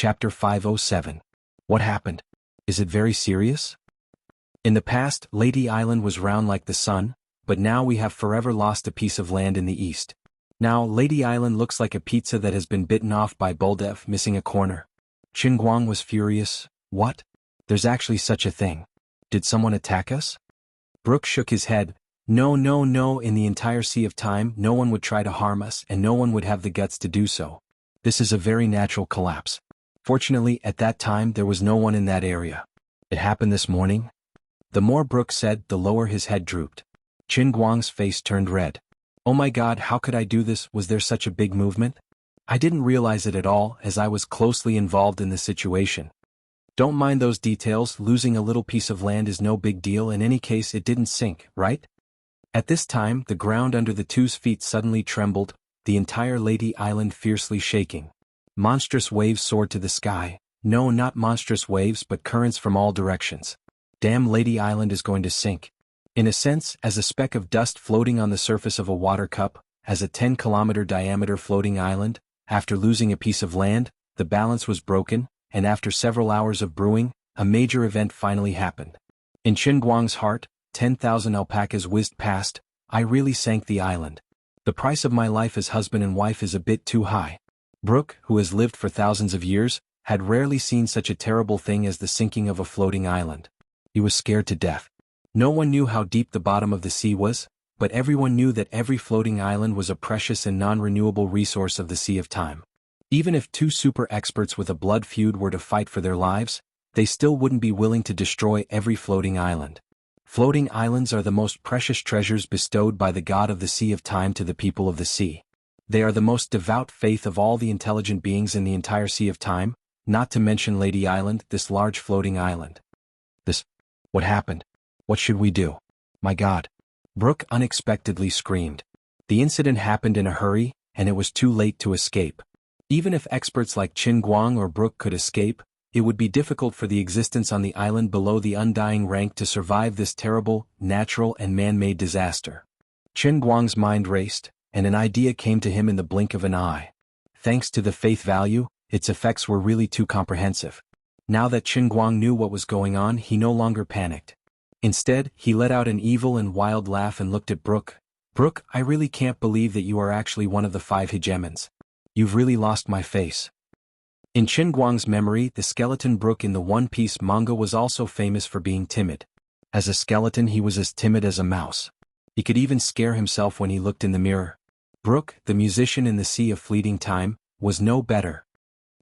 Chapter 507. What happened? Is it very serious? In the past, Lady Island was round like the sun, but now we have forever lost a piece of land in the east. Now, Lady Island looks like a pizza that has been bitten off by Buldev, missing a corner. Qin Guang was furious. What? There's actually such a thing. Did someone attack us? Brook shook his head. No, in the entire Sea of Time, no one would try to harm us, and no one would have the guts to do so. This is a very natural collapse. Fortunately, at that time there was no one in that area. It happened this morning? The more Brook said, the lower his head drooped. Qin Guang's face turned red. Oh my God, how could I do this? Was there such a big movement? I didn't realize it at all, as I was closely involved in the situation. Don't mind those details, losing a little piece of land is no big deal. In any case, it didn't sink, right? At this time, the ground under the two's feet suddenly trembled, the entire Lady Island fiercely shaking. Monstrous waves soared to the sky. No, not monstrous waves, but currents from all directions. Damn, Lady Island is going to sink. In a sense, as a speck of dust floating on the surface of a water cup, as a 10-kilometer diameter floating island, after losing a piece of land, the balance was broken, and after several hours of brewing, a major event finally happened. In Qin Guang's heart, 10,000 alpacas whizzed past. I really sank the island. The price of my life as husband and wife is a bit too high. Brook, who has lived for thousands of years, had rarely seen such a terrible thing as the sinking of a floating island. He was scared to death. No one knew how deep the bottom of the sea was, but everyone knew that every floating island was a precious and non-renewable resource of the Sea of Time. Even if two super experts with a blood feud were to fight for their lives, they still wouldn't be willing to destroy every floating island. Floating islands are the most precious treasures bestowed by the god of the Sea of Time to the people of the sea. They are the most devout faith of all the intelligent beings in the entire Sea of Time, not to mention Lady Island, this large floating island. What happened? What should we do? My God! Brook unexpectedly screamed. The incident happened in a hurry, and it was too late to escape. Even if experts like Qin Guang or Brook could escape, it would be difficult for the existence on the island below the undying rank to survive this terrible, natural and man-made disaster. Qin Guang's mind raced, and an idea came to him in the blink of an eye. Thanks to the faith value, its effects were really too comprehensive. Now that Qin Guang knew what was going on, he no longer panicked. Instead, he let out an evil and wild laugh and looked at Brook. Brook, I really can't believe that you are actually one of the 5 hegemons. You've really lost my face. In Qin Guang's memory, the skeleton Brook in the One Piece manga was also famous for being timid. As a skeleton, he was as timid as a mouse. He could even scare himself when he looked in the mirror. Brook, the musician in the Sea of Fleeting Time, was no better.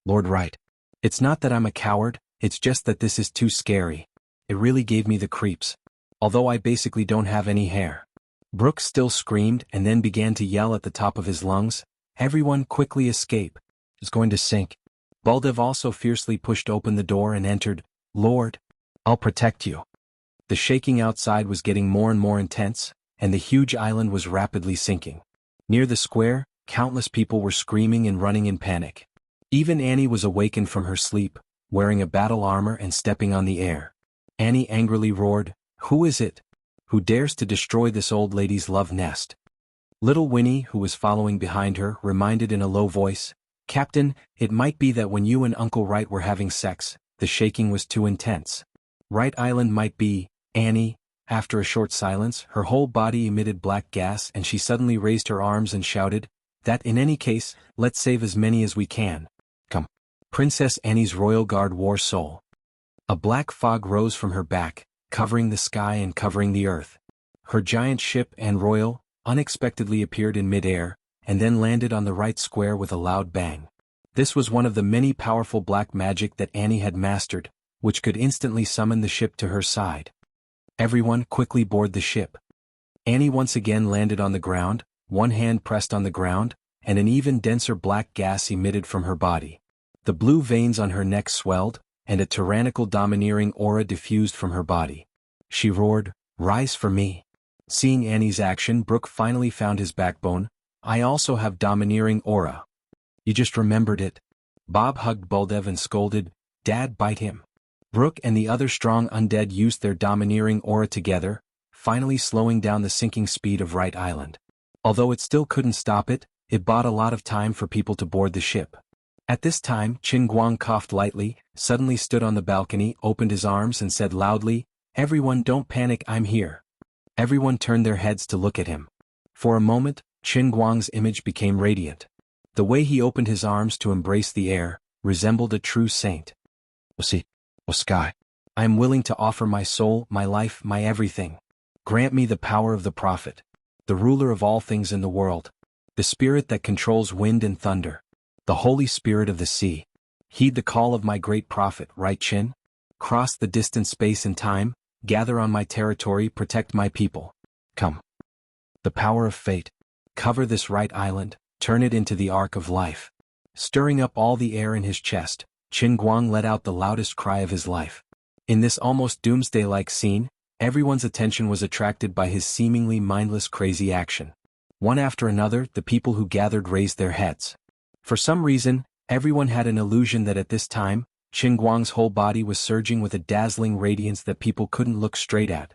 Lord Right. It's not that I'm a coward, it's just that this is too scary. It really gave me the creeps. Although I basically don't have any hair. Brook still screamed and then began to yell at the top of his lungs. Everyone quickly escape. It's going to sink. Buldev also fiercely pushed open the door and entered. Lord, I'll protect you. The shaking outside was getting more and more intense, and the huge island was rapidly sinking. Near the square, countless people were screaming and running in panic. Even Annie was awakened from her sleep, wearing a battle armor and stepping on the air. Annie angrily roared, Who is it? Who dares to destroy this old lady's love nest? Little Winnie, who was following behind her, reminded in a low voice, Captain, it might be that when you and Uncle Wright were having sex, the shaking was too intense. Wright Island might be. Annie, after a short silence, her whole body emitted black gas and she suddenly raised her arms and shouted, That in any case, let's save as many as we can. Come. Princess Annie's royal guard wore soul. A black fog rose from her back, covering the sky and covering the earth. Her giant ship and royal, unexpectedly appeared in mid-air, and then landed on the right square with a loud bang. This was one of the many powerful black magic that Annie had mastered, which could instantly summon the ship to her side. Everyone quickly board the ship. Annie once again landed on the ground, one hand pressed on the ground, and an even denser black gas emitted from her body. The blue veins on her neck swelled, and a tyrannical domineering aura diffused from her body. She roared, Rise for me. Seeing Annie's action, Brook finally found his backbone. I also have domineering aura. You just remembered it. Bob hugged Buldev and scolded, Dad, bite him. Brook and the other strong undead used their domineering aura together, finally slowing down the sinking speed of Wright Island. Although it still couldn't stop it, it bought a lot of time for people to board the ship. At this time, Qin Guang coughed lightly, suddenly stood on the balcony, opened his arms and said loudly, "Everyone don't panic, I'm here." Everyone turned their heads to look at him. For a moment, Qin Guang's image became radiant. The way he opened his arms to embrace the air resembled a true saint. O sky, I am willing to offer my soul, my life, my everything. Grant me the power of the prophet, the ruler of all things in the world, the spirit that controls wind and thunder, the Holy Spirit of the sea. Heed the call of my great prophet, right Qin? Cross the distant space and time, gather on my territory, protect my people. Come. The power of fate. Cover this right island, turn it into the ark of life. Stirring up all the air in his chest, Qin Guang let out the loudest cry of his life. In this almost doomsday-like scene, everyone's attention was attracted by his seemingly mindless crazy action. One after another, the people who gathered raised their heads. For some reason, everyone had an illusion that at this time, Qin Guang's whole body was surging with a dazzling radiance that people couldn't look straight at.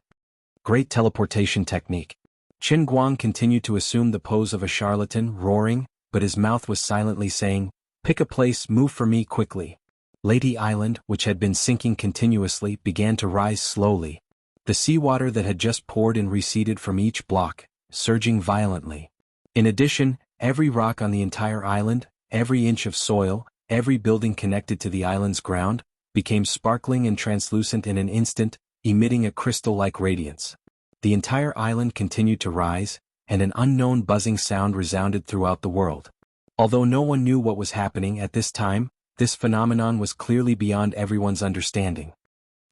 Great teleportation technique. Qin Guang continued to assume the pose of a charlatan, roaring, but his mouth was silently saying, "Pick a place, move for me quickly." Lady Island, which had been sinking continuously, began to rise slowly. The seawater that had just poured in receded from each block, surging violently. In addition, every rock on the entire island, every inch of soil, every building connected to the island's ground, became sparkling and translucent in an instant, emitting a crystal-like radiance. The entire island continued to rise, and an unknown buzzing sound resounded throughout the world. Although no one knew what was happening at this time, this phenomenon was clearly beyond everyone's understanding.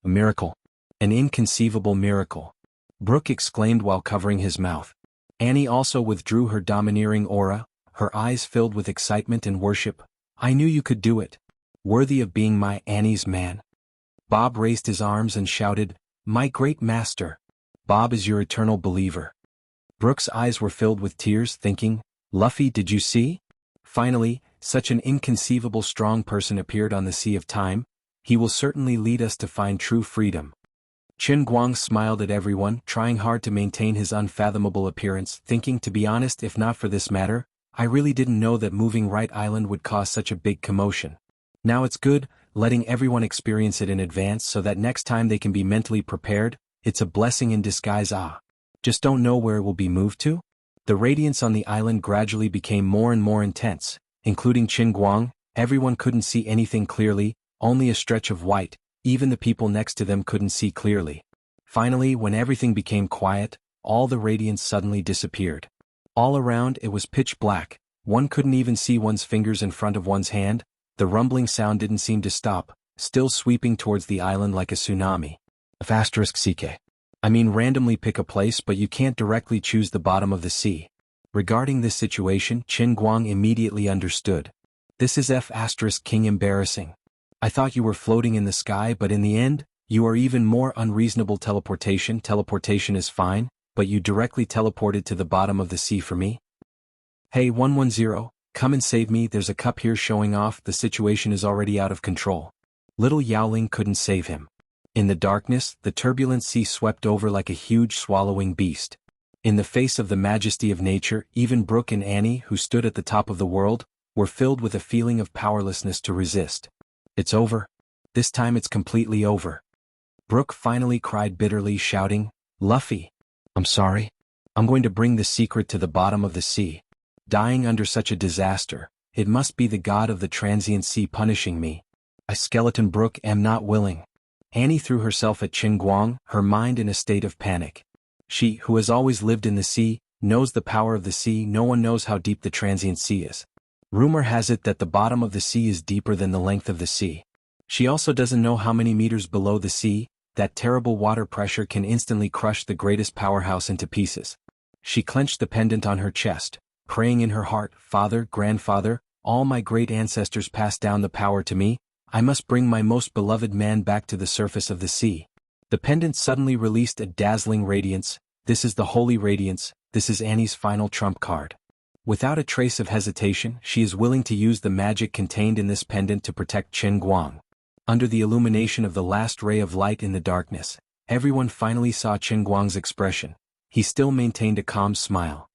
A miracle. An inconceivable miracle. Brooke exclaimed while covering his mouth. Annie also withdrew her domineering aura, her eyes filled with excitement and worship. "I knew you could do it. Worthy of being my Annie's man." Bob raised his arms and shouted, "My great master. Bob is your eternal believer." Brooke's eyes were filled with tears, thinking, "Luffy, did you see? Finally, such an inconceivable strong person appeared on the sea of time. He will certainly lead us to find true freedom." Qin Guang smiled at everyone, trying hard to maintain his unfathomable appearance, thinking, to be honest, if not for this matter, I really didn't know that moving Right Island would cause such a big commotion. Now it's good, letting everyone experience it in advance so that next time they can be mentally prepared. It's a blessing in disguise. Just don't know where it will be moved to? The radiance on the island gradually became more and more intense, including Qin Guang. Everyone couldn't see anything clearly, only a stretch of white. Even the people next to them couldn't see clearly. Finally, when everything became quiet, all the radiance suddenly disappeared. All around it was pitch black, one couldn't even see one's fingers in front of one's hand. The rumbling sound didn't seem to stop, still sweeping towards the island like a tsunami. *CK. I mean, randomly pick a place, but you can't directly choose the bottom of the sea. Regarding this situation, Qin Guang immediately understood. This is King embarrassing. I thought you were floating in the sky, but in the end, you are even more unreasonable. Teleportation is fine, but you directly teleported to the bottom of the sea for me? Hey 110, come and save me, there's a cup here showing off, the situation is already out of control. Little Yaoling couldn't save him. In the darkness, the turbulent sea swept over like a huge swallowing beast. In the face of the majesty of nature, even Brooke and Annie, who stood at the top of the world, were filled with a feeling of powerlessness to resist. It's over. This time it's completely over. Brooke finally cried bitterly, shouting, "Luffy, I'm sorry. I'm going to bring the secret to the bottom of the sea. Dying under such a disaster, it must be the god of the transient sea punishing me. I, Skeleton Brooke, am not willing." Annie threw herself at Qin Guang, her mind in a state of panic. She, who has always lived in the sea, knows the power of the sea. No one knows how deep the transient sea is. Rumor has it that the bottom of the sea is deeper than the length of the sea. She also doesn't know how many meters below the sea, that terrible water pressure can instantly crush the greatest powerhouse into pieces. She clenched the pendant on her chest, praying in her heart, "Father, grandfather, all my great ancestors passed down the power to me. I must bring my most beloved man back to the surface of the sea." The pendant suddenly released a dazzling radiance. This is the holy radiance, this is Annie's final trump card. Without a trace of hesitation, she is willing to use the magic contained in this pendant to protect Qin Guang. Under the illumination of the last ray of light in the darkness, everyone finally saw Qin Guang's expression. He still maintained a calm smile.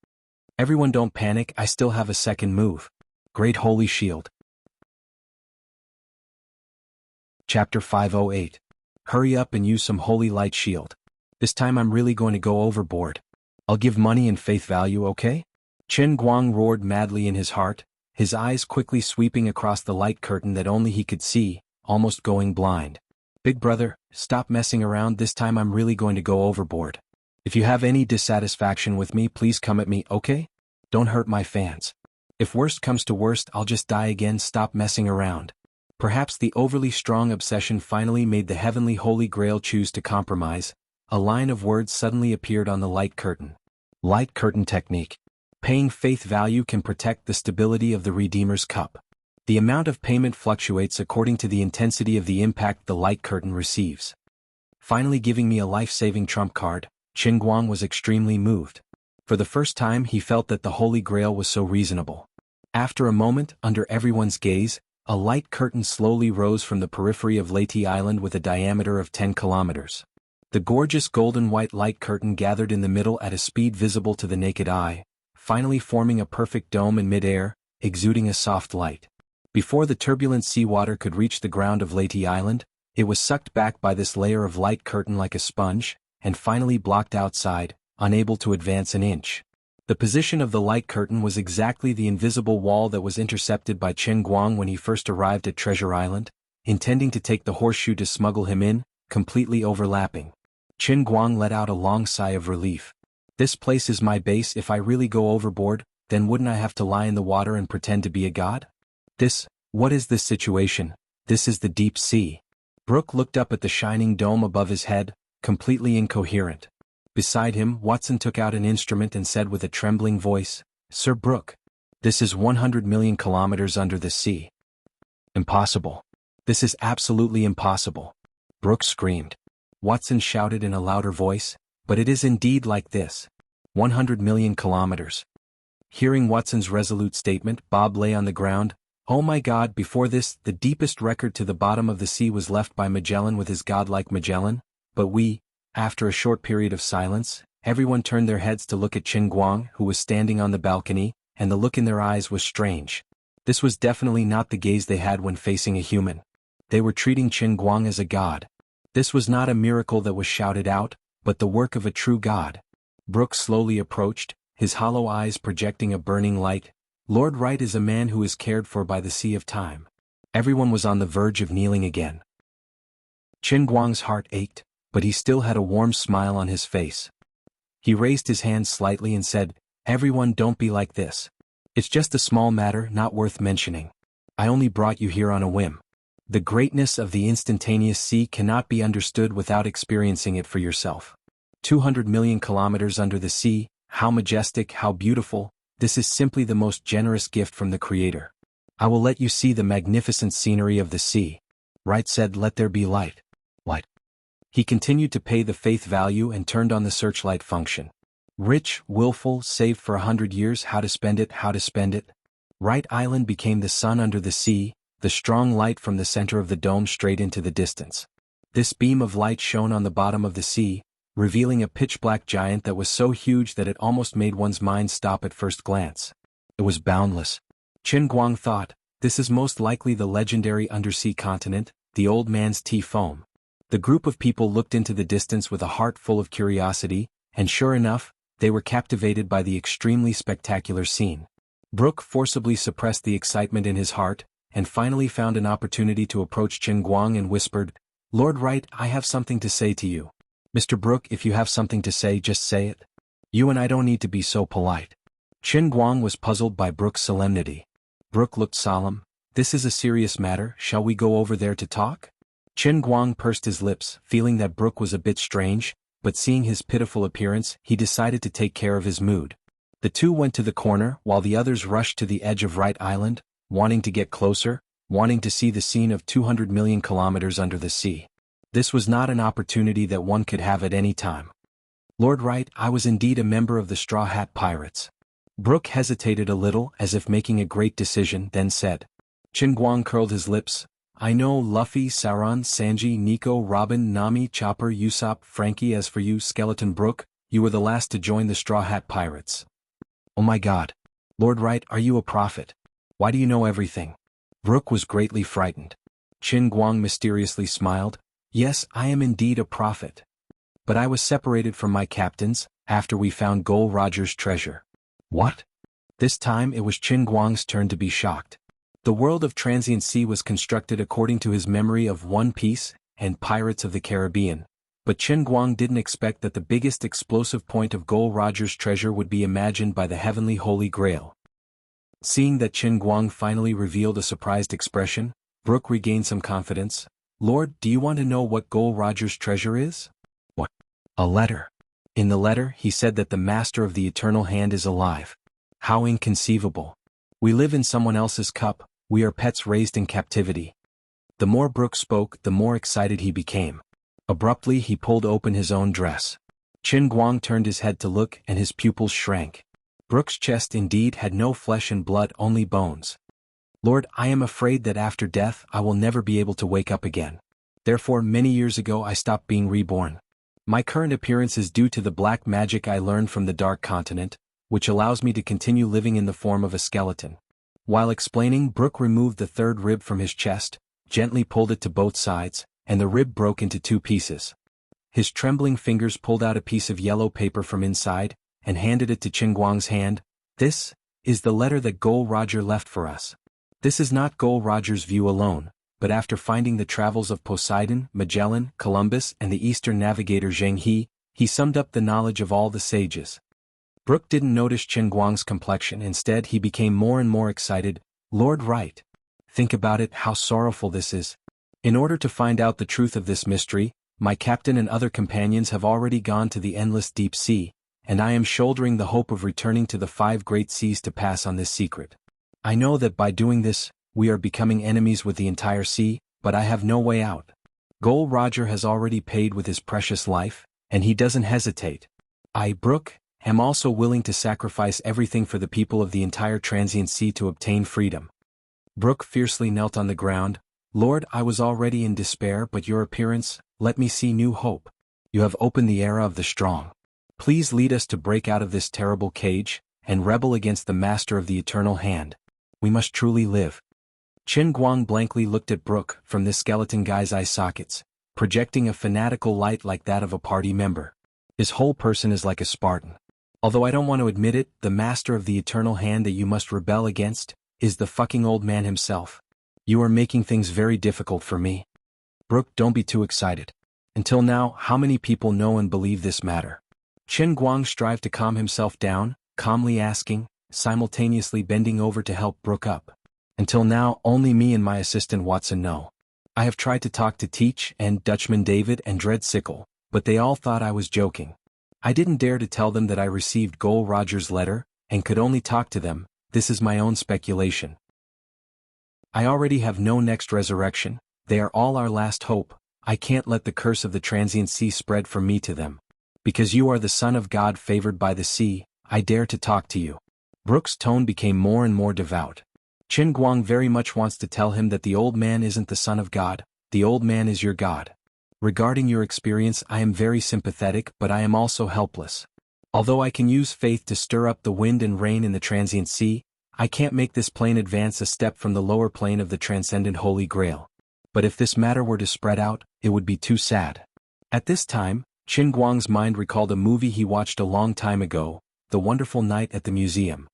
"Everyone don't panic, I still have a second move. Great Holy Shield." Chapter 508. Hurry up and use some holy light shield. This time I'm really going to go overboard. I'll give money and faith value, okay? Chen Guang roared madly in his heart, his eyes quickly sweeping across the light curtain that only he could see, almost going blind. Big brother, stop messing around, this time I'm really going to go overboard. If you have any dissatisfaction with me, please come at me, okay? Don't hurt my fans. If worst comes to worst, I'll just die again, stop messing around. Perhaps the overly strong obsession finally made the heavenly Holy Grail choose to compromise. A line of words suddenly appeared on the light curtain. Light curtain technique. Paying faith value can protect the stability of the Redeemer's cup. The amount of payment fluctuates according to the intensity of the impact the light curtain receives. Finally giving me a life-saving trump card, Qin Guang was extremely moved. For the first time he felt that the Holy Grail was so reasonable. After a moment, under everyone's gaze, a light curtain slowly rose from the periphery of Leyte Island with a diameter of 10 kilometers. The gorgeous golden-white light curtain gathered in the middle at a speed visible to the naked eye, finally forming a perfect dome in mid-air, exuding a soft light. Before the turbulent seawater could reach the ground of Leyte Island, it was sucked back by this layer of light curtain like a sponge, and finally blocked outside, unable to advance an inch. The position of the light curtain was exactly the invisible wall that was intercepted by Chen Guang when he first arrived at Treasure Island, intending to take the horseshoe to smuggle him in, completely overlapping. Chen Guang let out a long sigh of relief. This place is my base. If I really go overboard, then wouldn't I have to lie in the water and pretend to be a god? What is this situation? This is the deep sea. Brooke looked up at the shining dome above his head, completely incoherent. Beside him, Watson took out an instrument and said with a trembling voice, "Sir Brooke, this is 100 million kilometers under the sea." "Impossible. This is absolutely impossible," Brooke screamed. Watson shouted in a louder voice, "But it is indeed like this. 100 million kilometers." Hearing Watson's resolute statement, Bob lay on the ground. "Oh my God, before this, the deepest record to the bottom of the sea was left by Magellan with his godlike Magellan, but after a short period of silence, everyone turned their heads to look at Qin Guang, who was standing on the balcony, and the look in their eyes was strange. This was definitely not the gaze they had when facing a human. They were treating Qin Guang as a god. This was not a miracle that was shouted out, but the work of a true god. Brooke slowly approached, his hollow eyes projecting a burning light. Lord Wright is a man who is cared for by the sea of time. Everyone was on the verge of kneeling again. Qin Guang's heart ached, but he still had a warm smile on his face. He raised his hand slightly and said, "Everyone, don't be like this. It's just a small matter, not worth mentioning. I only brought you here on a whim. The greatness of the instantaneous sea cannot be understood without experiencing it for yourself. 200 million kilometers under the sea, how majestic, how beautiful. This is simply the most generous gift from the Creator. I will let you see the magnificent scenery of the sea." Wright said, "Let there be light." Light. He continued to pay the faith value and turned on the searchlight function. Rich, willful, saved for 100 years, how to spend it. Wright Island became the sun under the sea, the strong light from the center of the dome straight into the distance. This beam of light shone on the bottom of the sea, revealing a pitch-black giant that was so huge that it almost made one's mind stop at first glance. It was boundless. Qin Guang thought, this is most likely the legendary undersea continent, the old man's tea foam. The group of people looked into the distance with a heart full of curiosity, and sure enough, they were captivated by the extremely spectacular scene. Brooke forcibly suppressed the excitement in his heart, and finally found an opportunity to approach Qin Guang and whispered, "Lord Wright, I have something to say to you. Mr. Brooke, if you have something to say, just say it. You and I don't need to be so polite." Qin Guang was puzzled by Brooke's solemnity. Brooke looked solemn. "This is a serious matter, shall we go over there to talk?" Qin Guang pursed his lips, feeling that Brooke was a bit strange, but seeing his pitiful appearance, he decided to take care of his mood. The two went to the corner, while the others rushed to the edge of Wright Island, wanting to get closer, wanting to see the scene of 200 million kilometers under the sea. This was not an opportunity that one could have at any time. "Lord Wright, I was indeed a member of the Straw Hat Pirates." Brooke hesitated a little, as if making a great decision, then said. Qin Guang curled his lips. "I know Luffy, Sauron, Sanji, Nico, Robin, Nami, Chopper, Usopp, Frankie. As for you, Skeleton Brooke, you were the last to join the Straw Hat Pirates." "Oh my God. Lord Wright, are you a prophet? Why do you know everything?" Brooke was greatly frightened. Qin Guang mysteriously smiled. Yes, I am indeed a prophet. But I was separated from my captains, after we found Gol Roger's treasure. What? This time it was Qin Guang's turn to be shocked. The world of Transient Sea was constructed according to his memory of One Piece and Pirates of the Caribbean, but Qin Guang didn't expect that the biggest explosive point of Gol Roger's treasure would be imagined by the heavenly Holy Grail. Seeing that Qin Guang finally revealed a surprised expression, Brooke regained some confidence. Lord, do you want to know what Gol Roger's treasure is? What? A letter. In the letter, he said that the master of the Eternal Hand is alive. How inconceivable. We live in someone else's cup, we are pets raised in captivity. The more Brooke spoke, the more excited he became. Abruptly he pulled open his own dress. Qin Guang turned his head to look and his pupils shrank. Brooke's chest indeed had no flesh and blood, only bones. Lord, I am afraid that after death I will never be able to wake up again. Therefore many years ago I stopped being reborn. My current appearance is due to the black magic I learned from the Dark Continent, which allows me to continue living in the form of a skeleton. While explaining, Brooke removed the third rib from his chest, gently pulled it to both sides, and the rib broke into two pieces. His trembling fingers pulled out a piece of yellow paper from inside, and handed it to Qin Guang's hand. This is the letter that Gol Roger left for us. This is not Gol Roger's view alone, but after finding the travels of Poseidon, Magellan, Columbus and the Eastern navigator Zheng he summed up the knowledge of all the sages. Brooke didn't notice Qin Guang's complexion, instead he became more and more excited. Lord, right. Think about it, how sorrowful this is. In order to find out the truth of this mystery, my captain and other companions have already gone to the endless deep sea, and I am shouldering the hope of returning to the 5 great seas to pass on this secret. I know that by doing this, we are becoming enemies with the entire sea, but I have no way out. Gol Roger has already paid with his precious life, and he doesn't hesitate. I, Brooke, am also willing to sacrifice everything for the people of the entire Transient Sea to obtain freedom. Brooke fiercely knelt on the ground. Lord, I was already in despair, but your appearance, let me see new hope. You have opened the era of the strong. Please lead us to break out of this terrible cage, and rebel against the master of the Eternal Hand. We must truly live. Qin Guang blankly looked at Brooke from this skeleton guy's eye sockets, projecting a fanatical light like that of a party member. His whole person is like a Spartan. Although I don't want to admit it, the master of the Eternal Hand that you must rebel against is the fucking old man himself. You are making things very difficult for me. Brooke, don't be too excited. Until now, how many people know and believe this matter? Qin Guang strived to calm himself down, calmly asking, simultaneously bending over to help Brooke up. Until now, only me and my assistant Watson know. I have tried to talk to Teach and Dutchman David and Dread Sickle, but they all thought I was joking. I didn't dare to tell them that I received Gol Roger's letter, and could only talk to them. This is my own speculation. I already have no next resurrection, they are all our last hope. I can't let the curse of the Transient Sea spread from me to them. Because you are the son of God favored by the sea, I dare to talk to you. Brooke's tone became more and more devout. Qin Guang very much wants to tell him that the old man isn't the son of God, the old man is your God. Regarding your experience, I am very sympathetic, but I am also helpless. Although I can use faith to stir up the wind and rain in the Transient Sea, I can't make this plane advance a step from the lower plane of the transcendent Holy Grail. But if this matter were to spread out, it would be too sad. At this time, Qin Guang's mind recalled a movie he watched a long time ago, The Wonderful Night at the Museum.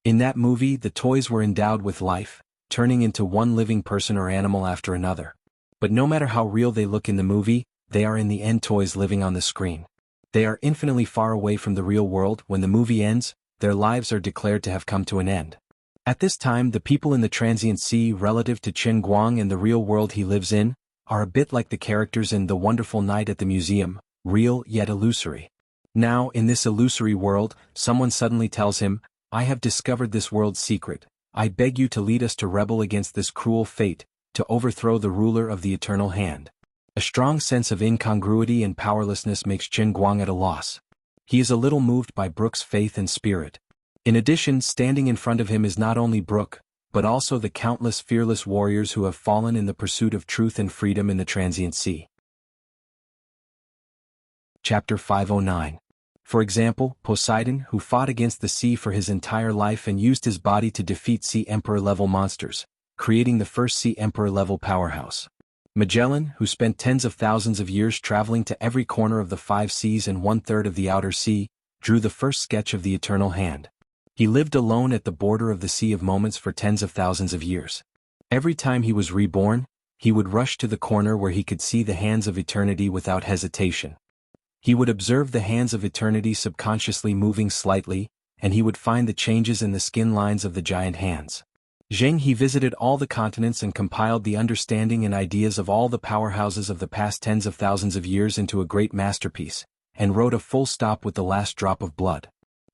In that movie, the toys were endowed with life, turning into one living person or animal after another. But no matter how real they look in the movie, they are in the end toys living on the screen. They are infinitely far away from the real world. When the movie ends, their lives are declared to have come to an end. At this time, the people in the Transient Sea relative to Qin Guang and the real world he lives in, are a bit like the characters in The Wonderful Night at the Museum, real yet illusory. Now, in this illusory world, someone suddenly tells him, I have discovered this world's secret. I beg you to lead us to rebel against this cruel fate, to overthrow the ruler of the Eternal Hand. A strong sense of incongruity and powerlessness makes Qin Guang at a loss. He is a little moved by Brooke's faith and spirit. In addition, standing in front of him is not only Brooke, but also the countless fearless warriors who have fallen in the pursuit of truth and freedom in the Transient Sea. Chapter 509. For example, Poseidon, who fought against the sea for his entire life and used his body to defeat Sea Emperor-level monsters, creating the first Sea Emperor-level powerhouse. Magellan, who spent tens of thousands of years traveling to every corner of the 5 seas and 1/3 of the outer sea, drew the first sketch of the eternal hand. He lived alone at the border of the Sea of Moments for tens of thousands of years. Every time he was reborn, he would rush to the corner where he could see the hands of eternity without hesitation. He would observe the hands of eternity subconsciously moving slightly, and he would find the changes in the skin lines of the giant hands. He visited all the continents and compiled the understanding and ideas of all the powerhouses of the past tens of thousands of years into a great masterpiece, and wrote a full stop with the last drop of blood.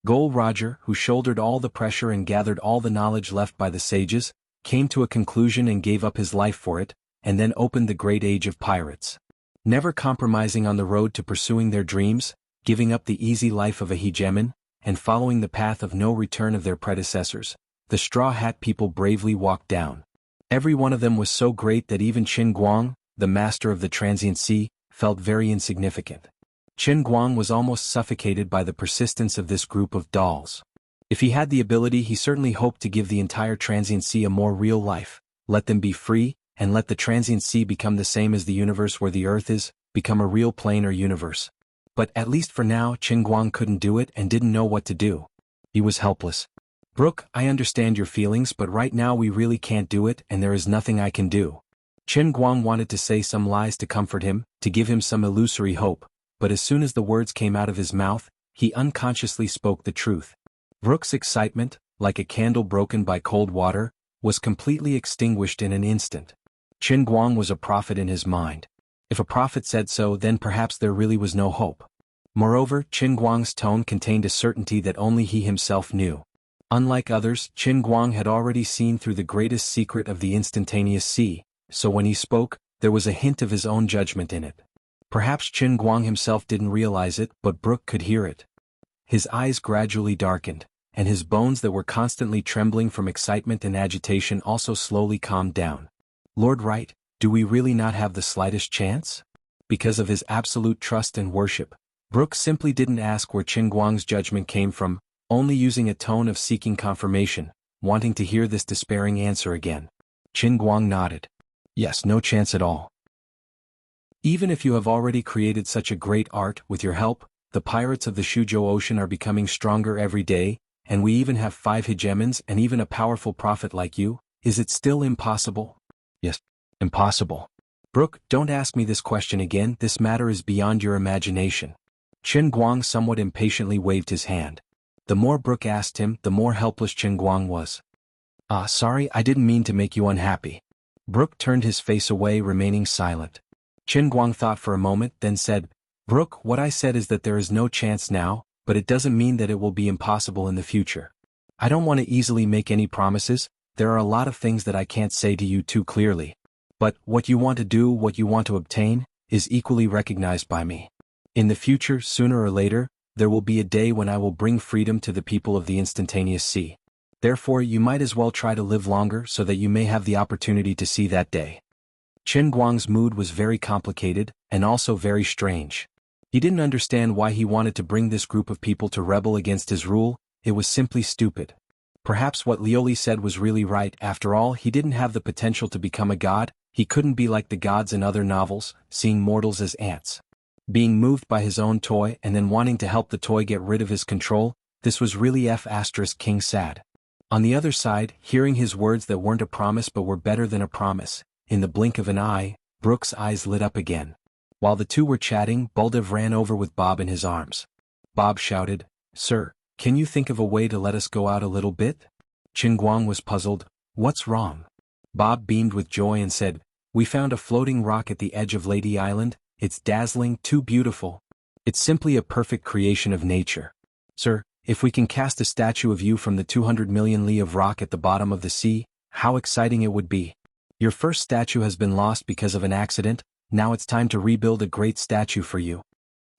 Gol Roger, who shouldered all the pressure and gathered all the knowledge left by the sages, came to a conclusion and gave up his life for it, and then opened the great age of pirates. Never compromising on the road to pursuing their dreams, giving up the easy life of a hegemon, and following the path of no return of their predecessors, the Straw Hat people bravely walked down. Every one of them was so great that even Qin Guang, the master of the transient sea, felt very insignificant. Qin Guang was almost suffocated by the persistence of this group of dolls. If he had the ability, he certainly hoped to give the entire transient sea a more real life, let them be free, and let the transient sea become the same as the universe where the earth is, become a real plane or universe. But at least for now, Qin Guang couldn't do it and didn't know what to do. He was helpless. Brooke, I understand your feelings, but right now we really can't do it and there is nothing I can do. Qin Guang wanted to say some lies to comfort him, to give him some illusory hope, but as soon as the words came out of his mouth, he unconsciously spoke the truth. Brooke's excitement, like a candle broken by cold water, was completely extinguished in an instant. Qin Guang was a prophet in his mind. If a prophet said so, then perhaps there really was no hope. Moreover, Qin Guang's tone contained a certainty that only he himself knew. Unlike others, Qin Guang had already seen through the greatest secret of the instantaneous sea, so when he spoke, there was a hint of his own judgment in it. Perhaps Qin Guang himself didn't realize it, but Brooke could hear it. His eyes gradually darkened, and his bones that were constantly trembling from excitement and agitation also slowly calmed down. Lord Wright, do we really not have the slightest chance? Because of his absolute trust and worship, Brooke simply didn't ask where Qin Guang's judgment came from, only using a tone of seeking confirmation, wanting to hear this despairing answer again. Qin Guang nodded. Yes, no chance at all. Even if you have already created such a great art, with your help, the pirates of the Shuzhou Ocean are becoming stronger every day, and we even have 5 hegemons and even a powerful prophet like you, is it still impossible? Yes, impossible. Brooke, don't ask me this question again, this matter is beyond your imagination. Qin Guang somewhat impatiently waved his hand. The more Brooke asked him, the more helpless Qin Guang was. Sorry, I didn't mean to make you unhappy. Brooke turned his face away, remaining silent. Qin Guang thought for a moment, then said, Brooke, what I said is that there is no chance now, but it doesn't mean that it will be impossible in the future. I don't want to easily make any promises, there are a lot of things that I can't say to you too clearly. But what you want to do, what you want to obtain, is equally recognized by me. In the future, sooner or later, there will be a day when I will bring freedom to the people of the instantaneous sea. Therefore, you might as well try to live longer so that you may have the opportunity to see that day. Qin Guang's mood was very complicated, and also very strange. He didn't understand why he wanted to bring this group of people to rebel against his rule, it was simply stupid. Perhaps what Lioli said was really right, after all he didn't have the potential to become a god, he couldn't be like the gods in other novels, seeing mortals as ants. Being moved by his own toy and then wanting to help the toy get rid of his control, this was really King sad. On the other side, hearing his words that weren't a promise but were better than a promise, in the blink of an eye, Brooke's eyes lit up again. While the two were chatting, Buldev ran over with Bob in his arms. Bob shouted, Sir, can you think of a way to let us go out a little bit? Qin Guang was puzzled. What's wrong? Bob beamed with joy and said, We found a floating rock at the edge of Lady Island, it's dazzling, too beautiful. It's simply a perfect creation of nature. Sir, if we can cast a statue of you from the 200 million li of rock at the bottom of the sea, how exciting it would be. Your first statue has been lost because of an accident, now it's time to rebuild a great statue for you.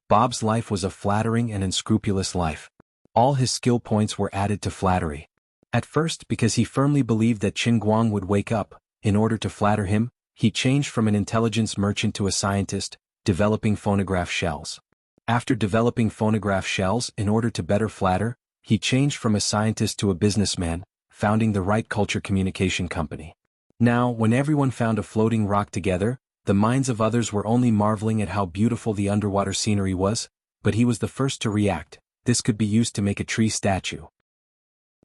Bob's life was a flattering and unscrupulous life. All his skill points were added to flattery. At first, because he firmly believed that Qin Guang would wake up, in order to flatter him, he changed from an intelligence merchant to a scientist, developing phonograph shells. After developing phonograph shells in order to better flatter, he changed from a scientist to a businessman, founding the Right Culture Communication Company. Now, when everyone found a floating rock together, the The minds of others were only marveling at how beautiful the underwater scenery was, but he was the first to react. This could be used to make a tree statue.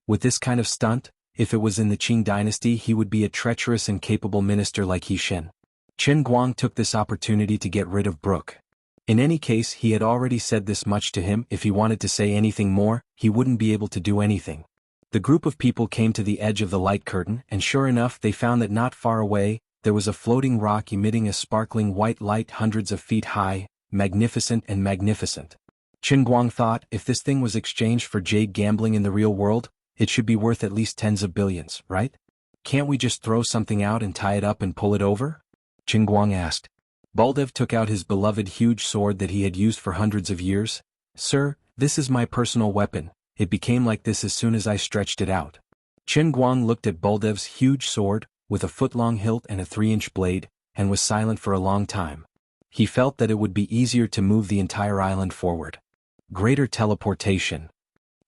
With this kind of stunt, if it was in the Qing dynasty, he would be a treacherous and capable minister like He Shen. Chen Guang took this opportunity to get rid of Brooke. In any case, he had already said this much to him. If he wanted to say anything more, he wouldn't be able to do anything. The group of people came to the edge of the light curtain, and sure enough they found that not far away, there was a floating rock emitting a sparkling white light hundreds of feet high, magnificent and magnificent. Chen Guang thought, if this thing was exchanged for jade gambling in the real world, it should be worth at least tens of billions, right? Can't we just throw something out and tie it up and pull it over? Chen Guang asked. Baldev took out his beloved huge sword that he had used for hundreds of years. Sir, this is my personal weapon. It became like this as soon as I stretched it out. Chen Guang looked at Baldev's huge sword, with a foot-long hilt and a 3-inch blade, and was silent for a long time. He felt that it would be easier to move the entire island forward. Greater teleportation.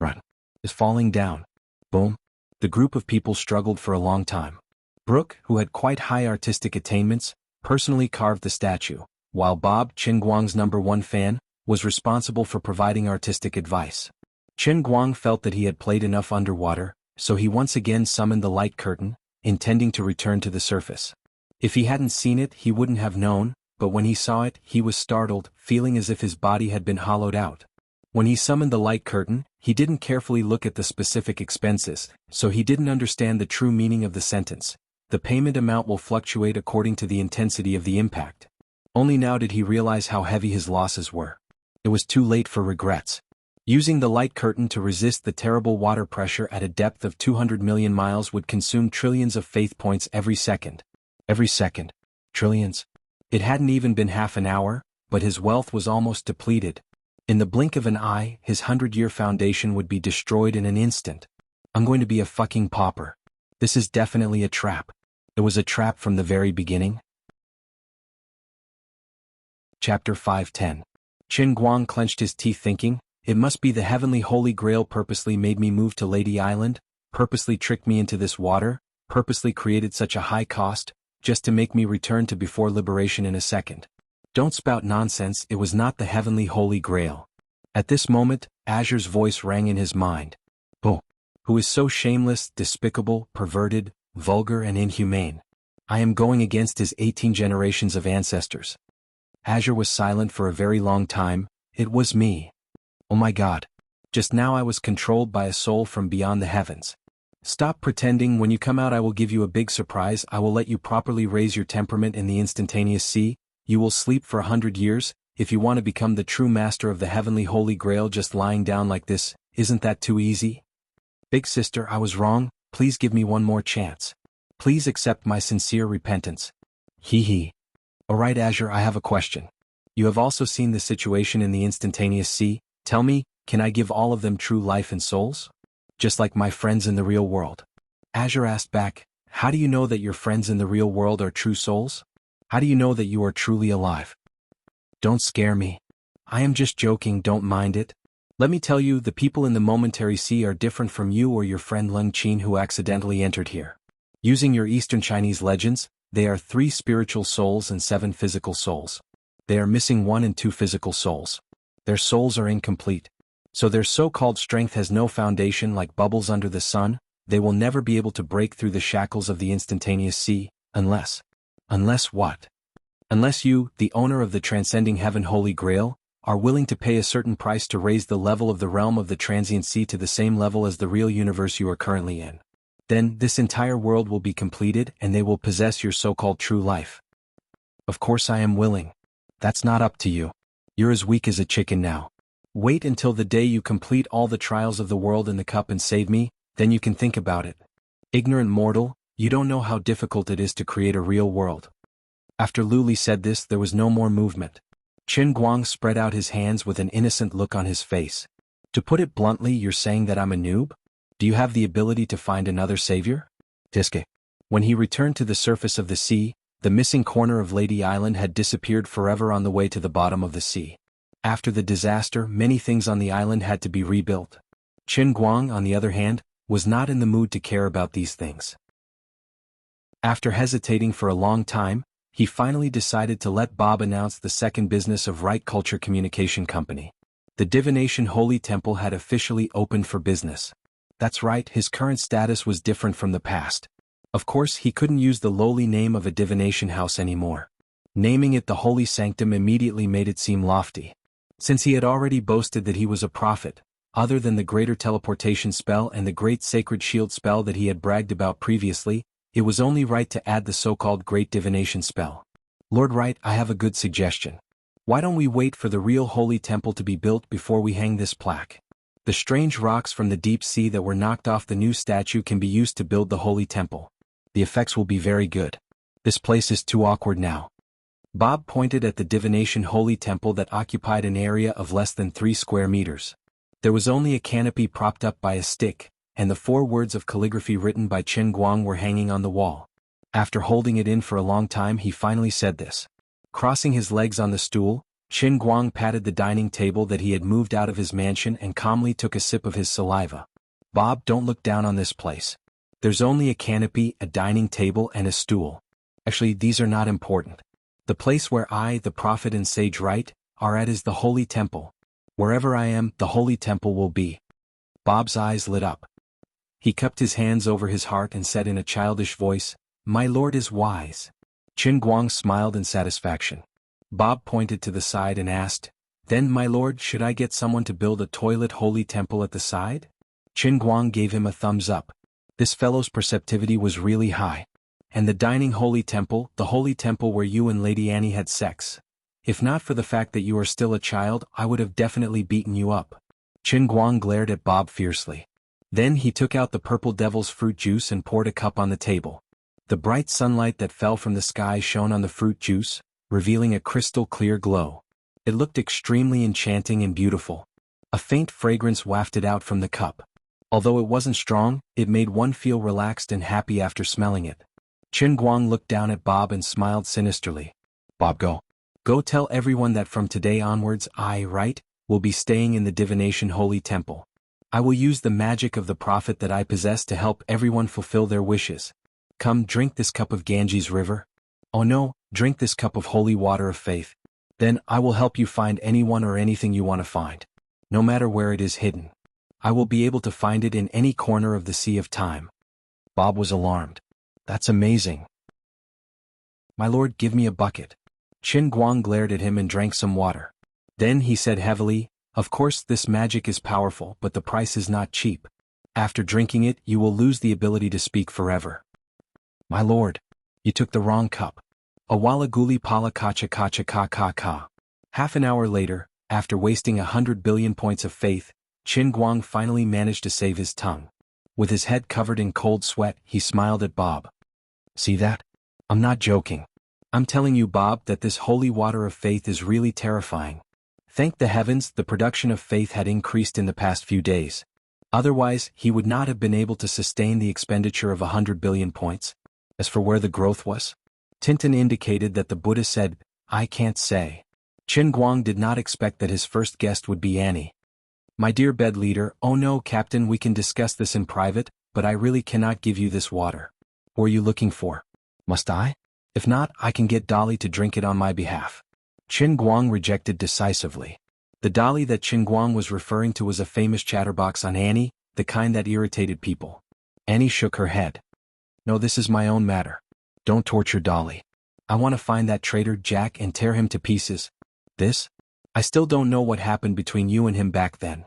Run. Is falling down. Boom. The group of people struggled for a long time. Brooke, who had quite high artistic attainments, personally carved the statue, while Bob, Chen Guang's #1 fan, was responsible for providing artistic advice. Chen Guang felt that he had played enough underwater, so he once again summoned the light curtain, intending to return to the surface. If he hadn't seen it, he wouldn't have known, but when he saw it, he was startled, feeling as if his body had been hollowed out. When he summoned the light curtain, he didn't carefully look at the specific expenses, so he didn't understand the true meaning of the sentence. The payment amount will fluctuate according to the intensity of the impact. Only now did he realize how heavy his losses were. It was too late for regrets. Using the light curtain to resist the terrible water pressure at a depth of 200 million miles would consume trillions of faith points every second. Every second. Trillions. It hadn't even been half an hour, but his wealth was almost depleted. In the blink of an eye, his 100-year foundation would be destroyed in an instant. I'm going to be a fucking pauper. This is definitely a trap. It was a trap from the very beginning. Chapter 5:10. Chen Guang clenched his teeth thinking, it must be the heavenly holy grail purposely made me move to Lady Island, purposely tricked me into this water, purposely created such a high cost, just to make me return to before liberation in a second. Don't spout nonsense, it was not the heavenly holy grail. At this moment, Azure's voice rang in his mind. Oh, who is so shameless, despicable, perverted, vulgar and inhumane? I am going against his 18 generations of ancestors. Azure was silent for a very long time. It was me. Oh my God. Just now I was controlled by a soul from beyond the heavens. Stop pretending. When you come out I will give you a big surprise. I will let you properly raise your temperament in the instantaneous sea. You will sleep for 100 years, if you want to become the true master of the heavenly holy grail just lying down like this. Isn't that too easy? Big sister, I was wrong. Please give me one more chance. Please accept my sincere repentance. Hee hee. Alright Azure, I have a question. You have also seen the situation in the instantaneous sea. Tell me, can I give all of them true life and souls? Just like my friends in the real world. Azure asked back, how do you know that your friends in the real world are true souls? How do you know that you are truly alive? Don't scare me. I am just joking, don't mind it. Let me tell you, the people in the momentary sea are different from you or your friend Leng Qin who accidentally entered here. Using your Eastern Chinese legends, they are 3 spiritual souls and 7 physical souls. They are missing 1 and 2 physical souls. Their souls are incomplete. So their so-called strength has no foundation. Like bubbles under the sun, they will never be able to break through the shackles of the instantaneous sea, unless... Unless what? Unless you, the owner of the transcending heaven holy grail, are willing to pay a certain price to raise the level of the realm of the transient sea to the same level as the real universe you are currently in. Then, this entire world will be completed and they will possess your so-called true life. Of course I am willing. That's not up to you. You're as weak as a chicken now. Wait until the day you complete all the trials of the world in the cup and save me, then you can think about it. Ignorant mortal, you don't know how difficult it is to create a real world. After Luli said this, there was no more movement. Chen Guang spread out his hands with an innocent look on his face. To put it bluntly, you're saying that I'm a noob? Do you have the ability to find another savior? Tiske. When he returned to the surface of the sea, the missing corner of Lady Island had disappeared forever on the way to the bottom of the sea. After the disaster, many things on the island had to be rebuilt. Chen Guang, on the other hand, was not in the mood to care about these things. After hesitating for a long time, He finally decided to let Bob announce the second business of Right Culture Communication Company. The Divination Holy Temple had officially opened for business. That's right, his current status was different from the past. Of course, he couldn't use the lowly name of a divination house anymore. Naming it the Holy Sanctum immediately made it seem lofty. Since he had already boasted that he was a prophet, other than the greater teleportation spell and the great sacred shield spell that he had bragged about previously, it was only right to add the so-called great divination spell. Lord Wright, I have a good suggestion. Why don't we wait for the real holy temple to be built before we hang this plaque? The strange rocks from the deep sea that were knocked off the new statue can be used to build the holy temple. The effects will be very good. This place is too awkward now. Bob pointed at the divination holy temple that occupied an area of less than 3 square meters. There was only a canopy propped up by a stick, and the 4 words of calligraphy written by Chen Guang were hanging on the wall. After holding it in for a long time, he finally said this. Crossing his legs on the stool, Chen Guang patted the dining table that he had moved out of his mansion and calmly took a sip of his saliva. Bob, don't look down on this place. There's only a canopy, a dining table, and a stool. Actually, these are not important. The place where I, the prophet and sage Wright, are at is the holy temple. Wherever I am, the holy temple will be. Bob's eyes lit up. He cupped his hands over his heart and said in a childish voice, "My lord is wise." Chen Guang smiled in satisfaction. Bob pointed to the side and asked, "Then, my lord, should I get someone to build a toilet holy temple at the side?" Chen Guang gave him a thumbs up. This fellow's perceptivity was really high. And the dining holy temple, the holy temple where you and Lady Annie had sex. If not for the fact that you are still a child, I would have definitely beaten you up. Chen Guang glared at Bob fiercely. Then he took out the purple devil's fruit juice and poured a cup on the table. The bright sunlight that fell from the sky shone on the fruit juice, revealing a crystal-clear glow. It looked extremely enchanting and beautiful. A faint fragrance wafted out from the cup. Although it wasn't strong, it made one feel relaxed and happy after smelling it. Chen Guang looked down at Bob and smiled sinisterly. "Bob, go. Go tell everyone that from today onwards I, Wright, will be staying in the divination holy temple. I will use the magic of the prophet that I possess to help everyone fulfill their wishes. Come, drink this cup of Ganges River. Oh no, drink this cup of holy water of faith. Then I will help you find anyone or anything you want to find. No matter where it is hidden. I will be able to find it in any corner of the sea of time." Bob was alarmed. "That's amazing. My lord, give me a bucket." Chen Guang glared at him and drank some water. Then he said heavily, "Of course this magic is powerful, but the price is not cheap. After drinking it, you will lose the ability to speak forever." "My lord, you took the wrong cup." Awala guli pala kacha kacha ka ka ka. Half an hour later, after wasting 100 billion points of faith, Chen Guang finally managed to save his tongue. With his head covered in cold sweat, he smiled at Bob. "See that? I'm not joking. I'm telling you, Bob, that this holy water of faith is really terrifying. Thank the heavens, the production of faith had increased in the past few days. Otherwise, he would not have been able to sustain the expenditure of 100 billion points. As for where the growth was, Tintin indicated that the Buddha said, I can't say." Chen Guang did not expect that his first guest would be Annie. "My dear bed leader, oh no, Captain, we can discuss this in private, but I really cannot give you this water. What are you looking for? Must I? If not, I can get Dolly to drink it on my behalf." Chen Guang rejected decisively. The Dolly that Chen Guang was referring to was a famous chatterbox on Annie, the kind that irritated people. Annie shook her head. "No, this is my own matter. Don't torture Dolly. I want to find that traitor Jack and tear him to pieces. This? I still don't know what happened between you and him back then."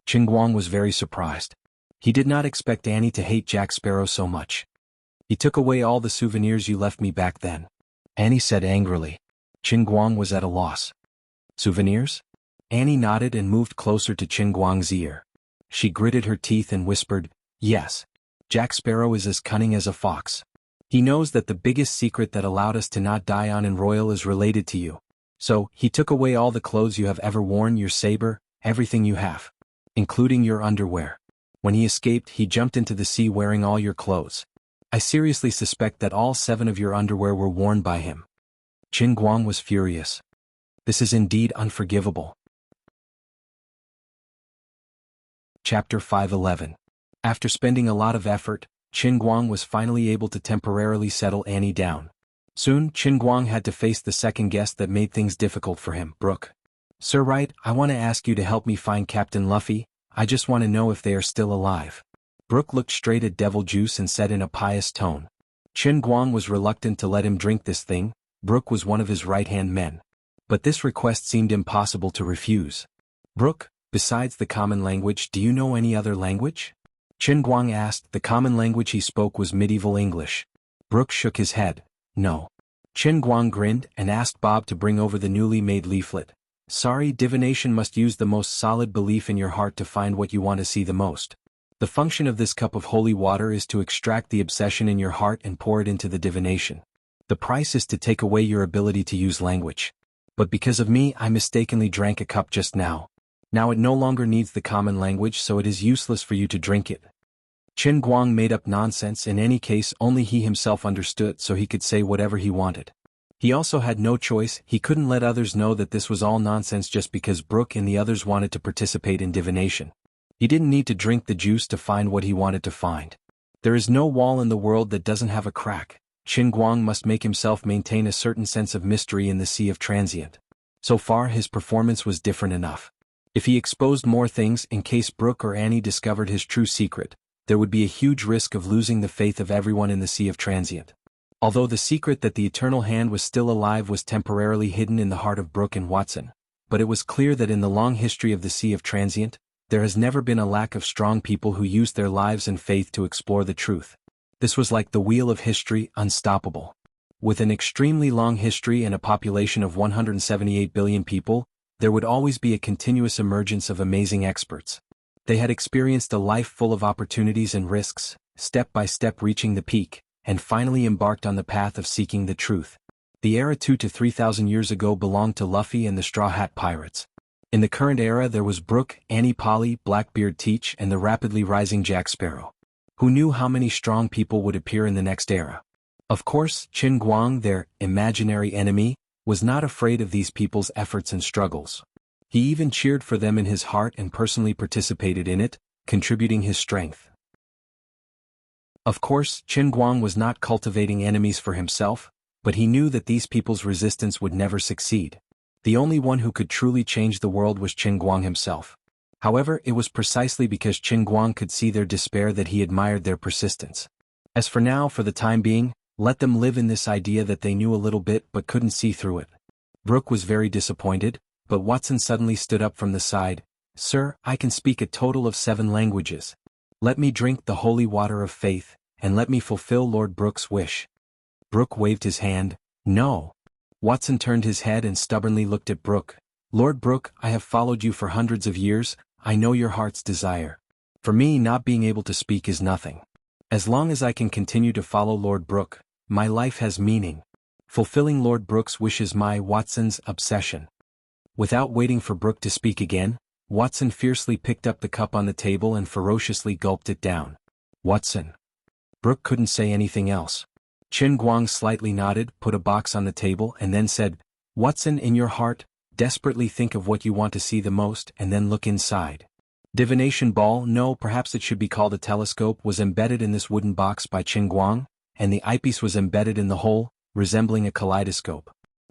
Chen Guang was very surprised. He did not expect Annie to hate Jack Sparrow so much. "He took away all the souvenirs you left me back then," Annie said angrily. Chen Guang was at a loss. "Souvenirs?" Annie nodded and moved closer to Chen Guang's ear. She gritted her teeth and whispered, "Yes. Jack Sparrow is as cunning as a fox. He knows that the biggest secret that allowed us to not die on in Royal is related to you. So, he took away all the clothes you have ever worn, your saber, everything you have. Including your underwear. When he escaped, he jumped into the sea wearing all your clothes. I seriously suspect that all 7 of your underwear were worn by him." Chen Guang was furious. This is indeed unforgivable. Chapter 511. After spending a lot of effort, Chen Guang was finally able to temporarily settle Annie down. Soon, Qin Guang had to face the second guest that made things difficult for him, Brook. Sir Wright, I want to ask you to help me find Captain Luffy. I just want to know if they are still alive. Brook looked straight at Devil Juice and said in a pious tone. Qin Guang was reluctant to let him drink this thing. Brook was one of his right-hand men. But this request seemed impossible to refuse. Brook, besides the common language, do you know any other language? Qin Guang asked. The common language he spoke was medieval English. Brook shook his head. No. Qin Guang grinned and asked Bob to bring over the newly made leaflet. Sorry, divination must use the most solid belief in your heart to find what you want to see the most. The function of this cup of holy water is to extract the obsession in your heart and pour it into the divination. The price is to take away your ability to use language. But because of me, I mistakenly drank a cup just now. Now it no longer needs the common language, so it is useless for you to drink it. Qin Guang made up nonsense. In any case, only he himself understood, so he could say whatever he wanted. He also had no choice. He couldn't let others know that this was all nonsense just because Brook and the others wanted to participate in divination. He didn't need to drink the juice to find what he wanted to find. There is no wall in the world that doesn't have a crack. Qin Guang must make himself maintain a certain sense of mystery in the sea of transient. So far his performance was different enough. If he exposed more things in case Brook or Annie discovered his true secret, there would be a huge risk of losing the faith of everyone in the sea of transient. Although the secret that the Eternal Hand was still alive was temporarily hidden in the heart of Brook and Watson, but it was clear that in the long history of the sea of transient, there has never been a lack of strong people who used their lives and faith to explore the truth. This was like the wheel of history, unstoppable. With an extremely long history and a population of 178 billion people, there would always be a continuous emergence of amazing experts. They had experienced a life full of opportunities and risks, step by step reaching the peak, and finally embarked on the path of seeking the truth. The era 2 to 3,000 years ago belonged to Luffy and the Straw Hat Pirates. In the current era there was Brook, Annie Polly, Blackbeard Teach and the rapidly rising Jack Sparrow. Who knew how many strong people would appear in the next era? Of course, Qin Guang, their imaginary enemy, was not afraid of these people's efforts and struggles. He even cheered for them in his heart and personally participated in it, contributing his strength. Of course, Qin Guang was not cultivating enemies for himself, but he knew that these people's resistance would never succeed. The only one who could truly change the world was Qin Guang himself. However, it was precisely because Qin Guang could see their despair that he admired their persistence. As for now, for the time being, let them live in this idea that they knew a little bit but couldn't see through it. Brook was very disappointed, but Watson suddenly stood up from the side. Sir, I can speak a total of 7 languages. Let me drink the holy water of faith, and let me fulfill Lord Brook's wish. Brook waved his hand. No. Watson turned his head and stubbornly looked at Brook. Lord Brook, I have followed you for hundreds of years. I know your heart's desire. For me, not being able to speak is nothing. As long as I can continue to follow Lord Brook, my life has meaning. Fulfilling Lord Brook's wish is my Watson's obsession. Without waiting for Brook to speak again, Watson fiercely picked up the cup on the table and ferociously gulped it down. Watson. Brook couldn't say anything else. Qin Guang slightly nodded, put a box on the table and then said, Watson, in your heart, desperately think of what you want to see the most and then look inside. Divination ball, no, perhaps it should be called a telescope, was embedded in this wooden box by Qin Guang, and the eyepiece was embedded in the hole, resembling a kaleidoscope.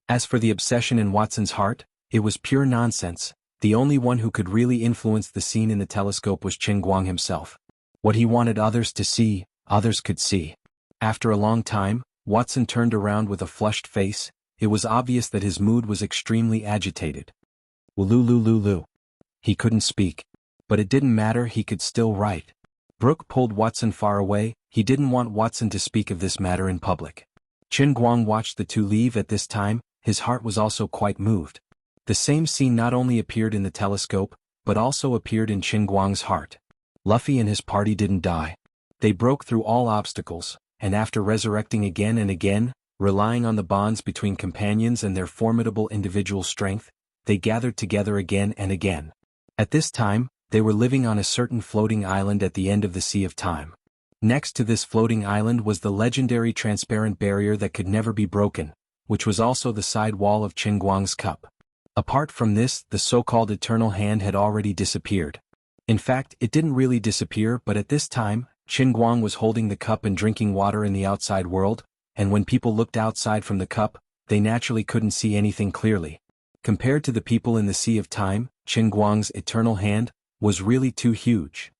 As for the obsession in Watson's heart, it was pure nonsense. The only one who could really influence the scene in the telescope was Qin Guang himself. What he wanted others to see, others could see. After a long time, Watson turned around with a flushed face. It was obvious that his mood was extremely agitated. Wululululu. He couldn't speak. But it didn't matter, he could still write. Brook pulled Watson far away. He didn't want Watson to speak of this matter in public. Qin Guang watched the two leave. At this time, his heart was also quite moved. The same scene not only appeared in the telescope, but also appeared in Qin Guang's heart. Luffy and his party didn't die. They broke through all obstacles, and after resurrecting again and again, relying on the bonds between companions and their formidable individual strength, they gathered together again and again. At this time, they were living on a certain floating island at the end of the Sea of Time. Next to this floating island was the legendary transparent barrier that could never be broken, which was also the side wall of Qin Guang's cup. Apart from this, the so-called Eternal Hand had already disappeared. In fact, it didn't really disappear, but at this time, Qin Guang was holding the cup and drinking water in the outside world, and when people looked outside from the cup, they naturally couldn't see anything clearly. Compared to the people in the Sea of Time, Qin Guang's eternal hand was really too huge.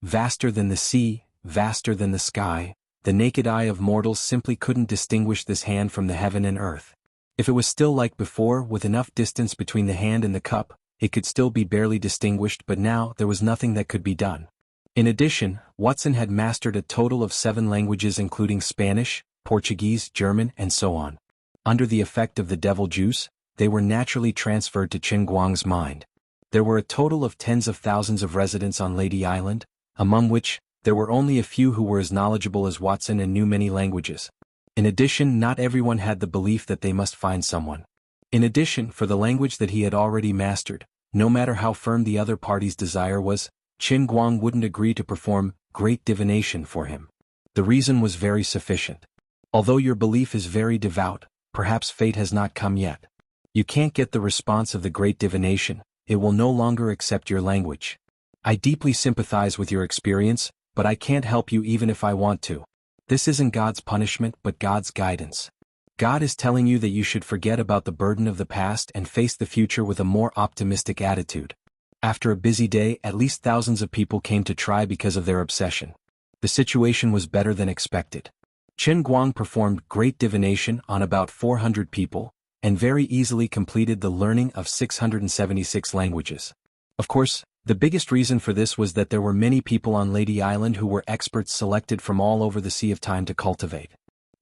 Vaster than the sea, vaster than the sky, the naked eye of mortals simply couldn't distinguish this hand from the heaven and earth. If it was still like before, with enough distance between the hand and the cup, it could still be barely distinguished, but now there was nothing that could be done. In addition, Watson had mastered a total of 7 languages including Spanish, Portuguese, German, and so on. Under the effect of the devil juice, they were naturally transferred to Qin Guang's mind. There were a total of tens of thousands of residents on Lady Island, among which, there were only a few who were as knowledgeable as Watson and knew many languages. In addition, not everyone had the belief that they must find someone. In addition, for the language that he had already mastered, no matter how firm the other party's desire was, Qin Guang wouldn't agree to perform great divination for him. The reason was very sufficient. Although your belief is very devout, perhaps fate has not come yet. You can't get the response of the great divination, it will no longer accept your language. I deeply sympathize with your experience, but I can't help you even if I want to. This isn't God's punishment but God's guidance. God is telling you that you should forget about the burden of the past and face the future with a more optimistic attitude. After a busy day, at least thousands of people came to try because of their obsession. The situation was better than expected. Qin Guang performed great divination on about 400 people, and very easily completed the learning of 676 languages. Of course, the biggest reason for this was that there were many people on Lady Island who were experts selected from all over the Sea of Time to cultivate.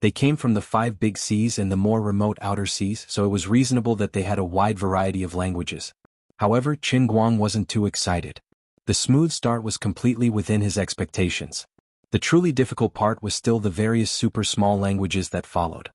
They came from the 5 big seas and the more remote outer seas, so it was reasonable that they had a wide variety of languages. However, Qin Guang wasn't too excited. The smooth start was completely within his expectations. The truly difficult part was still the various super small languages that followed.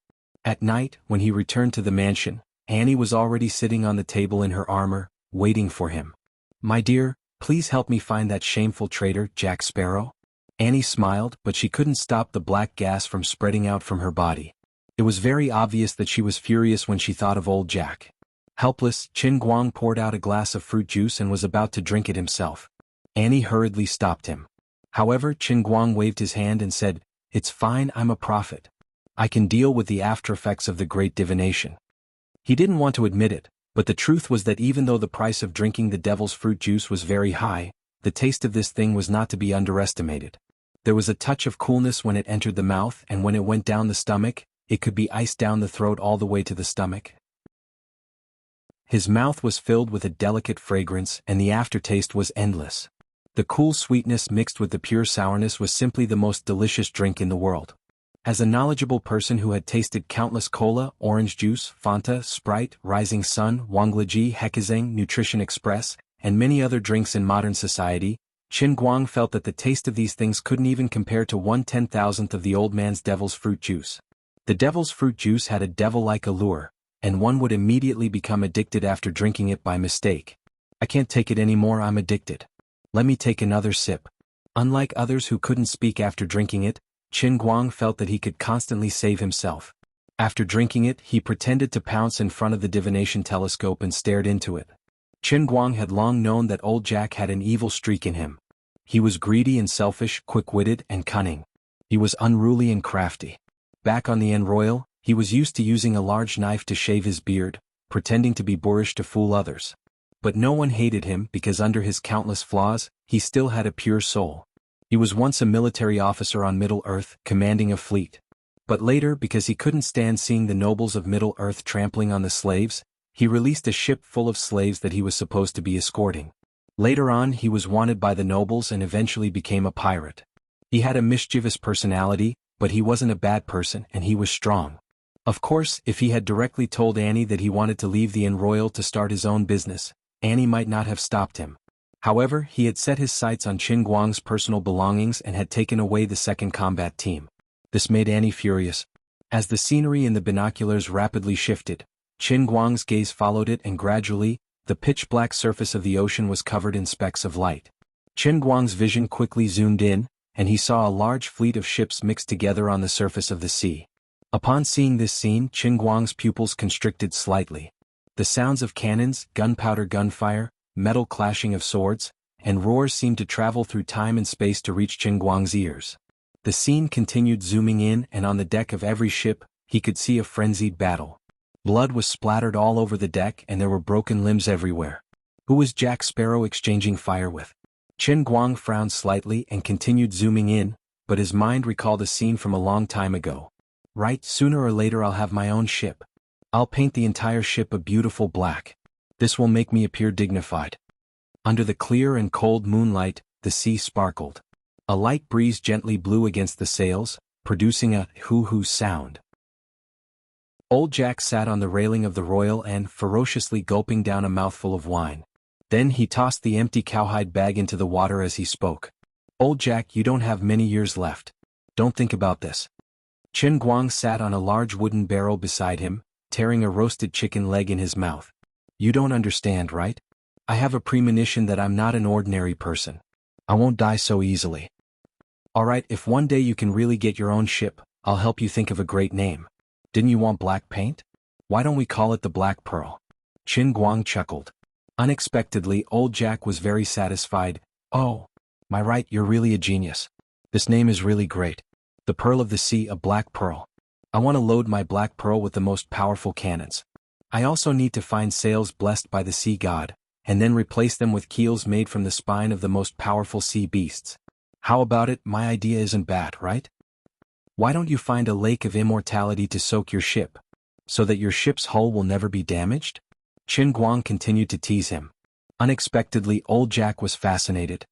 At night, when he returned to the mansion, Annie was already sitting on the table in her armor, waiting for him. "My dear, please help me find that shameful traitor, Jack Sparrow." Annie smiled, but she couldn't stop the black gas from spreading out from her body. It was very obvious that she was furious when she thought of old Jack. Helpless, Qin Guang poured out a glass of fruit juice and was about to drink it himself. Annie hurriedly stopped him. However, Qin Guang waved his hand and said, "It's fine, I'm a prophet. I can deal with the after effects of the great divination." He didn't want to admit it, but the truth was that even though the price of drinking the devil's fruit juice was very high, the taste of this thing was not to be underestimated. There was a touch of coolness when it entered the mouth, and when it went down the stomach, it could be iced down the throat all the way to the stomach. His mouth was filled with a delicate fragrance, and the aftertaste was endless. The cool sweetness mixed with the pure sourness was simply the most delicious drink in the world. As a knowledgeable person who had tasted countless cola, orange juice, Fanta, Sprite, Rising Sun, Wangleji, Hekazeng, Nutrition Express, and many other drinks in modern society, Qin Guang felt that the taste of these things couldn't even compare to 1/10,000th of the old man's devil's fruit juice. The devil's fruit juice had a devil-like allure, and one would immediately become addicted after drinking it by mistake. "I can't take it anymore, I'm addicted. Let me take another sip." Unlike others who couldn't speak after drinking it, Qin Guang felt that he could constantly save himself. After drinking it, he pretended to pounce in front of the divination telescope and stared into it. Qin Guang had long known that old Jack had an evil streak in him. He was greedy and selfish, quick-witted and cunning. He was unruly and crafty. Back on the End Royal, he was used to using a large knife to shave his beard, pretending to be boorish to fool others. But no one hated him because under his countless flaws, he still had a pure soul. He was once a military officer on Middle-earth, commanding a fleet. But later, because he couldn't stand seeing the nobles of Middle-earth trampling on the slaves, he released a ship full of slaves that he was supposed to be escorting. Later on, he was wanted by the nobles and eventually became a pirate. He had a mischievous personality, but he wasn't a bad person and he was strong. Of course, if he had directly told Annie that he wanted to leave the Inn Royal to start his own business, Annie might not have stopped him. However, he had set his sights on Qin Guang's personal belongings and had taken away the second combat team. This made Annie furious. As the scenery in the binoculars rapidly shifted, Qin Guang's gaze followed it and gradually, the pitch-black surface of the ocean was covered in specks of light. Qin Guang's vision quickly zoomed in, and he saw a large fleet of ships mixed together on the surface of the sea. Upon seeing this scene, Qin Guang's pupils constricted slightly. The sounds of cannons, gunpowder gunfire, metal clashing of swords, and roars seemed to travel through time and space to reach Qin Guang's ears. The scene continued zooming in, and on the deck of every ship, he could see a frenzied battle. Blood was splattered all over the deck and there were broken limbs everywhere. Who was Jack Sparrow exchanging fire with? Chen Guang frowned slightly and continued zooming in, but his mind recalled a scene from a long time ago. Right, sooner or later I'll have my own ship. I'll paint the entire ship a beautiful black. This will make me appear dignified. Under the clear and cold moonlight, the sea sparkled. A light breeze gently blew against the sails, producing a hoo-hoo sound. Old Jack sat on the railing of the Royal and ferociously gulping down a mouthful of wine. Then he tossed the empty cowhide bag into the water as he spoke. Old Jack, you don't have many years left. Don't think about this. Chen Guang sat on a large wooden barrel beside him, tearing a roasted chicken leg in his mouth. You don't understand, right? I have a premonition that I'm not an ordinary person. I won't die so easily. Alright, if one day you can really get your own ship, I'll help you think of a great name. Didn't you want black paint? Why don't we call it the Black Pearl? Chen Guang chuckled. Unexpectedly, old Jack was very satisfied. Oh, my right, you're really a genius. This name is really great. The Pearl of the Sea, a Black Pearl. I want to load my Black Pearl with the most powerful cannons. I also need to find sails blessed by the sea god, and then replace them with keels made from the spine of the most powerful sea beasts. How about it? My idea isn't bad, right? Why don't you find a lake of immortality to soak your ship, so that your ship's hull will never be damaged? Chen Guang continued to tease him. Unexpectedly, old Jack was fascinated.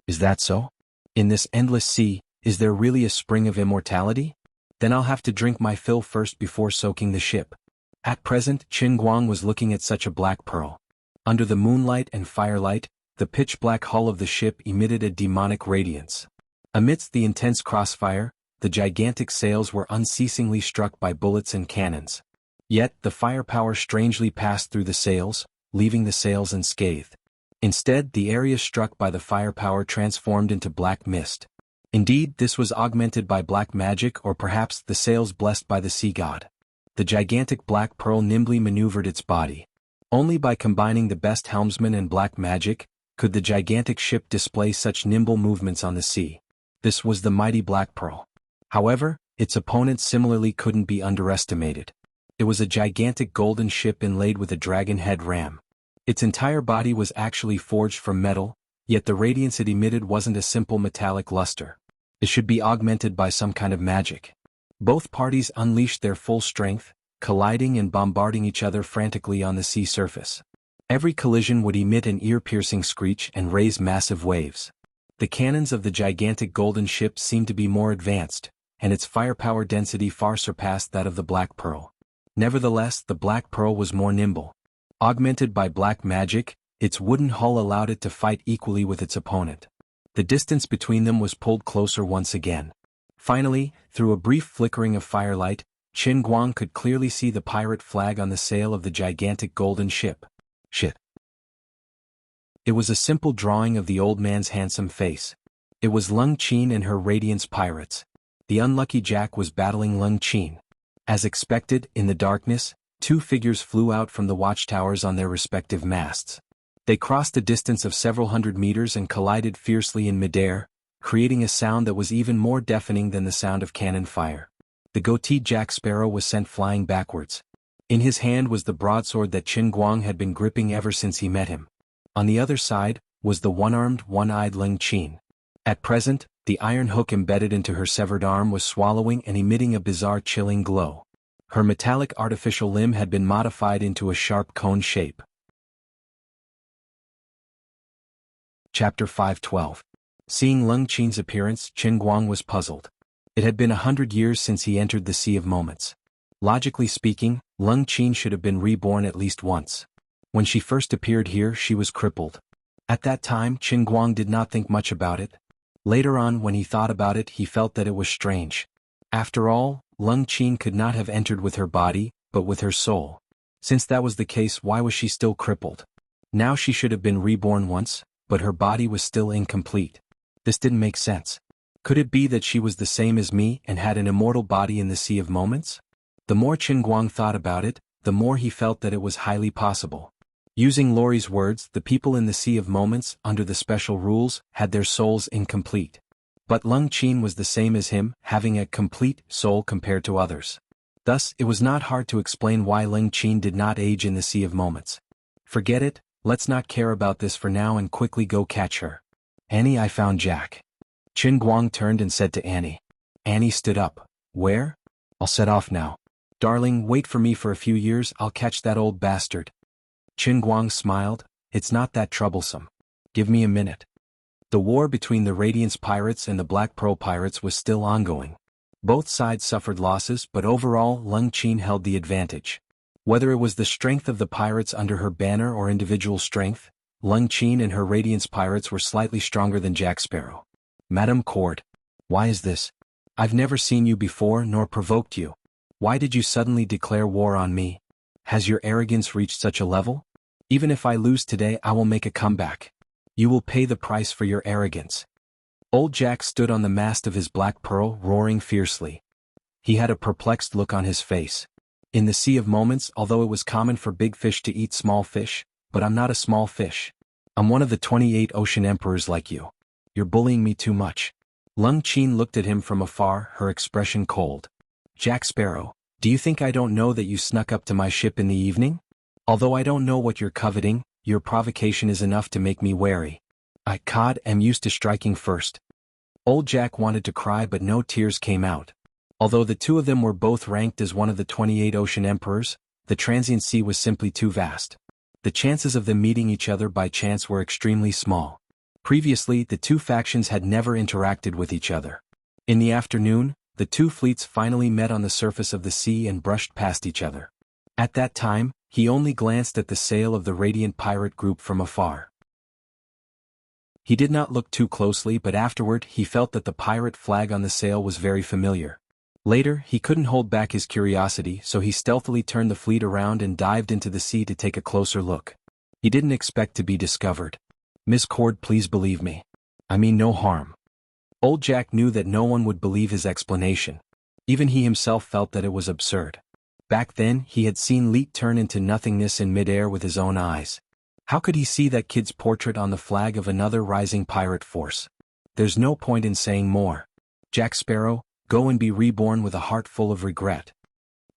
Is that so? In this endless sea, is there really a spring of immortality? Then I'll have to drink my fill first before soaking the ship. At present, Chen Guang was looking at such a black pearl. Under the moonlight and firelight, the pitch-black hull of the ship emitted a demonic radiance. Amidst the intense crossfire, the gigantic sails were unceasingly struck by bullets and cannons. Yet, the firepower strangely passed through the sails, leaving the sails unscathed. Instead, the area struck by the firepower transformed into black mist. Indeed, this was augmented by black magic, or perhaps the sails blessed by the sea god. The gigantic black pearl nimbly maneuvered its body. Only by combining the best helmsman and black magic could the gigantic ship display such nimble movements on the sea. This was the mighty Black Pearl. However, its opponent similarly couldn't be underestimated. It was a gigantic golden ship inlaid with a dragon head ram. Its entire body was actually forged from metal, yet the radiance it emitted wasn't a simple metallic luster. It should be augmented by some kind of magic. Both parties unleashed their full strength, colliding and bombarding each other frantically on the sea surface. Every collision would emit an ear-piercing screech and raise massive waves. The cannons of the gigantic golden ship seemed to be more advanced, and its firepower density far surpassed that of the Black Pearl. Nevertheless, the Black Pearl was more nimble. Augmented by black magic, its wooden hull allowed it to fight equally with its opponent. The distance between them was pulled closer once again. Finally, through a brief flickering of firelight, Chen Guang could clearly see the pirate flag on the sail of the gigantic golden ship. Shit. It was a simple drawing of the old man's handsome face. It was Lung Qin and her Radiance pirates. The unlucky Jack was battling Lung Qin. As expected, in the darkness, two figures flew out from the watchtowers on their respective masts. They crossed a distance of several hundred meters and collided fiercely in midair, creating a sound that was even more deafening than the sound of cannon fire. The goateed Jack Sparrow was sent flying backwards. In his hand was the broadsword that Chen Guang had been gripping ever since he met him. On the other side was the one-armed, one-eyed Lung Qin. At present, the iron hook embedded into her severed arm was swallowing and emitting a bizarre chilling glow. Her metallic artificial limb had been modified into a sharp cone shape. Chapter 512. Seeing Lung Qin's appearance, Chen Guang was puzzled. It had been 100 years since he entered the Sea of Moments. Logically speaking, Lung Qin should have been reborn at least once. When she first appeared here, she was crippled. At that time, Chen Guang did not think much about it. Later on, when he thought about it, he felt that it was strange. After all, Lung Qin could not have entered with her body, but with her soul. Since that was the case, why was she still crippled? Now she should have been reborn once, but her body was still incomplete. This didn't make sense. Could it be that she was the same as me and had an immortal body in the Sea of Moments? The more Chen Guang thought about it, the more he felt that it was highly possible. Using Laurie's words, the people in the Sea of Moments, under the special rules, had their souls incomplete. But Lung Qin was the same as him, having a complete soul compared to others. Thus, it was not hard to explain why Lung Qin did not age in the Sea of Moments. Forget it, let's not care about this for now and quickly go catch her. Annie, I found Jack. Qin Guang turned and said to Annie. Annie stood up. Where? I'll set off now. Darling, wait for me for a few years, I'll catch that old bastard. Qin Guang smiled. It's not that troublesome. Give me a minute. The war between the Radiance Pirates and the Black Pearl Pirates was still ongoing. Both sides suffered losses, but overall Lung Qin held the advantage. Whether it was the strength of the pirates under her banner or individual strength, Lung Qin and her Radiance Pirates were slightly stronger than Jack Sparrow. Madame Cord. Why is this? I've never seen you before nor provoked you. Why did you suddenly declare war on me? Has your arrogance reached such a level? Even if I lose today, I will make a comeback. You will pay the price for your arrogance. Old Jack stood on the mast of his Black Pearl, roaring fiercely. He had a perplexed look on his face. In the Sea of Moments, although it was common for big fish to eat small fish, but I'm not a small fish. I'm one of the 28 ocean emperors like you. You're bullying me too much. Lung Qin looked at him from afar, her expression cold. Jack Sparrow, do you think I don't know that you snuck up to my ship in the evening? Although I don't know what you're coveting, your provocation is enough to make me wary. I am used to striking first. Old Jack wanted to cry, but no tears came out. Although the two of them were both ranked as one of the 28 ocean emperors, the transient sea was simply too vast. The chances of them meeting each other by chance were extremely small. Previously, the two factions had never interacted with each other. In the afternoon, the two fleets finally met on the surface of the sea and brushed past each other. At that time, he only glanced at the sail of the Radiant Pirate group from afar. He did not look too closely, but afterward he felt that the pirate flag on the sail was very familiar. Later, he couldn't hold back his curiosity, so he stealthily turned the fleet around and dived into the sea to take a closer look. He didn't expect to be discovered. Miss Cord, please believe me. I mean no harm. Old Jack knew that no one would believe his explanation. Even he himself felt that it was absurd. Back then, he had seen Leet turn into nothingness in midair with his own eyes. How could he see that kid's portrait on the flag of another rising pirate force? There's no point in saying more. Jack Sparrow, go and be reborn with a heart full of regret.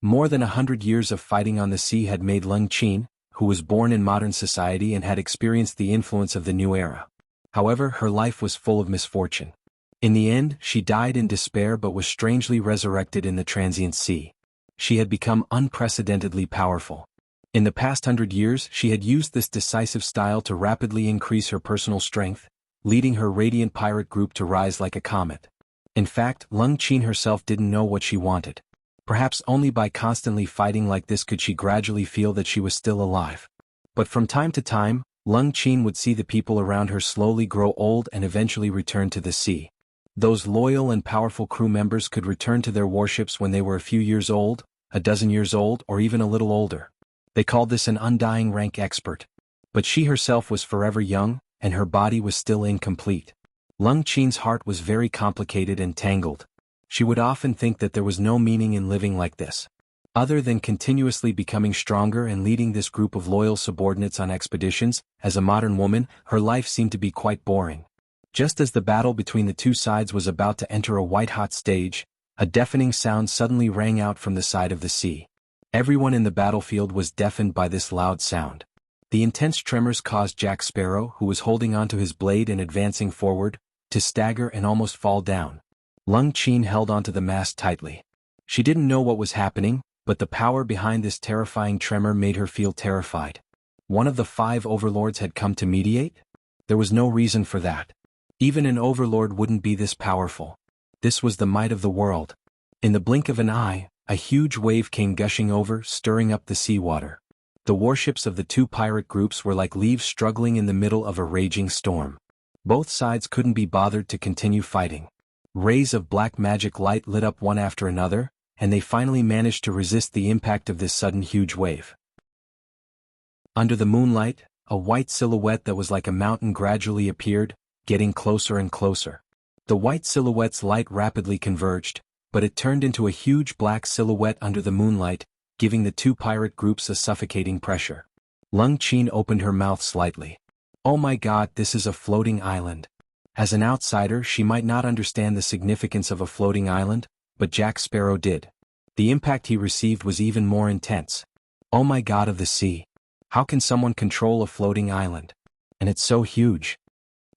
More than 100 years of fighting on the sea had made Lung Qin, who was born in modern society and had experienced the influence of the new era. However, her life was full of misfortune. In the end, she died in despair but was strangely resurrected in the transient sea. She had become unprecedentedly powerful. In the past 100 years, she had used this decisive style to rapidly increase her personal strength, leading her Radiant Pirate group to rise like a comet. In fact, Lung Qin herself didn't know what she wanted. Perhaps only by constantly fighting like this could she gradually feel that she was still alive. But from time to time, Lung Qin would see the people around her slowly grow old and eventually return to the sea. Those loyal and powerful crew members could return to their warships when they were a few years old, a dozen years old, or even a little older. They called this an undying rank expert. But she herself was forever young, and her body was still incomplete. Lung Qin's heart was very complicated and tangled. She would often think that there was no meaning in living like this. Other than continuously becoming stronger and leading this group of loyal subordinates on expeditions, as a modern woman, her life seemed to be quite boring. Just as the battle between the two sides was about to enter a white-hot stage, a deafening sound suddenly rang out from the side of the sea. Everyone in the battlefield was deafened by this loud sound. The intense tremors caused Jack Sparrow, who was holding onto his blade and advancing forward, to stagger and almost fall down. Lung Qin held onto the mast tightly. She didn't know what was happening, but the power behind this terrifying tremor made her feel terrified. One of the 5 overlords had come to mediate? There was no reason for that. Even an overlord wouldn't be this powerful. This was the might of the world. In the blink of an eye, a huge wave came gushing over, stirring up the seawater. The warships of the two pirate groups were like leaves struggling in the middle of a raging storm. Both sides couldn't be bothered to continue fighting. Rays of black magic light lit up one after another, and they finally managed to resist the impact of this sudden huge wave. Under the moonlight, a white silhouette that was like a mountain gradually appeared, getting closer and closer. The white silhouette's light rapidly converged, but it turned into a huge black silhouette under the moonlight, giving the two pirate groups a suffocating pressure. Lung Qin opened her mouth slightly. Oh my god, this is a floating island. As an outsider, she might not understand the significance of a floating island, but Jack Sparrow did. The impact he received was even more intense. Oh my God of the sea! How can someone control a floating island? And it's so huge.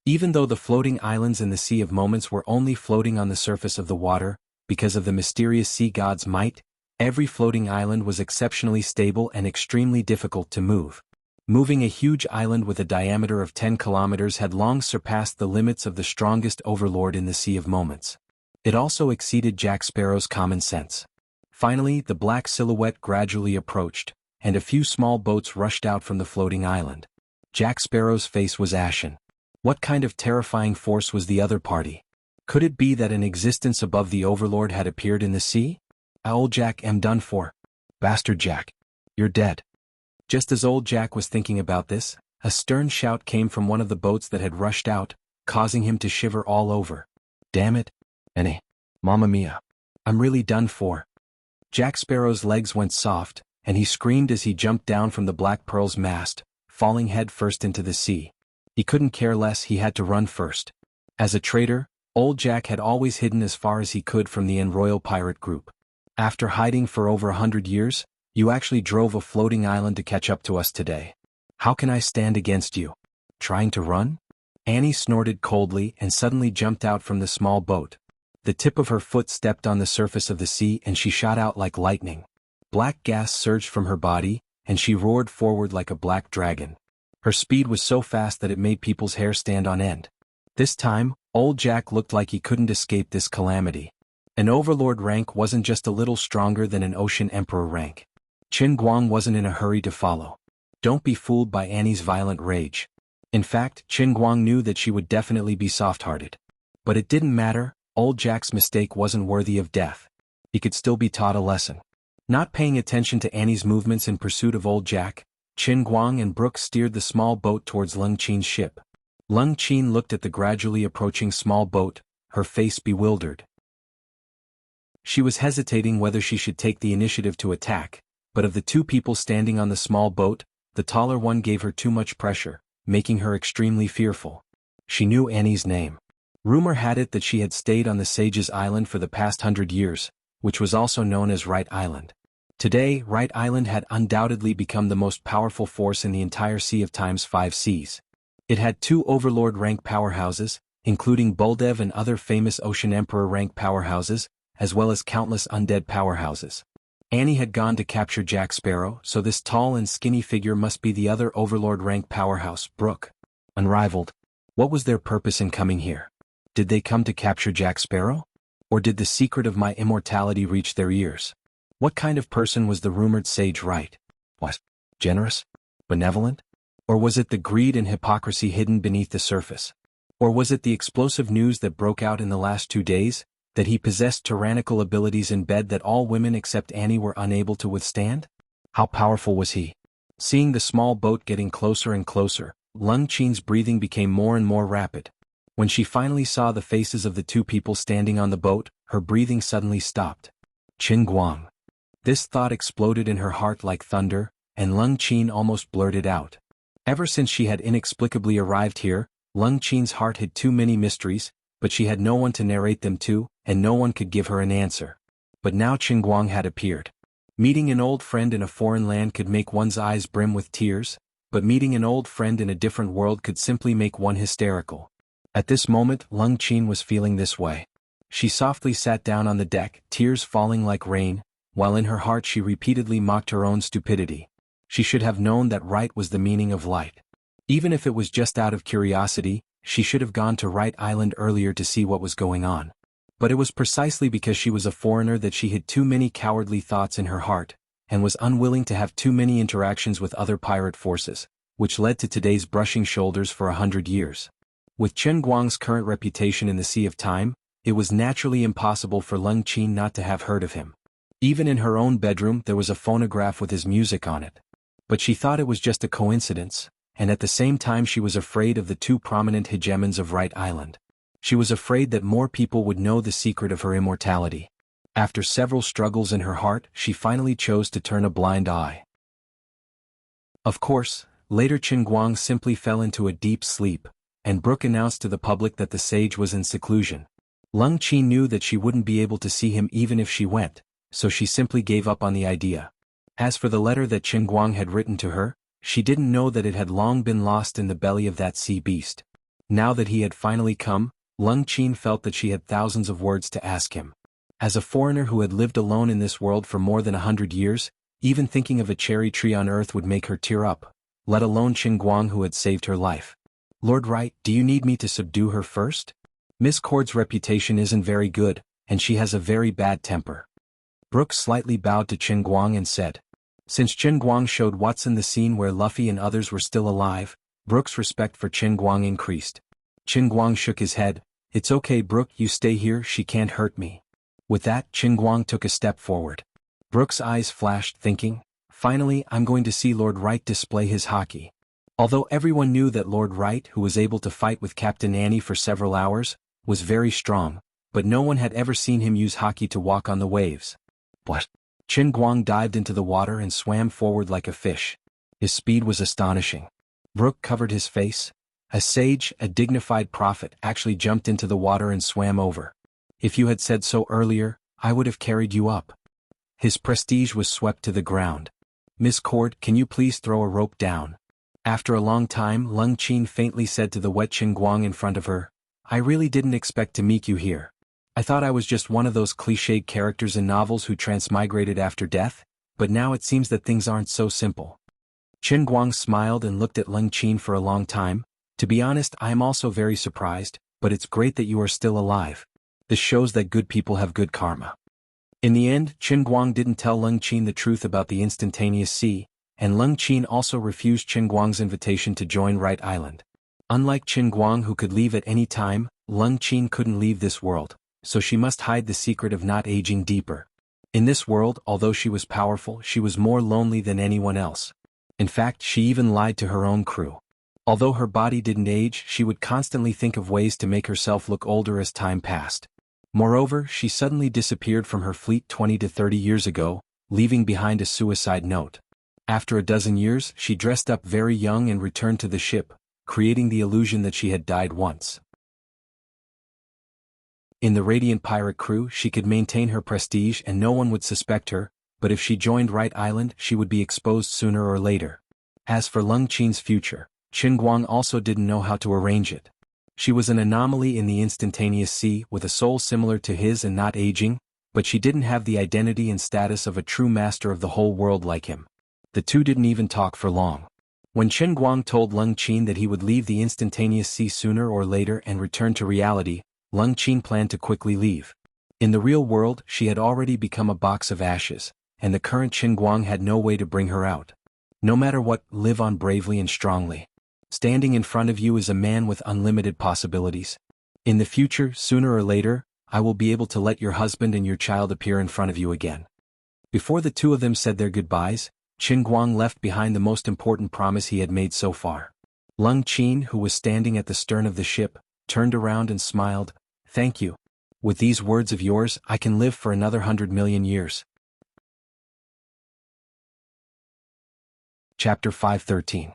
Even though the floating islands in the Sea of Moments were only floating on the surface of the water, because of the mysterious sea god's might, every floating island was exceptionally stable and extremely difficult to move. Moving a huge island with a diameter of 10 kilometers had long surpassed the limits of the strongest overlord in the Sea of Moments. It also exceeded Jack Sparrow's common sense. Finally, the black silhouette gradually approached, and a few small boats rushed out from the floating island. Jack Sparrow's face was ashen. What kind of terrifying force was the other party? Could it be that an existence above the overlord had appeared in the sea? Old Jack am done for. Bastard Jack. You're dead. Just as old Jack was thinking about this, a stern shout came from one of the boats that had rushed out, causing him to shiver all over. Damn it. Annie. Mamma mia. I'm really done for. Jack Sparrow's legs went soft, and he screamed as he jumped down from the Black Pearl's mast, falling head first into the sea. He couldn't care less, he had to run first. As a traitor, old Jack had always hidden as far as he could from the Royal Pirate Group. After hiding for over 100 years, you actually drove a floating island to catch up to us today. How can I stand against you? Trying to run? Annie snorted coldly and suddenly jumped out from the small boat. The tip of her foot stepped on the surface of the sea and she shot out like lightning. Black gas surged from her body, and she roared forward like a black dragon. Her speed was so fast that it made people's hair stand on end. This time, old Jack looked like he couldn't escape this calamity. An overlord rank wasn't just a little stronger than an ocean emperor rank. Qin Guang wasn't in a hurry to follow. Don't be fooled by Annie's violent rage. In fact, Qin Guang knew that she would definitely be soft-hearted. But it didn't matter, old Jack's mistake wasn't worthy of death. He could still be taught a lesson. Not paying attention to Annie's movements in pursuit of old Jack, Qin Guang and Brooke steered the small boat towards Lung Qin's ship. Lung Qin looked at the gradually approaching small boat, her face bewildered. She was hesitating whether she should take the initiative to attack, but of the two people standing on the small boat, the taller one gave her too much pressure, making her extremely fearful. She knew Annie's name. Rumor had it that she had stayed on the Sage's Island for the past 100 years, which was also known as Right Island. Today, Right Island had undoubtedly become the most powerful force in the entire Sea of Time's 5 seas. It had 2 Overlord-rank powerhouses, including Buldev and other famous Ocean Emperor-rank powerhouses, as well as countless undead powerhouses. Annie had gone to capture Jack Sparrow, so this tall and skinny figure must be the other Overlord-rank powerhouse, Brooke. Unrivaled. What was their purpose in coming here? Did they come to capture Jack Sparrow? Or did the secret of my immortality reach their ears? What kind of person was the rumored sage Right? Was generous? Benevolent? Or was it the greed and hypocrisy hidden beneath the surface? Or was it the explosive news that broke out in the last 2 days, that he possessed tyrannical abilities in bed that all women except Annie were unable to withstand? How powerful was he? Seeing the small boat getting closer and closer, Lung Qin's breathing became more and more rapid. When she finally saw the faces of the 2 people standing on the boat, her breathing suddenly stopped. Qin Guang. This thought exploded in her heart like thunder, and Lung Qin almost blurted out. Ever since she had inexplicably arrived here, Lung Qin's heart hid too many mysteries, but she had no one to narrate them to, and no one could give her an answer. But now Qin Guang had appeared. Meeting an old friend in a foreign land could make one's eyes brim with tears, but meeting an old friend in a different world could simply make one hysterical. At this moment, Lung Qin was feeling this way. She softly sat down on the deck, tears falling like rain, while in her heart she repeatedly mocked her own stupidity. She should have known that right was the meaning of light. Even if it was just out of curiosity, she should have gone to Right Island earlier to see what was going on. But it was precisely because she was a foreigner that she hid too many cowardly thoughts in her heart, and was unwilling to have too many interactions with other pirate forces, which led to today's brushing shoulders for 100 years. With Qin Guang's current reputation in the Sea of Time, it was naturally impossible for Lung Qin not to have heard of him. Even in her own bedroom there was a phonograph with his music on it. But she thought it was just a coincidence, and at the same time she was afraid of the 2 prominent hegemons of Right Island. She was afraid that more people would know the secret of her immortality. After several struggles in her heart, she finally chose to turn a blind eye. Of course, later Qin Guang simply fell into a deep sleep, and Brooke announced to the public that the sage was in seclusion. Lung Qin knew that she wouldn't be able to see him even if she went, so she simply gave up on the idea. As for the letter that Qin Guang had written to her, she didn't know that it had long been lost in the belly of that sea beast. Now that he had finally come, Lung Qin felt that she had thousands of words to ask him. As a foreigner who had lived alone in this world for more than 100 years, even thinking of a cherry tree on earth would make her tear up, let alone Qin Guang who had saved her life. Lord Wright, do you need me to subdue her first? Miss Cord's reputation isn't very good, and she has a very bad temper. Brooke slightly bowed to Qin Guang and said. Since Qin Guang showed Watson the scene where Luffy and others were still alive, Brooke's respect for Qin Guang increased. Qin Guang shook his head. It's okay Brooke, you stay here, she can't hurt me. With that, Qin Guang took a step forward. Brooke's eyes flashed, thinking, finally I'm going to see Lord Wright display his hockey. Although everyone knew that Lord Wright, who was able to fight with Captain Annie for several hours, was very strong, but no one had ever seen him use hockey to walk on the waves. What? Qin Guang dived into the water and swam forward like a fish. His speed was astonishing. Brooke covered his face. A sage, a dignified prophet, actually jumped into the water and swam over. If you had said so earlier, I would have carried you up. His prestige was swept to the ground. Miss Cord, can you please throw a rope down? After a long time, Lung Qin faintly said to the wet Qin Guang in front of her, I really didn't expect to meet you here. I thought I was just one of those cliched characters in novels who transmigrated after death, but now it seems that things aren't so simple. Qin Guang smiled and looked at Lung Qin for a long time. To be honest, I am also very surprised, but it's great that you are still alive. This shows that good people have good karma. In the end, Qin Guang didn't tell Lung Qin the truth about the instantaneous sea, and Lung Qin also refused Qin Guang's invitation to join Wright Island. Unlike Qin Guang who could leave at any time, Lung Qin couldn't leave this world, so she must hide the secret of not aging deeper. In this world, although she was powerful, she was more lonely than anyone else. In fact, she even lied to her own crew. Although her body didn't age, she would constantly think of ways to make herself look older as time passed. Moreover, she suddenly disappeared from her fleet 20 to 30 years ago, leaving behind a suicide note. After a dozen years, she dressed up very young and returned to the ship, creating the illusion that she had died once. In the Radiant Pirate crew, she could maintain her prestige and no one would suspect her, but if she joined Wright Island, she would be exposed sooner or later. As for Lung Qin's future, Qin Guang also didn't know how to arrange it. She was an anomaly in the instantaneous sea with a soul similar to his and not aging, but she didn't have the identity and status of a true master of the whole world like him. The two didn't even talk for long. When Qin Guang told Lung Qin that he would leave the instantaneous sea sooner or later and return to reality, Lung Qin planned to quickly leave. In the real world, she had already become a box of ashes, and the current Qin Guang had no way to bring her out. No matter what, live on bravely and strongly. Standing in front of you is a man with unlimited possibilities. In the future, sooner or later, I will be able to let your husband and your child appear in front of you again. Before the two of them said their goodbyes, Qin Guang left behind the most important promise he had made so far. Lung Qin, who was standing at the stern of the ship, turned around and smiled. Thank you. With these words of yours, I can live for another 100 million years. Chapter 513.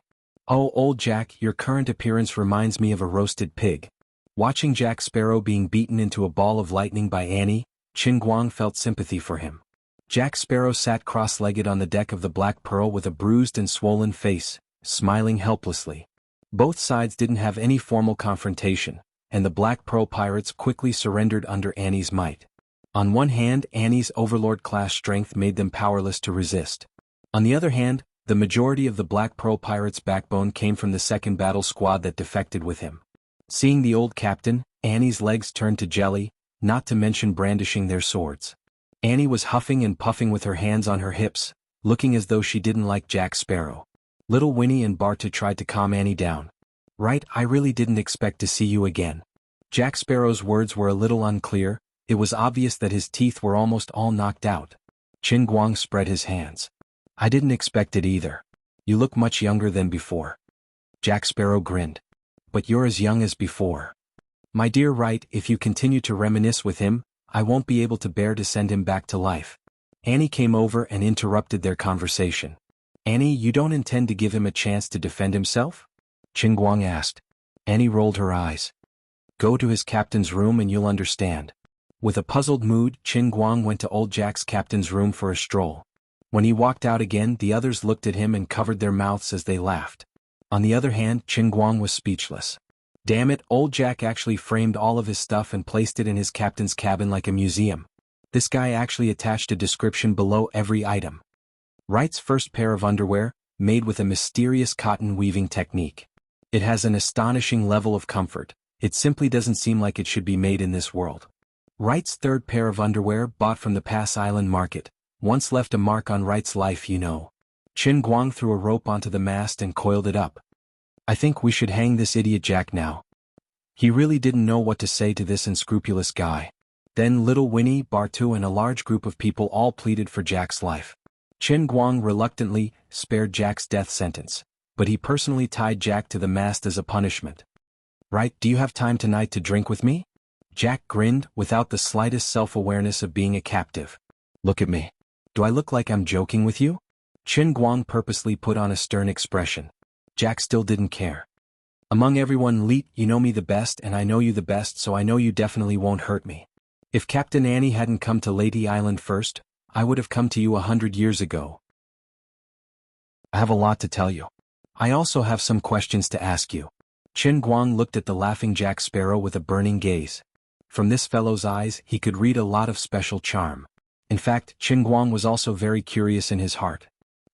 Oh, old Jack, your current appearance reminds me of a roasted pig. Watching Jack Sparrow being beaten into a ball of lightning by Annie, Qin Guang felt sympathy for him. Jack Sparrow sat cross-legged on the deck of the Black Pearl with a bruised and swollen face, smiling helplessly. Both sides didn't have any formal confrontation, and the Black Pearl pirates quickly surrendered under Annie's might. On one hand, Annie's Overlord-class strength made them powerless to resist. On the other hand, the majority of the Black Pearl pirates' backbone came from the second battle squad that defected with him. Seeing the old captain, Annie's legs turned to jelly, not to mention brandishing their swords. Annie was huffing and puffing with her hands on her hips, looking as though she didn't like Jack Sparrow. Little Winnie and Barta tried to calm Annie down. Right, I really didn't expect to see you again. Jack Sparrow's words were a little unclear. It was obvious that his teeth were almost all knocked out. Qin Guang spread his hands. I didn't expect it either. You look much younger than before. Jack Sparrow grinned. But you're as young as before. My dear Wright, if you continue to reminisce with him, I won't be able to bear to send him back to life. Annie came over and interrupted their conversation. Annie, you don't intend to give him a chance to defend himself? Qin Guang asked. Annie rolled her eyes. Go to his captain's room and you'll understand. With a puzzled mood, Qin Guang went to old Jack's captain's room for a stroll. When he walked out again, the others looked at him and covered their mouths as they laughed. On the other hand, Qin Guang was speechless. Damn it, old Jack actually framed all of his stuff and placed it in his captain's cabin like a museum. This guy actually attached a description below every item. Wright's first pair of underwear, made with a mysterious cotton weaving technique. It has an astonishing level of comfort. It simply doesn't seem like it should be made in this world. Wright's third pair of underwear, bought from the Pass Island market, once left a mark on Wright's life, you know. Qin Guang threw a rope onto the mast and coiled it up. I think we should hang this idiot Jack now. He really didn't know what to say to this unscrupulous guy. Then little Winnie, Bartu and a large group of people all pleaded for Jack's life. Qin Guang reluctantly spared Jack's death sentence, but he personally tied Jack to the mast as a punishment. Right, do you have time tonight to drink with me? Jack grinned, without the slightest self-awareness of being a captive. Look at me. Do I look like I'm joking with you? Qin Guang purposely put on a stern expression. Jack still didn't care. Among everyone, Leet, you know me the best and I know you the best, so I know you definitely won't hurt me. If Captain Annie hadn't come to Lady Island first, I would have come to you 100 years ago. I have a lot to tell you. I also have some questions to ask you. Qin Guang looked at the laughing Jack Sparrow with a burning gaze. From this fellow's eyes, he could read a lot of special charm. In fact, Qin Guang was also very curious in his heart.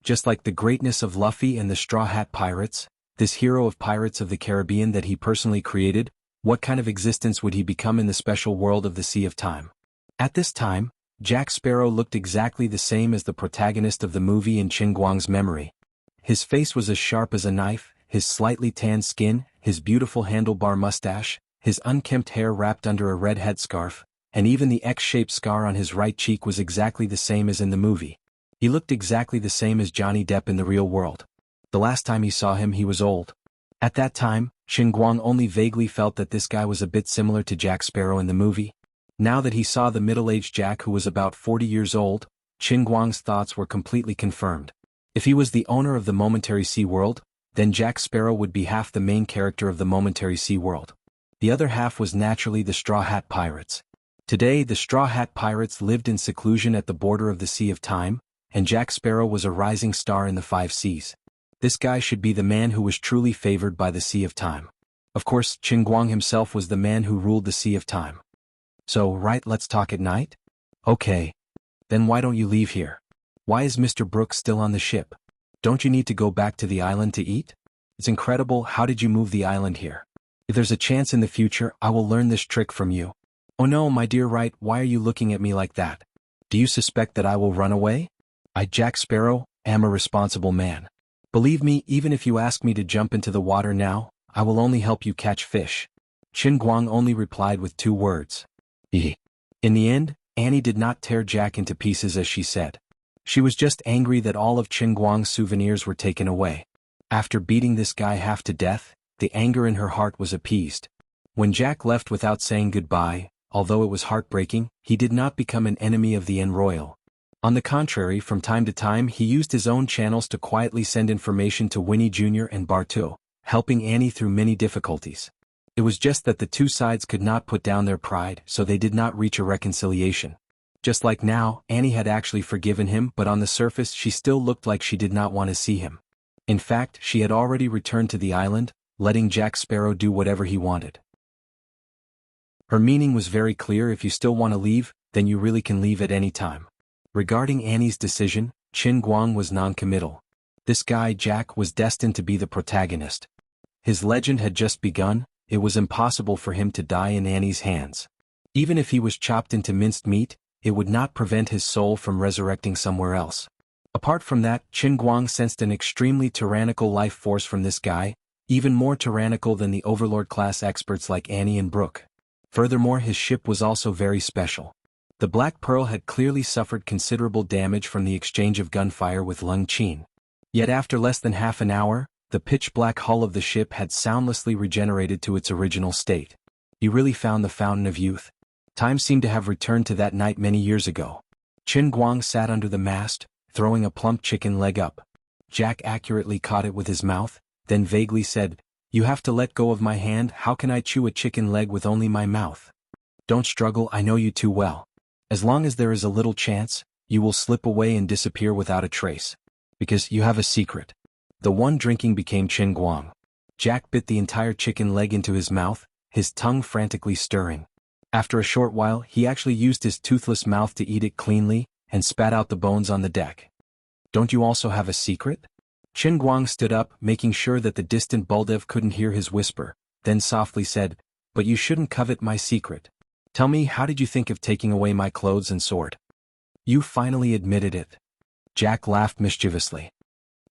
Just like the greatness of Luffy and the Straw Hat Pirates, this hero of Pirates of the Caribbean that he personally created, what kind of existence would he become in the special world of the Sea of Time? At this time, Jack Sparrow looked exactly the same as the protagonist of the movie in Qin Guang's memory. His face was as sharp as a knife, his slightly tanned skin, his beautiful handlebar mustache, his unkempt hair wrapped under a red headscarf, and even the X-shaped scar on his right cheek was exactly the same as in the movie. He looked exactly the same as Johnny Depp in the real world. The last time he saw him, he was old. At that time, Qin Guang only vaguely felt that this guy was a bit similar to Jack Sparrow in the movie. Now that he saw the middle-aged Jack who was about 40 years old, Qin Guang's thoughts were completely confirmed. If he was the owner of the Momentary Sea World, then Jack Sparrow would be half the main character of the Momentary Sea World. The other half was naturally the Straw Hat Pirates. Today, the Straw Hat Pirates lived in seclusion at the border of the Sea of Time, and Jack Sparrow was a rising star in the 5 seas. This guy should be the man who was truly favored by the Sea of Time. Of course, Qin Guang himself was the man who ruled the Sea of Time. So, right, let's talk at night? Okay. Then why don't you leave here? Why is Mr. Brooks still on the ship? Don't you need to go back to the island to eat? It's incredible, how did you move the island here? If there's a chance in the future, I will learn this trick from you. Oh no, my dear Wright, why are you looking at me like that? Do you suspect that I will run away? I, Jack Sparrow, am a responsible man. Believe me, even if you ask me to jump into the water now, I will only help you catch fish. Qin Guang only replied with 2 words. In the end, Annie did not tear Jack into pieces as she said. She was just angry that all of Qin Guang's souvenirs were taken away. After beating this guy half to death, the anger in her heart was appeased. When Jack left without saying goodbye, although it was heartbreaking, he did not become an enemy of the En Royal. On the contrary, from time to time he used his own channels to quietly send information to Winnie Jr. and Bartu, helping Annie through many difficulties. It was just that the 2 sides could not put down their pride, so they did not reach a reconciliation. Just like now, Annie had actually forgiven him, but on the surface she still looked like she did not want to see him. In fact, she had already returned to the island, letting Jack Sparrow do whatever he wanted. Her meaning was very clear: if you still want to leave, then you really can leave at any time. Regarding Annie's decision, Qin Guang was non-committal. This guy Jack was destined to be the protagonist. His legend had just begun. It was impossible for him to die in Annie's hands. Even if he was chopped into minced meat, it would not prevent his soul from resurrecting somewhere else. Apart from that, Qin Guang sensed an extremely tyrannical life force from this guy, even more tyrannical than the overlord-class experts like Annie and Brooke. Furthermore, his ship was also very special. The Black Pearl had clearly suffered considerable damage from the exchange of gunfire with Lung Qin. Yet after less than half an hour, the pitch-black hull of the ship had soundlessly regenerated to its original state. He really found the fountain of youth. Time seemed to have returned to that night many years ago. Qin Guang sat under the mast, throwing a plump chicken leg up. Jack accurately caught it with his mouth, then vaguely said, You have to let go of my hand. How can I chew a chicken leg with only my mouth? Don't struggle, I know you too well. As long as there is a little chance, you will slip away and disappear without a trace. Because you have a secret. The one drinking became Qin Guang. Jack bit the entire chicken leg into his mouth, his tongue frantically stirring. After a short while, he actually used his toothless mouth to eat it cleanly, and spat out the bones on the deck. Don't you also have a secret? Qin Guang stood up, making sure that the distant Buldev couldn't hear his whisper, then softly said, "But you shouldn't covet my secret. Tell me, how did you think of taking away my clothes and sword?" "You finally admitted it." Jack laughed mischievously.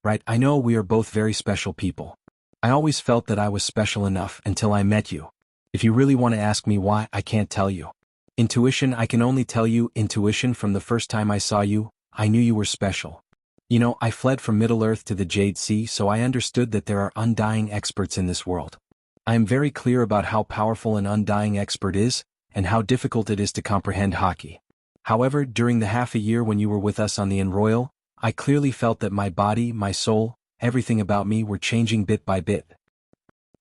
"Right, I know we are both very special people. I always felt that I was special enough until I met you. If you really want to ask me why, I can't tell you. Intuition, I can only tell you, intuition from the first time I saw you, I knew you were special. You know, I fled from Middle-earth to the Jade Sea, so I understood that there are undying experts in this world. I am very clear about how powerful an undying expert is, and how difficult it is to comprehend hockey. However, during the half a year when you were with us on the Enroyal, I clearly felt that my body, my soul, everything about me were changing bit by bit.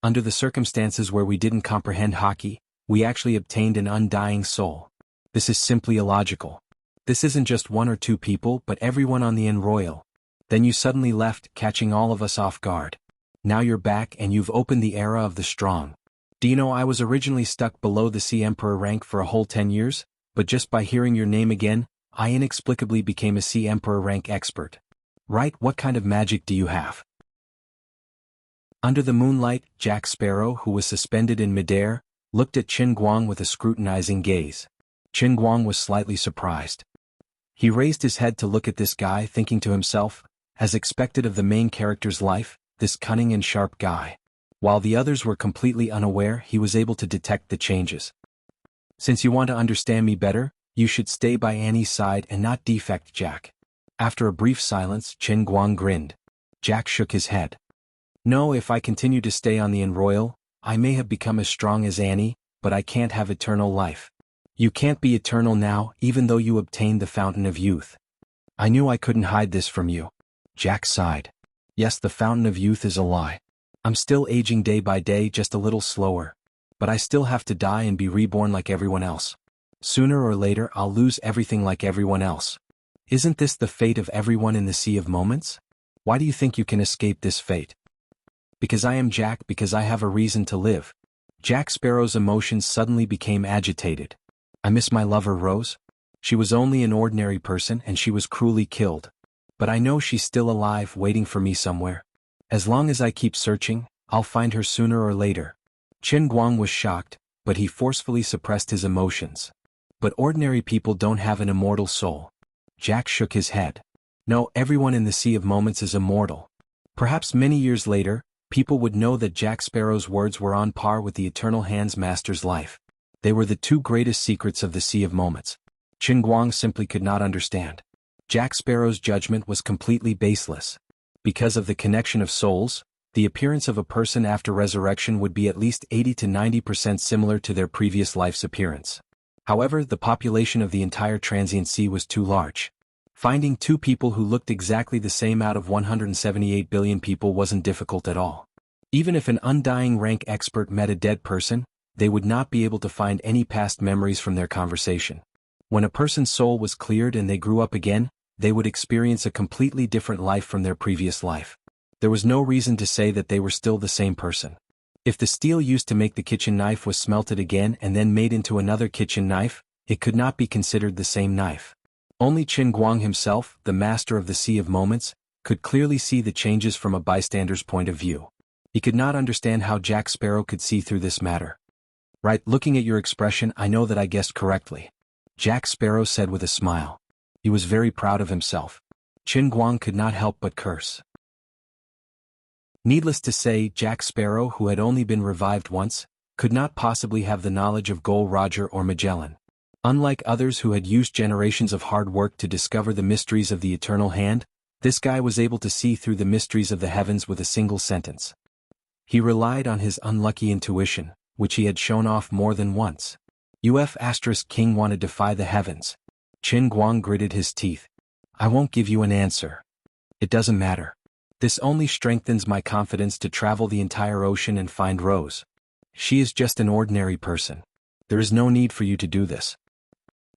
Under the circumstances where we didn't comprehend hockey, we actually obtained an undying soul. This is simply illogical. This isn't just one or two people, but everyone on the Enroyal. Then you suddenly left, catching all of us off guard. Now you're back and you've opened the era of the strong. Do you know I was originally stuck below the Sea Emperor rank for a whole 10 years, but just by hearing your name again, I inexplicably became a Sea Emperor rank expert. Right, what kind of magic do you have?" Under the moonlight, Jack Sparrow, who was suspended in midair, looked at Qin Guang with a scrutinizing gaze. Qin Guang was slightly surprised. He raised his head to look at this guy, thinking to himself, as expected of the main character's life, this cunning and sharp guy. While the others were completely unaware, he was able to detect the changes. "Since you want to understand me better, you should stay by Annie's side and not defect, Jack." After a brief silence, Qin Guang grinned. Jack shook his head. "No, if I continue to stay on the Enroyal, I may have become as strong as Annie, but I can't have eternal life. You can't be eternal now, even though you obtained the Fountain of Youth." "I knew I couldn't hide this from you." Jack sighed. "Yes, the Fountain of Youth is a lie. I'm still aging day by day, just a little slower. But I still have to die and be reborn like everyone else. Sooner or later I'll lose everything like everyone else. Isn't this the fate of everyone in the Sea of Moments? Why do you think you can escape this fate?" "Because I am Jack, because I have a reason to live." Jack Sparrow's emotions suddenly became agitated. "I miss my lover Rose. She was only an ordinary person and she was cruelly killed. But I know she's still alive, waiting for me somewhere. As long as I keep searching, I'll find her sooner or later." Qin Guang was shocked, but he forcefully suppressed his emotions. "But ordinary people don't have an immortal soul." Jack shook his head. "No, everyone in the Sea of Moments is immortal." Perhaps many years later, people would know that Jack Sparrow's words were on par with the Eternal Hands Master's life. They were the two greatest secrets of the Sea of Moments. Qin Guang simply could not understand. Jack Sparrow's judgment was completely baseless. Because of the connection of souls, the appearance of a person after resurrection would be at least 80 to 90% similar to their previous life's appearance. However, the population of the entire transient sea was too large. Finding two people who looked exactly the same out of 178 billion people wasn't difficult at all. Even if an undying rank expert met a dead person, they would not be able to find any past memories from their conversation. When a person's soul was cleared and they grew up again, they would experience a completely different life from their previous life. There was no reason to say that they were still the same person. If the steel used to make the kitchen knife was smelted again and then made into another kitchen knife, it could not be considered the same knife. Only Qin Guang himself, the master of the Sea of Moments, could clearly see the changes from a bystander's point of view. He could not understand how Jack Sparrow could see through this matter. "Right, looking at your expression, I know that I guessed correctly," Jack Sparrow said with a smile. He was very proud of himself. Qin Guang could not help but curse. Needless to say, Jack Sparrow, who had only been revived once, could not possibly have the knowledge of Gol Roger or Magellan. Unlike others who had used generations of hard work to discover the mysteries of the Eternal Hand, this guy was able to see through the mysteries of the heavens with a single sentence. He relied on his unlucky intuition, which he had shown off more than once. King want to defy the heavens. Qin Guang gritted his teeth. "I won't give you an answer. It doesn't matter. This only strengthens my confidence to travel the entire ocean and find Rose. She is just an ordinary person. There is no need for you to do this.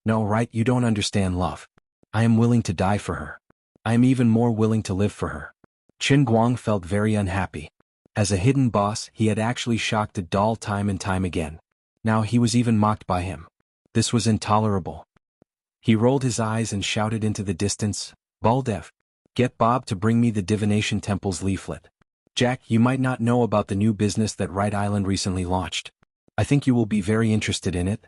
No, right, you don't understand love. I am willing to die for her. I am even more willing to live for her. Qin Guang felt very unhappy. As a hidden boss, he had actually shocked a doll time and time again. Now he was even mocked by him. This was intolerable. He rolled his eyes and shouted into the distance, "Baldev, get Bob to bring me the Divination Temple's leaflet. Jack, you might not know about the new business that Wright Island recently launched. I think you will be very interested in it."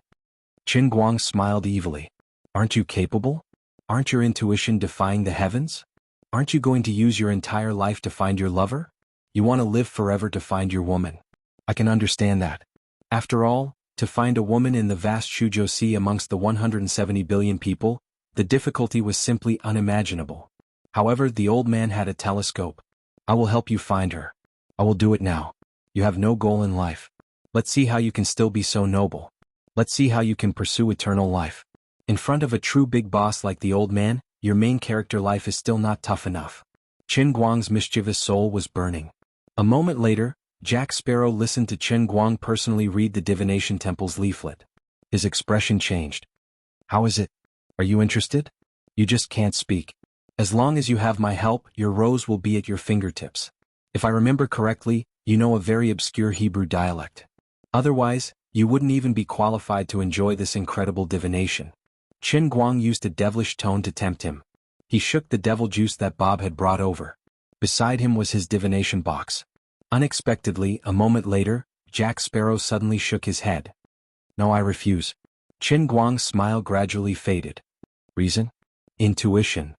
Qin Guang smiled evilly. "Aren't you capable? Aren't your intuition defying the heavens? Aren't you going to use your entire life to find your lover? You want to live forever to find your woman. I can understand that. After all, to find a woman in the vast Shuzhou Sea amongst the 170 billion people, the difficulty was simply unimaginable. However, the old man had a telescope. I will help you find her. I will do it now. You have no goal in life. Let's see how you can still be so noble. Let's see how you can pursue eternal life. In front of a true big boss like the old man, your main character life is still not tough enough." Qin Guang's mischievous soul was burning. A moment later, Jack Sparrow listened to Qin Guang personally read the Divination Temple's leaflet. His expression changed. "How is it? Are you interested? You just can't speak. As long as you have my help, your Rose will be at your fingertips. If I remember correctly, you know a very obscure Hebrew dialect. Otherwise, you wouldn't even be qualified to enjoy this incredible divination." Qin Guang used a devilish tone to tempt him. He shook the devil juice that Bob had brought over. Beside him was his divination box. Unexpectedly, a moment later, Jack Sparrow suddenly shook his head. "No, I refuse." Qin Guang's smile gradually faded. "Reason? Intuition.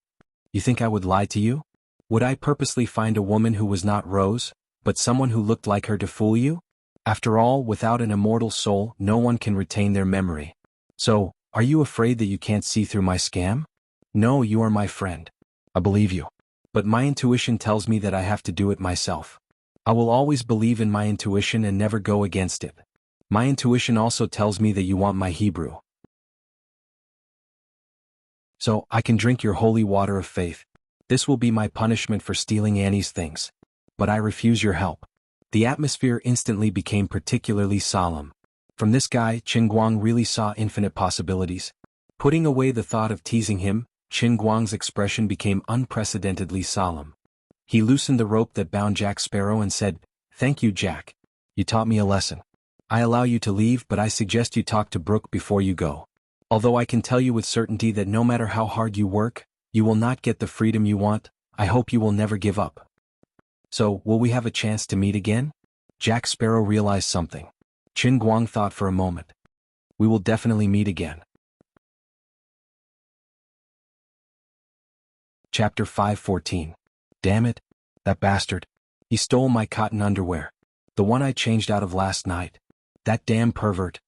You think I would lie to you? Would I purposely find a woman who was not Rose, but someone who looked like her to fool you? After all, without an immortal soul, no one can retain their memory. So, are you afraid that you can't see through my scam? No, you are my friend. I believe you. But my intuition tells me that I have to do it myself. I will always believe in my intuition and never go against it. My intuition also tells me that you want my Hebrew. So, I can drink your holy water of faith. This will be my punishment for stealing Annie's things. But I refuse your help." The atmosphere instantly became particularly solemn. From this guy, Qin Guang really saw infinite possibilities. Putting away the thought of teasing him, Qin Guang's expression became unprecedentedly solemn. He loosened the rope that bound Jack Sparrow and said, "Thank you, Jack. You taught me a lesson. I allow you to leave, but I suggest you talk to Brooke before you go. Although I can tell you with certainty that no matter how hard you work, you will not get the freedom you want, I hope you will never give up." "So, will we have a chance to meet again?" Jack Sparrow realized something. Qin Guang thought for a moment. "We will definitely meet again." Chapter 514. Damn it. That bastard. He stole my cotton underwear. The one I changed out of last night. That damn pervert.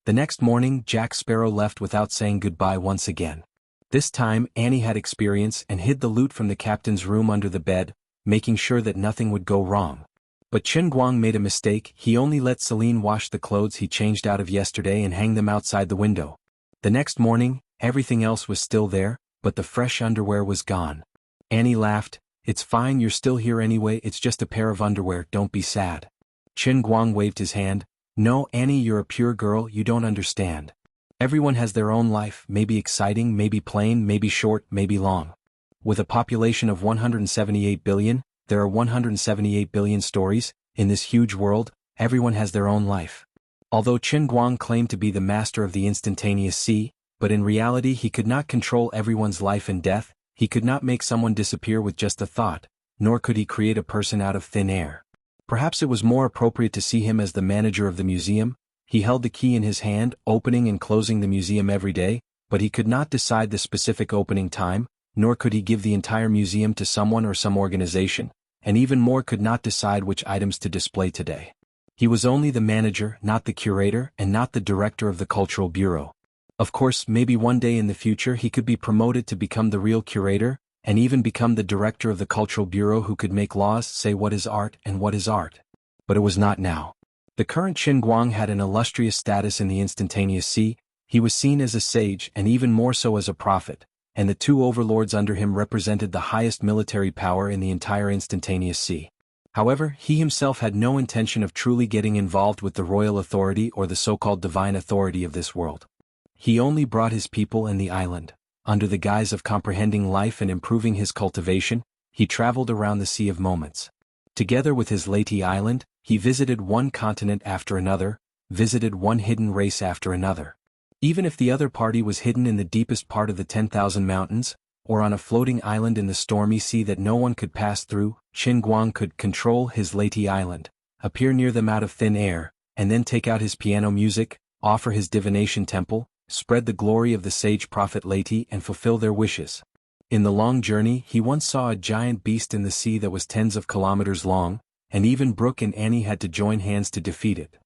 The next morning, Jack Sparrow left without saying goodbye once again. This time, Annie had experience and hid the loot from the captain's room under the bed, making sure that nothing would go wrong. But Qin Guang made a mistake. He only let Celine wash the clothes he changed out of yesterday and hang them outside the window. The next morning, everything else was still there, but the fresh underwear was gone. Annie laughed. "It's fine, you're still here anyway, it's just a pair of underwear, don't be sad." Qin Guang waved his hand. "No, Annie, you're a pure girl, you don't understand. Everyone has their own life, maybe exciting, maybe plain, maybe short, maybe long. With a population of 178 billion, there are 178 billion stories. In this huge world, everyone has their own life." Although Qin Guang claimed to be the master of the instantaneous sea, but in reality he could not control everyone's life and death, he could not make someone disappear with just a thought, nor could he create a person out of thin air. Perhaps it was more appropriate to see him as the manager of the museum. He held the key in his hand, opening and closing the museum every day, but he could not decide the specific opening time, nor could he give the entire museum to someone or some organization, and even more could not decide which items to display today. He was only the manager, not the curator, and not the director of the Cultural Bureau. Of course, maybe one day in the future he could be promoted to become the real curator, and even become the director of the Cultural Bureau who could make laws, say what is art and what is art. But it was not now. The current Qin Guang had an illustrious status in the instantaneous sea. He was seen as a sage and even more so as a prophet, and the two overlords under him represented the highest military power in the entire instantaneous sea. However, he himself had no intention of truly getting involved with the royal authority or the so-called divine authority of this world. He only brought his people and the island. Under the guise of comprehending life and improving his cultivation, he traveled around the Sea of Moments. Together with his Leyte Island, he visited one continent after another, visited one hidden race after another. Even if the other party was hidden in the deepest part of the 10,000 mountains, or on a floating island in the stormy sea that no one could pass through, Qin Guang could control his Leyte Island, appear near them out of thin air, and then take out his piano music, offer his divination temple, spread the glory of the sage prophet Leyte and fulfill their wishes. In the long journey he once saw a giant beast in the sea that was tens of kilometers long, and even Brooke and Annie had to join hands to defeat it.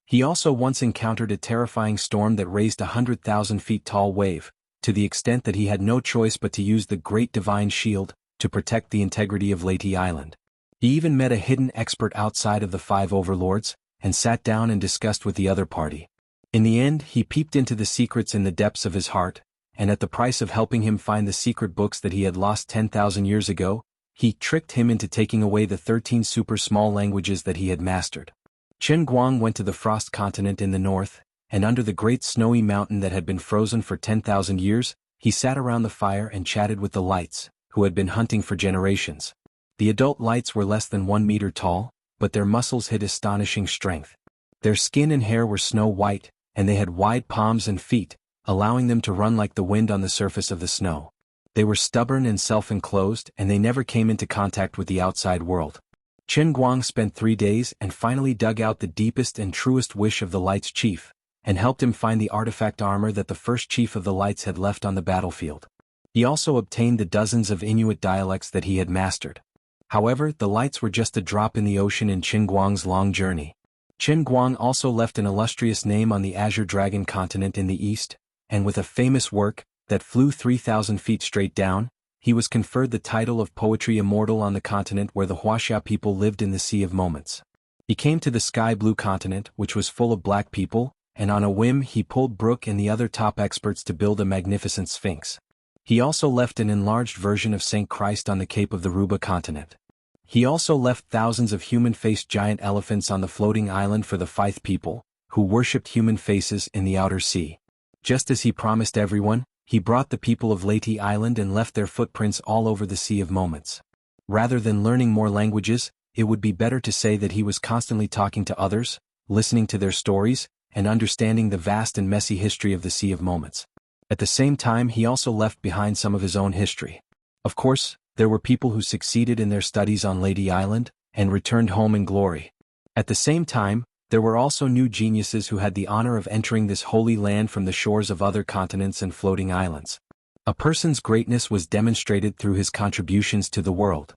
He also once encountered a terrifying storm that raised 100,000 feet tall wave, to the extent that he had no choice but to use the Great Divine Shield to protect the integrity of Leyte Island. He even met a hidden expert outside of the five overlords, and sat down and discussed with the other party. In the end, he peeped into the secrets in the depths of his heart, and at the price of helping him find the secret books that he had lost 10,000 years ago, he tricked him into taking away the 13 super small languages that he had mastered. Qin Guang went to the frost continent in the north, and under the great snowy mountain that had been frozen for 10,000 years, he sat around the fire and chatted with the lights, who had been hunting for generations. The adult lights were less than 1 meter tall, but their muscles hid astonishing strength. Their skin and hair were snow white, and they had wide palms and feet, allowing them to run like the wind on the surface of the snow. They were stubborn and self-enclosed, and they never came into contact with the outside world. Qin Guang spent 3 days and finally dug out the deepest and truest wish of the Light's chief, and helped him find the artifact armor that the first chief of the Lights had left on the battlefield. He also obtained the dozens of Inuit dialects that he had mastered. However, the Lights were just a drop in the ocean in Qin Guang's long journey. Qin Guang also left an illustrious name on the Azure Dragon continent in the east, and with a famous work that flew 3,000 feet straight down, he was conferred the title of Poetry Immortal on the continent where the Wuxia people lived in the Sea of Moments. He came to the Sky Blue continent, which was full of black people, and on a whim he pulled Brooke and the other top experts to build a magnificent sphinx. He also left an enlarged version of Saint Christ on the Cape of the Ruba continent. He also left thousands of human-faced giant elephants on the floating island for the Fythe people, who worshipped human faces in the outer sea. Just as he promised everyone, he brought the people of Leyte Island and left their footprints all over the Sea of Moments. Rather than learning more languages, it would be better to say that he was constantly talking to others, listening to their stories, and understanding the vast and messy history of the Sea of Moments. At the same time, he also left behind some of his own history. Of course, there were people who succeeded in their studies on Leyte Island, and returned home in glory. At the same time, there were also new geniuses who had the honor of entering this holy land from the shores of other continents and floating islands. A person's greatness was demonstrated through his contributions to the world.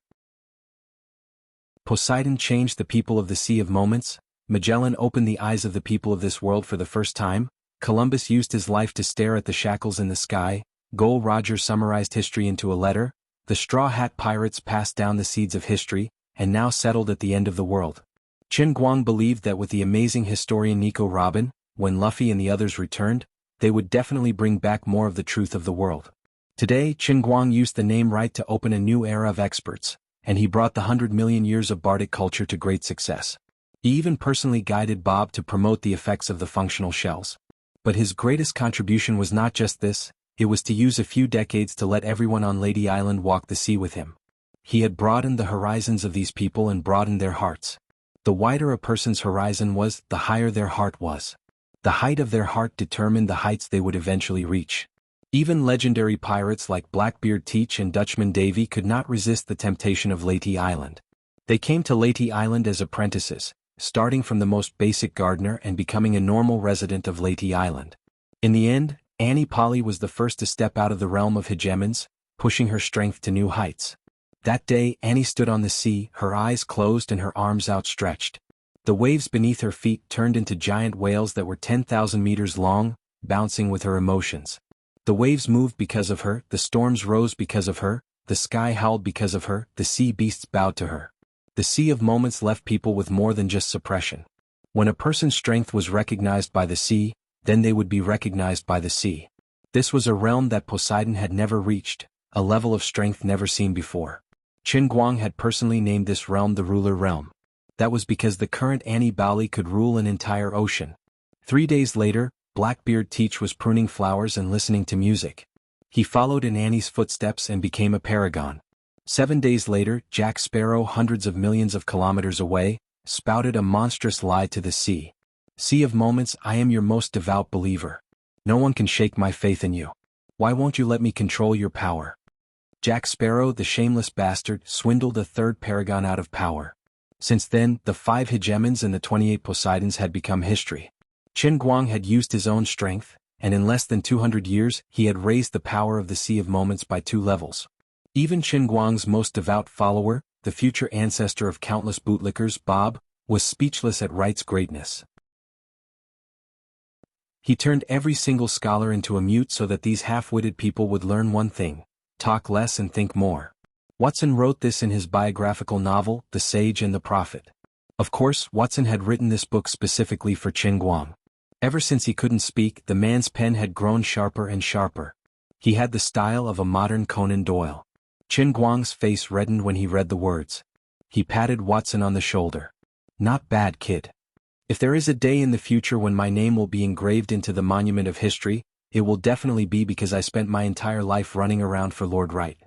Poseidon changed the people of the Sea of Moments, Magellan opened the eyes of the people of this world for the first time, Columbus used his life to stare at the shackles in the sky, Gold Roger summarized history into a letter, the Straw Hat Pirates passed down the seeds of history, and now settled at the end of the world. Qin Guang believed that with the amazing historian Nico Robin, when Luffy and the others returned, they would definitely bring back more of the truth of the world. Today, Qin Guang used the name right to open a new era of experts, and he brought the 100 million years of bardic culture to great success. He even personally guided Bob to promote the effects of the functional shells. But his greatest contribution was not just this, it was to use a few decades to let everyone on Leyte Island walk the sea with him. He had broadened the horizons of these people and broadened their hearts. The wider a person's horizon was, the higher their heart was. The height of their heart determined the heights they would eventually reach. Even legendary pirates like Blackbeard Teach and Dutchman Davy could not resist the temptation of Leyte Island. They came to Leyte Island as apprentices, starting from the most basic gardener and becoming a normal resident of Leyte Island. In the end, Annie Polly was the first to step out of the realm of hegemons, pushing her strength to new heights. That day, Annie stood on the sea, her eyes closed and her arms outstretched. The waves beneath her feet turned into giant whales that were 10,000 meters long, bouncing with her emotions. The waves moved because of her, the storms rose because of her, the sky howled because of her, the sea beasts bowed to her. The Sea of Moments left people with more than just suppression. When a person's strength was recognized by the sea, then they would be recognized by the sea. This was a realm that Poseidon had never reached, a level of strength never seen before. Qin Guang had personally named this realm the Ruler Realm. That was because the current Annie Bali could rule an entire ocean. 3 days later, Blackbeard Teach was pruning flowers and listening to music. He followed in Annie's footsteps and became a paragon. 7 days later, Jack Sparrow, hundreds of millions of kilometers away, spouted a monstrous lie to the sea. Sea of Moments, I am your most devout believer. No one can shake my faith in you. Why won't you let me control your power? Jack Sparrow, the shameless bastard, swindled a third paragon out of power. Since then, the 5 hegemons and the 28 Poseidons had become history. Qin Guang had used his own strength, and in less than 200 years, he had raised the power of the Sea of Moments by 2 levels. Even Qin Guang's most devout follower, the future ancestor of countless bootlickers, Bob, was speechless at Wright's greatness. He turned every single scholar into a mute so that these half-witted people would learn one thing: talk less and think more. Watson wrote this in his biographical novel, The Sage and the Prophet. Of course, Watson had written this book specifically for Qin Guang. Ever since he couldn't speak, the man's pen had grown sharper and sharper. He had the style of a modern Conan Doyle. Qin Guang's face reddened when he read the words. He patted Watson on the shoulder. Not bad, kid. If there is a day in the future when my name will be engraved into the monument of history, it will definitely be because I spent my entire life running around for Lord Wright.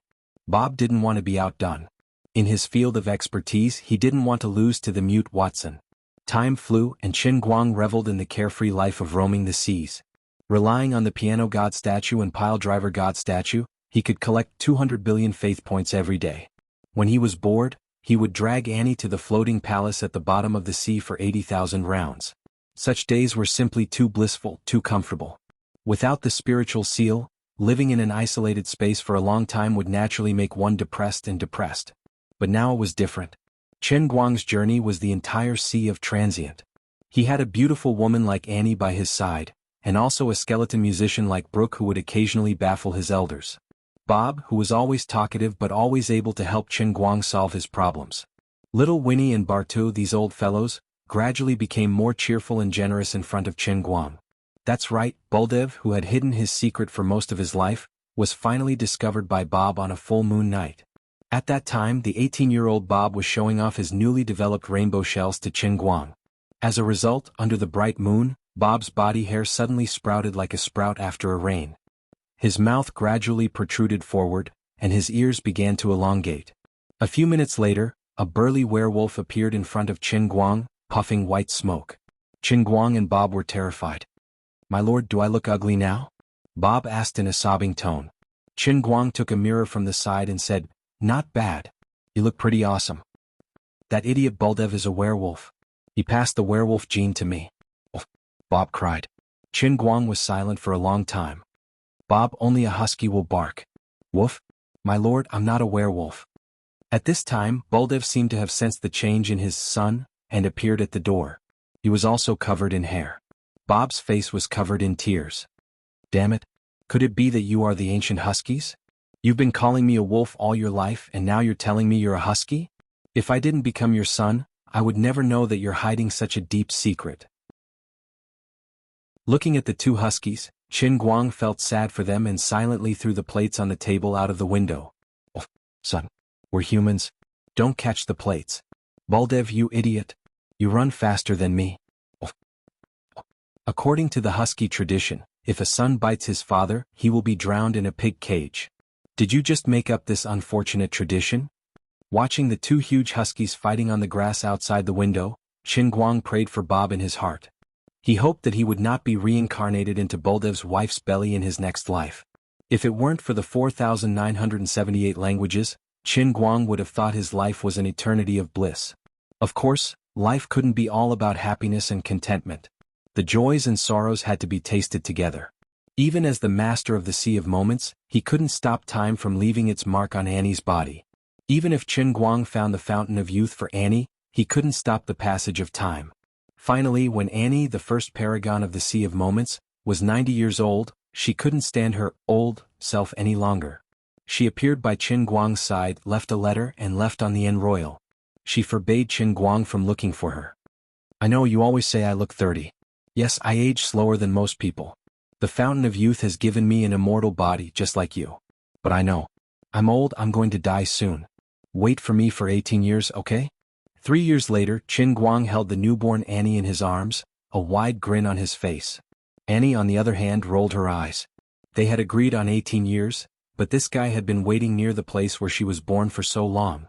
Bob didn't want to be outdone. In his field of expertise, he didn't want to lose to the mute Watson. Time flew, and Qin Guang reveled in the carefree life of roaming the seas. Relying on the piano god statue and pile driver god statue, he could collect 200 billion faith points every day. When he was bored, he would drag Annie to the floating palace at the bottom of the sea for 80,000 rounds. Such days were simply too blissful, too comfortable. Without the spiritual seal, living in an isolated space for a long time would naturally make one depressed and depressed. But now it was different. Qin Guang's journey was the entire sea of transient. He had a beautiful woman like Annie by his side, and also a skeleton musician like Brooke who would occasionally baffle his elders. Bob, who was always talkative but always able to help Qin Guang solve his problems. Little Winnie and Bartu, these old fellows, gradually became more cheerful and generous in front of Qin Guang. That's right, Baldev, who had hidden his secret for most of his life, was finally discovered by Bob on a full moon night. At that time, the 18-year-old Bob was showing off his newly developed rainbow shells to Qin Guang. As a result, under the bright moon, Bob's body hair suddenly sprouted like a sprout after a rain. His mouth gradually protruded forward, and his ears began to elongate. A few minutes later, a burly werewolf appeared in front of Qin Guang, puffing white smoke. Qin Guang and Bob were terrified. "My lord, do I look ugly now?" Bob asked in a sobbing tone. Qin Guang took a mirror from the side and said, "Not bad. You look pretty awesome." "That idiot Baldev is a werewolf. He passed the werewolf gene to me." "Oh," Bob cried. Qin Guang was silent for a long time. "Bob, only a husky will bark." "Woof? My lord, I'm not a werewolf." At this time, Baldev seemed to have sensed the change in his son, and appeared at the door. He was also covered in hair. Bob's face was covered in tears. "Damn it. Could it be that you are the ancient huskies? You've been calling me a wolf all your life and now you're telling me you're a husky? If I didn't become your son, I would never know that you're hiding such a deep secret." Looking at the 2 huskies, Qin Guang felt sad for them and silently threw the plates on the table out of the window. "Oh, son. We're humans. Don't catch the plates. Baldev, you idiot. You run faster than me." "Oh." According to the husky tradition, if a son bites his father, he will be drowned in a pig cage. Did you just make up this unfortunate tradition? Watching the 2 huge huskies fighting on the grass outside the window, Qin Guang prayed for Bob in his heart. He hoped that he would not be reincarnated into Baldev's wife's belly in his next life. If it weren't for the 4,978 languages, Qin Guang would have thought his life was an eternity of bliss. Of course, life couldn't be all about happiness and contentment. The joys and sorrows had to be tasted together. Even as the master of the Sea of Moments, he couldn't stop time from leaving its mark on Annie's body. Even if Qin Guang found the fountain of youth for Annie, he couldn't stop the passage of time. Finally, when Annie, the first paragon of the Sea of Moments, was 90 years old, she couldn't stand her old self any longer. She appeared by Qin Guang's side, left a letter, and left on the end royal. She forbade Qin Guang from looking for her. "I know you always say I look 30. Yes, I age slower than most people. The fountain of youth has given me an immortal body just like you. But I know. I'm old, I'm going to die soon. Wait for me for 18 years, okay? 3 years later, Qin Guang held the newborn Annie in his arms, a wide grin on his face. Annie, on the other hand, rolled her eyes. They had agreed on 18 years, but this guy had been waiting near the place where she was born for so long.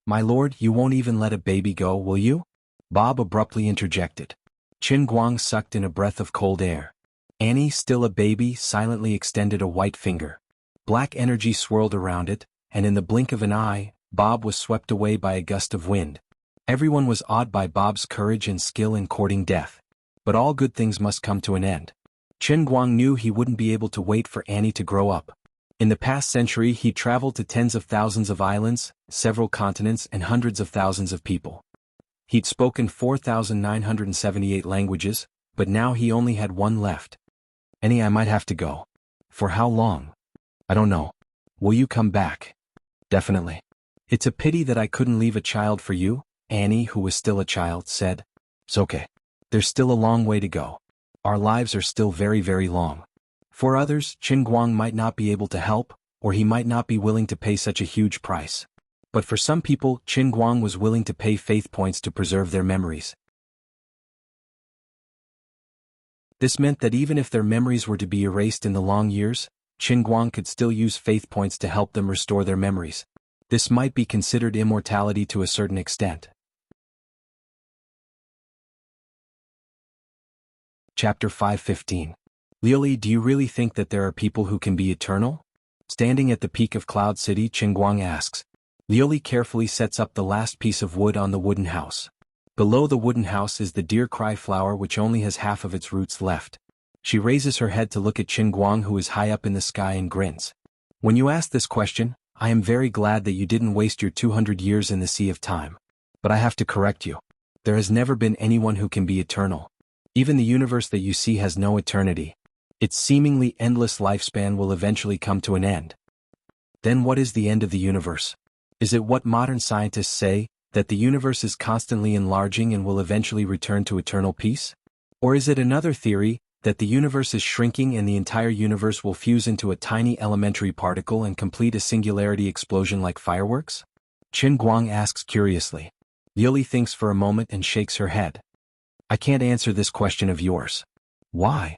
My lord, you won't even let a baby go, will you? Bob abruptly interjected. Qin Guang sucked in a breath of cold air. Annie, still a baby, silently extended a white finger. Black energy swirled around it, and in the blink of an eye, Bob was swept away by a gust of wind. Everyone was awed by Bob's courage and skill in courting death. But all good things must come to an end. Qin Guang knew he wouldn't be able to wait for Annie to grow up. In the past century, he traveled to tens of thousands of islands, several continents, and hundreds of thousands of people. He'd spoken 4,978 languages, but now he only had one left. Annie, I might have to go. For how long? I don't know. Will you come back? Definitely. It's a pity that I couldn't leave a child for you, Annie, who was still a child, said. It's okay. There's still a long way to go. Our lives are still very, very long. For others, Qin Guang might not be able to help, or he might not be willing to pay such a huge price. But for some people, Qin Guang was willing to pay faith points to preserve their memories. This meant that even if their memories were to be erased in the long years, Qin Guang could still use faith points to help them restore their memories. This might be considered immortality to a certain extent. Chapter 5:15. Liuli, do you really think that there are people who can be eternal? Standing at the peak of Cloud City, Qin Guang asks. Liuli carefully sets up the last piece of wood on the wooden house. Below the wooden house is the deer cry flower, which only has half of its roots left. She raises her head to look at Qin Guang, who is high up in the sky, and grins. When you asked this question, I am very glad that you didn't waste your 200 years in the sea of time. But I have to correct you. There has never been anyone who can be eternal. Even the universe that you see has no eternity. Its seemingly endless lifespan will eventually come to an end. Then what is the end of the universe? Is it what modern scientists say, that the universe is constantly enlarging and will eventually return to eternal peace? Or is it another theory, that the universe is shrinking and the entire universe will fuse into a tiny elementary particle and complete a singularity explosion like fireworks? Qin Guang asks curiously. Liuli thinks for a moment and shakes her head. I can't answer this question of yours. Why?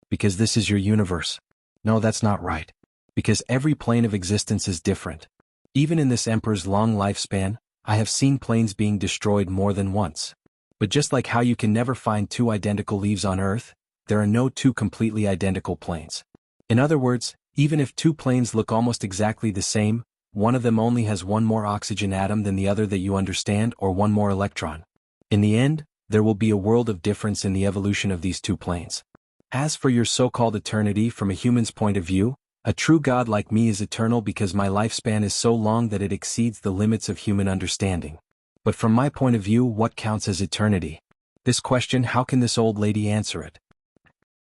Because this is your universe. No, that's not right. Because every plane of existence is different. Even in this emperor's long lifespan, I have seen planes being destroyed more than once. But just like how you can never find two identical leaves on Earth, there are no two completely identical planes. In other words, even if two planes look almost exactly the same, one of them only has one more oxygen atom than the other that you understand, or one more electron. In the end, there will be a world of difference in the evolution of these two planes. As for your so-called eternity from a human's point of view, a true God like me is eternal because my lifespan is so long that it exceeds the limits of human understanding. But from my point of view, what counts as eternity? This question, how can this old lady answer it?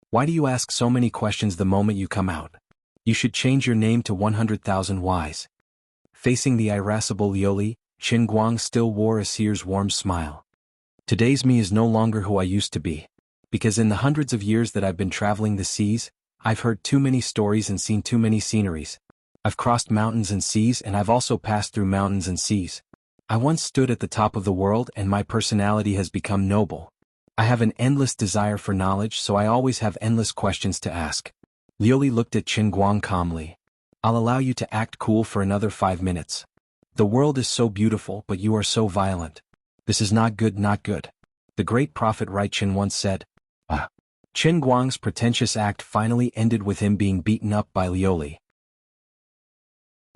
Why do you ask so many questions the moment you come out? You should change your name to 100,000 Whys. Facing the irascible Liuli, Qin Guang still wore a seer's warm smile. Today's me is no longer who I used to be. Because in the hundreds of years that I've been traveling the seas, I've heard too many stories and seen too many sceneries. I've crossed mountains and seas, and I've also passed through mountains and seas. I once stood at the top of the world, and my personality has become noble. I have an endless desire for knowledge, so I always have endless questions to ask. Liuli looked at Qin Guang calmly. I'll allow you to act cool for another 5 minutes. The world is so beautiful, but you are so violent. This is not good, not good. The great prophet Rai-Chin once said. Qin Guang's pretentious act finally ended with him being beaten up by Liuli.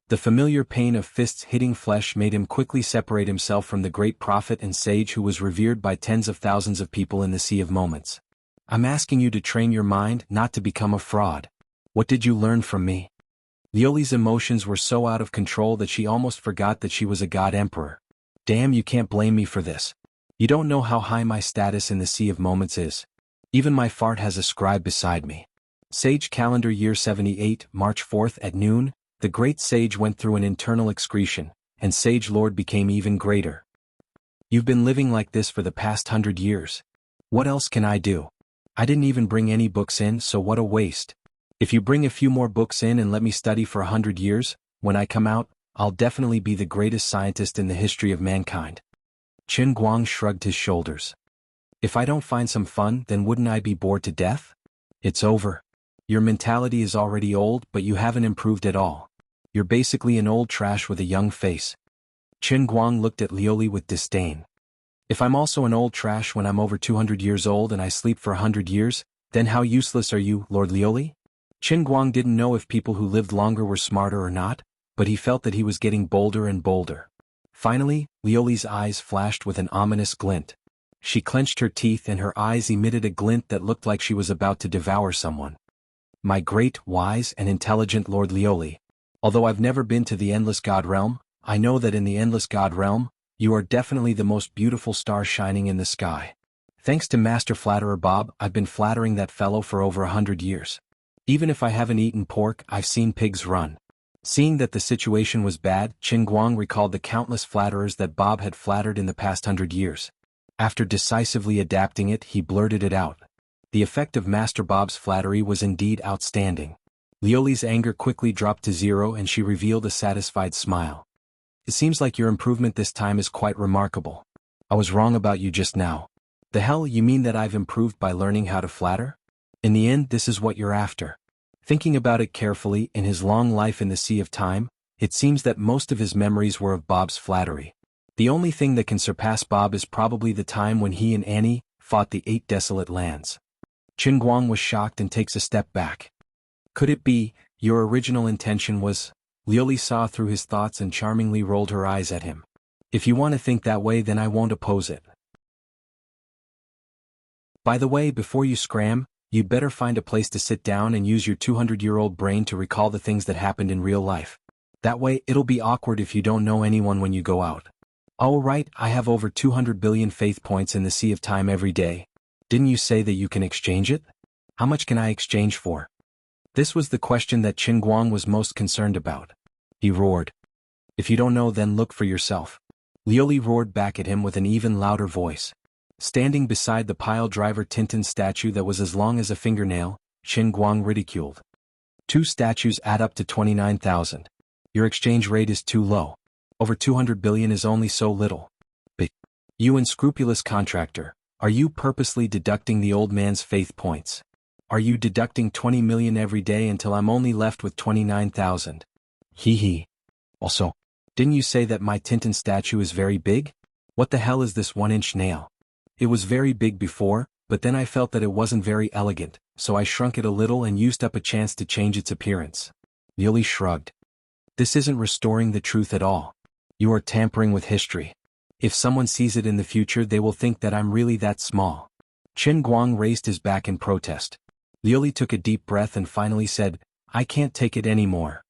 The familiar pain of fists hitting flesh made him quickly separate himself from the great prophet and sage who was revered by tens of thousands of people in the Sea of Moments. I'm asking you to train your mind not to become a fraud. What did you learn from me? Liuli's emotions were so out of control that she almost forgot that she was a god emperor. Damn, you can't blame me for this. You don't know how high my status in the Sea of Moments is. Even my fart has a scribe beside me. Sage calendar year 78, March 4th at noon, the great sage went through an internal excretion, and Sage Lord became even greater. You've been living like this for the past 100 years. What else can I do? I didn't even bring any books in, so what a waste. If you bring a few more books in and let me study for 100 years, when I come out, I'll definitely be the greatest scientist in the history of mankind. Qin Guang shrugged his shoulders. If I don't find some fun, then wouldn't I be bored to death? It's over. Your mentality is already old, but you haven't improved at all. You're basically an old trash with a young face. Qin Guang looked at Lioli with disdain. If I'm also an old trash when I'm over 200 years old and I sleep for 100 years, then how useless are you, Lord Lioli? Qin Guang didn't know if people who lived longer were smarter or not, but he felt that he was getting bolder and bolder. Finally, Lioli's eyes flashed with an ominous glint. She clenched her teeth and her eyes emitted a glint that looked like she was about to devour someone. My great, wise, and intelligent Lord Lioli, although I've never been to the Endless God Realm, I know that in the Endless God Realm, you are definitely the most beautiful star shining in the sky. Thanks to Master Flatterer Bob, I've been flattering that fellow for over 100 years. Even if I haven't eaten pork, I've seen pigs run. Seeing that the situation was bad, Qin Guang recalled the countless flatterers that Bob had flattered in the past 100 years. After decisively adapting it, he blurted it out. The effect of Master Bob's flattery was indeed outstanding. Lioli's anger quickly dropped to zero and she revealed a satisfied smile. It seems like your improvement this time is quite remarkable. I was wrong about you just now. The hell, you mean that I've improved by learning how to flatter? In the end, this is what you're after. Thinking about it carefully, in his long life in the Sea of Time, it seems that most of his memories were of Bob's flattery. The only thing that can surpass Bob is probably the time when he and Annie fought the 8 desolate lands. Qin Guang was shocked and takes a step back. Could it be, your original intention was... Lioli saw through his thoughts and charmingly rolled her eyes at him. If you want to think that way, then I won't oppose it. By the way, before you scram, you'd better find a place to sit down and use your 200-year-old brain to recall the things that happened in real life. That way, it'll be awkward if you don't know anyone when you go out. Oh right, I have over 200 billion faith points in the Sea of Time every day. Didn't you say that you can exchange it? How much can I exchange for? This was the question that Qin Guang was most concerned about. He roared. If you don't know, then look for yourself. Lioli roared back at him with an even louder voice. Standing beside the pile driver Tintin statue that was as long as a fingernail, Qin Guang ridiculed. 2 statues add up to 29,000. Your exchange rate is too low. Over 200 billion is only so little. But you unscrupulous contractor, are you purposely deducting the old man's faith points? Are you deducting 20 million every day until I'm only left with 29,000? Hee hee. Also, didn't you say that my Tintin statue is very big? What the hell is this 1-inch nail? It was very big before, but then I felt that it wasn't very elegant, so I shrunk it a little and used up a chance to change its appearance. Lioli shrugged. This isn't restoring the truth at all. You are tampering with history. If someone sees it in the future, they will think that I'm really that small. Qin Guang raised his back in protest. Lioli took a deep breath and finally said, I can't take it anymore.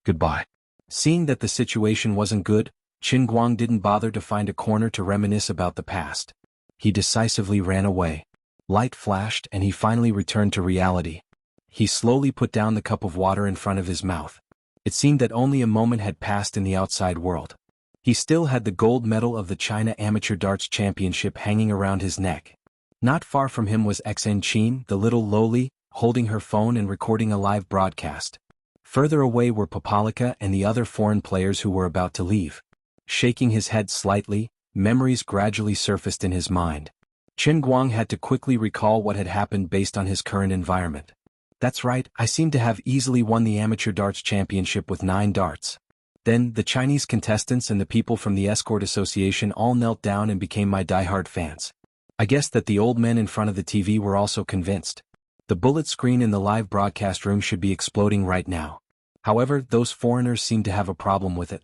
Goodbye. Seeing that the situation wasn't good, Qin Guang didn't bother to find a corner to reminisce about the past. He decisively ran away. Light flashed and he finally returned to reality. He slowly put down the cup of water in front of his mouth. It seemed that only a moment had passed in the outside world. He still had the gold medal of the China Amateur Darts Championship hanging around his neck. Not far from him was Xen Qin, the little lowly, holding her phone and recording a live broadcast. Further away were Papalika and the other foreign players who were about to leave. Shaking his head slightly, memories gradually surfaced in his mind. Qin Guang had to quickly recall what had happened based on his current environment. That's right, I seem to have easily won the Amateur Darts Championship with 9 darts. Then, the Chinese contestants and the people from the Escort Association all knelt down and became my diehard fans. I guess that the old men in front of the TV were also convinced. The bullet screen in the live broadcast room should be exploding right now. However, those foreigners seemed to have a problem with it.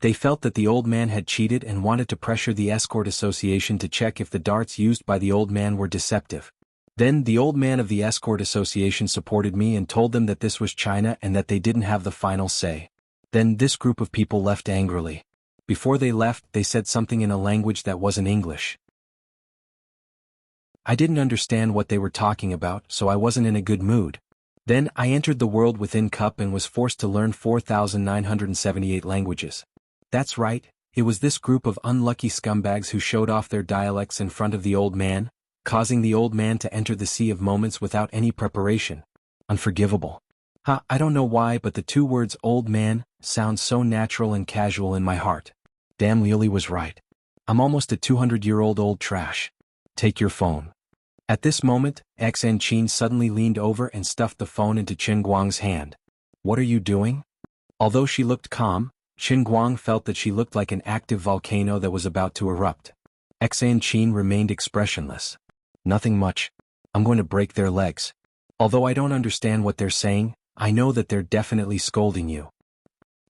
They felt that the old man had cheated and wanted to pressure the Escort Association to check if the darts used by the old man were deceptive. Then the old man of the Escort Association supported me and told them that this was China and that they didn't have the final say. Then this group of people left angrily. Before they left, they said something in a language that wasn't English. I didn't understand what they were talking about, so I wasn't in a good mood. Then I entered the World Within Cup and was forced to learn 4,978 languages. That's right, it was this group of unlucky scumbags who showed off their dialects in front of the old man, causing the old man to enter the sea of moments without any preparation. Unforgivable. I don't know why, but the two words old man sound so natural and casual in my heart. Damn, Lily was right. I'm almost a 200-year-old old trash. Take your phone. At this moment, XN Chin suddenly leaned over and stuffed the phone into Qin Guang's hand. What are you doing? Although she looked calm, Qin Guang felt that she looked like an active volcano that was about to erupt. XN Chin remained expressionless. Nothing much. I'm going to break their legs. Although I don't understand what they're saying, I know that they're definitely scolding you.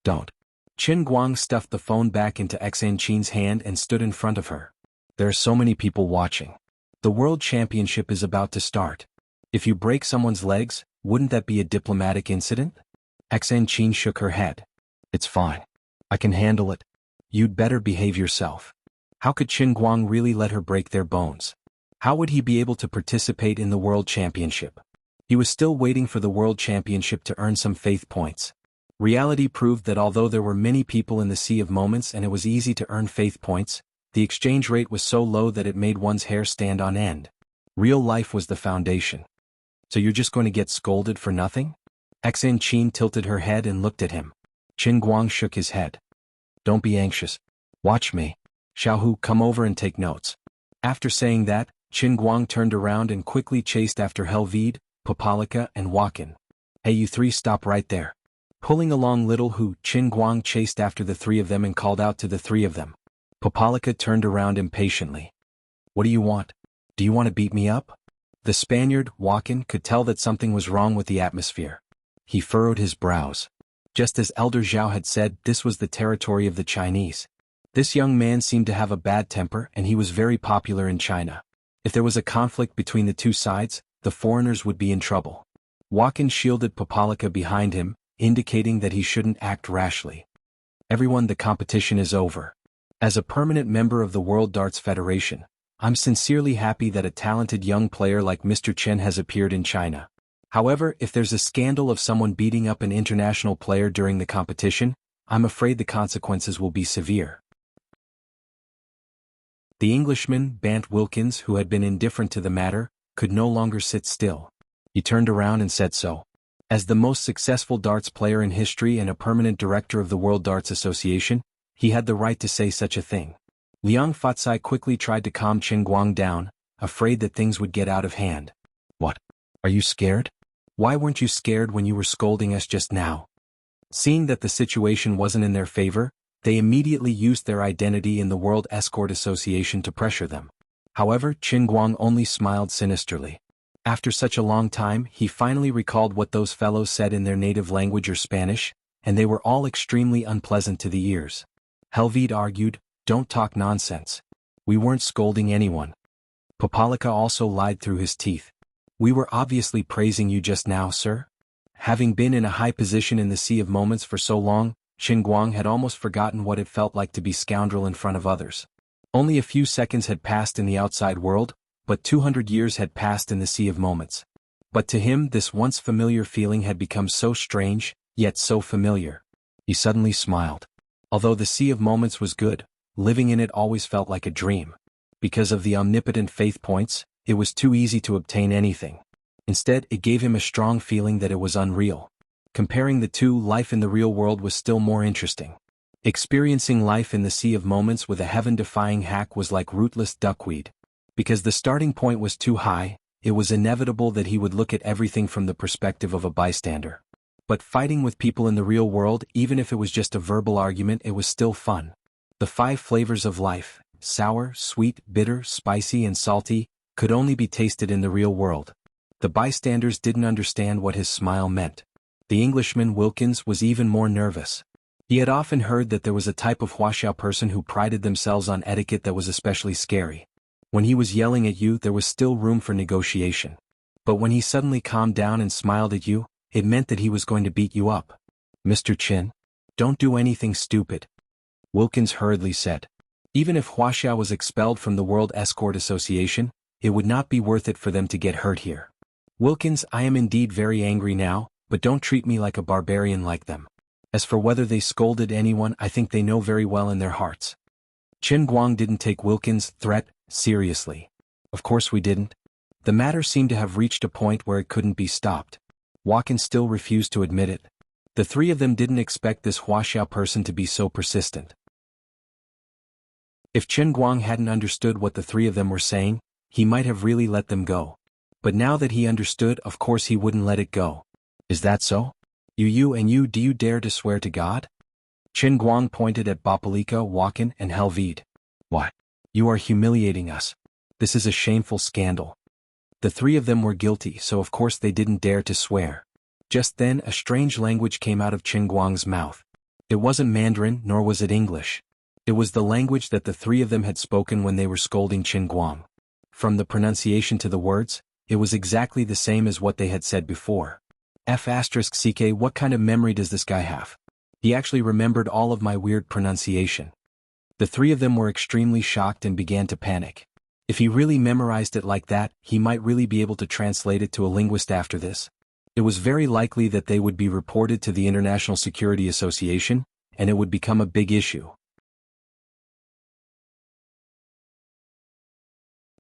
Don't. Qin Guang stuffed the phone back into XN Chin's hand and stood in front of her. There are so many people watching. The World Championship is about to start. If you break someone's legs, wouldn't that be a diplomatic incident? XN Chin shook her head. It's fine. I can handle it. You'd better behave yourself. How could Qin Guang really let her break their bones? How would he be able to participate in the World Championship? He was still waiting for the World Championship to earn some faith points. Reality proved that although there were many people in the Sea of Moments and it was easy to earn faith points, the exchange rate was so low that it made one's hair stand on end. Real life was the foundation. So you're just going to get scolded for nothing? XN Chin tilted her head and looked at him. Qin Guang shook his head. Don't be anxious. Watch me. Xiaohu, come over and take notes. After saying that, Qin Guang turned around and quickly chased after Helvide, Popalika and Wakin. Hey, you three, stop right there. Pulling along Little Hu, Qin Guang chased after the three of them and called out to the three of them. Popalika turned around impatiently. What do you want? Do you want to beat me up? The Spaniard, Wakin, could tell that something was wrong with the atmosphere. He furrowed his brows. Just as Elder Zhao had said, this was the territory of the Chinese. This young man seemed to have a bad temper and he was very popular in China. If there was a conflict between the two sides, the foreigners would be in trouble. Wakin shielded Popalika behind him, indicating that he shouldn't act rashly. Everyone, the competition is over. As a permanent member of the World Darts Federation, I'm sincerely happy that a talented young player like Mr. Chen has appeared in China. However, if there's a scandal of someone beating up an international player during the competition, I'm afraid the consequences will be severe. The Englishman, Bant Wilkins, who had been indifferent to the matter, could no longer sit still. He turned around and said so. As the most successful darts player in history and a permanent director of the World Darts Association, he had the right to say such a thing. Liang Fatsai quickly tried to calm Qin Guang down, afraid that things would get out of hand. What? Are you scared? Why weren't you scared when you were scolding us just now? Seeing that the situation wasn't in their favor, they immediately used their identity in the World Escort Association to pressure them. However, Qin Guang only smiled sinisterly. After such a long time, he finally recalled what those fellows said in their native language or Spanish, and they were all extremely unpleasant to the ears. Helvide argued, don't talk nonsense. We weren't scolding anyone. Popalika also lied through his teeth. We were obviously praising you just now, sir. Having been in a high position in the Sea of Moments for so long, Qin Guang had almost forgotten what it felt like to be scoundrel in front of others. Only a few seconds had passed in the outside world, but 200 years had passed in the Sea of Moments. But to him this once familiar feeling had become so strange, yet so familiar. He suddenly smiled. Although the Sea of Moments was good, living in it always felt like a dream. Because of the omnipotent faith points, it was too easy to obtain anything. Instead, it gave him a strong feeling that it was unreal. Comparing the two, life in the real world was still more interesting. Experiencing life in the Sea of Moments with a heaven-defying hack was like rootless duckweed. Because the starting point was too high, it was inevitable that he would look at everything from the perspective of a bystander. But fighting with people in the real world, even if it was just a verbal argument, it was still fun. The 5 flavors of life, sour, sweet, bitter, spicy and salty, could only be tasted in the real world. The bystanders didn't understand what his smile meant. The Englishman Wilkins was even more nervous. He had often heard that there was a type of Huaxiao person who prided themselves on etiquette that was especially scary. When he was yelling at you, there was still room for negotiation. But when he suddenly calmed down and smiled at you, it meant that he was going to beat you up. Mr. Chin, don't do anything stupid. Wilkins hurriedly said. Even if Huaxiao was expelled from the World Escort Association, it would not be worth it for them to get hurt here. Wilkins, I am indeed very angry now, but don't treat me like a barbarian like them. As for whether they scolded anyone, I think they know very well in their hearts. Qin Guang didn't take Wilkins' threat seriously. Of course we didn't. The matter seemed to have reached a point where it couldn't be stopped. Wakin still refused to admit it. The three of them didn't expect this Huaxiao person to be so persistent. If Chen Guang hadn't understood what the three of them were saying, he might have really let them go. But now that he understood, of course he wouldn't let it go. Is that so? You and you, do you dare to swear to God? Chen Guang pointed at Bopalika, Wakin, and Helvide. What? You are humiliating us. This is a shameful scandal. The three of them were guilty, so of course they didn't dare to swear. Just then a strange language came out of Chen Guang's mouth. It wasn't Mandarin, nor was it English. It was the language that the three of them had spoken when they were scolding Chen Guang. From the pronunciation to the words, it was exactly the same as what they had said before. F***ck, what kind of memory does this guy have? He actually remembered all of my weird pronunciation. The three of them were extremely shocked and began to panic. If he really memorized it like that, he might really be able to translate it to a linguist after this. It was very likely that they would be reported to the International Security Association, and it would become a big issue.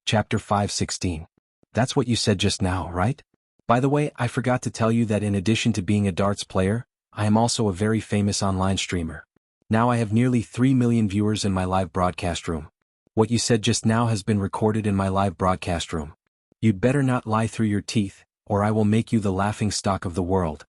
Chapter 5:16. That's what you said just now, right? By the way, I forgot to tell you that in addition to being a darts player, I am also a very famous online streamer. Now I have nearly 3 million viewers in my live broadcast room. What you said just now has been recorded in my live broadcast room. You'd better not lie through your teeth, or I will make you the laughingstock of the world.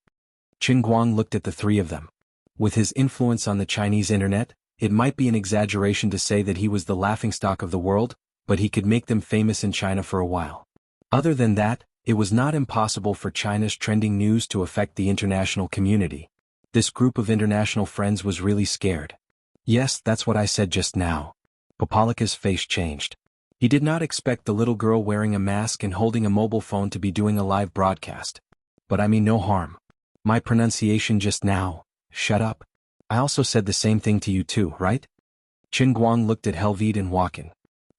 Chen Guang looked at the three of them. With his influence on the Chinese internet, it might be an exaggeration to say that he was the laughingstock of the world, but he could make them famous in China for a while. Other than that, it was not impossible for China's trending news to affect the international community. This group of international friends was really scared. Yes, that's what I said just now. Popalika's face changed. He did not expect the little girl wearing a mask and holding a mobile phone to be doing a live broadcast. But I mean no harm. My pronunciation just now, shut up. I also said the same thing to you too, right? Chen Guang looked at Helvide and Wakin.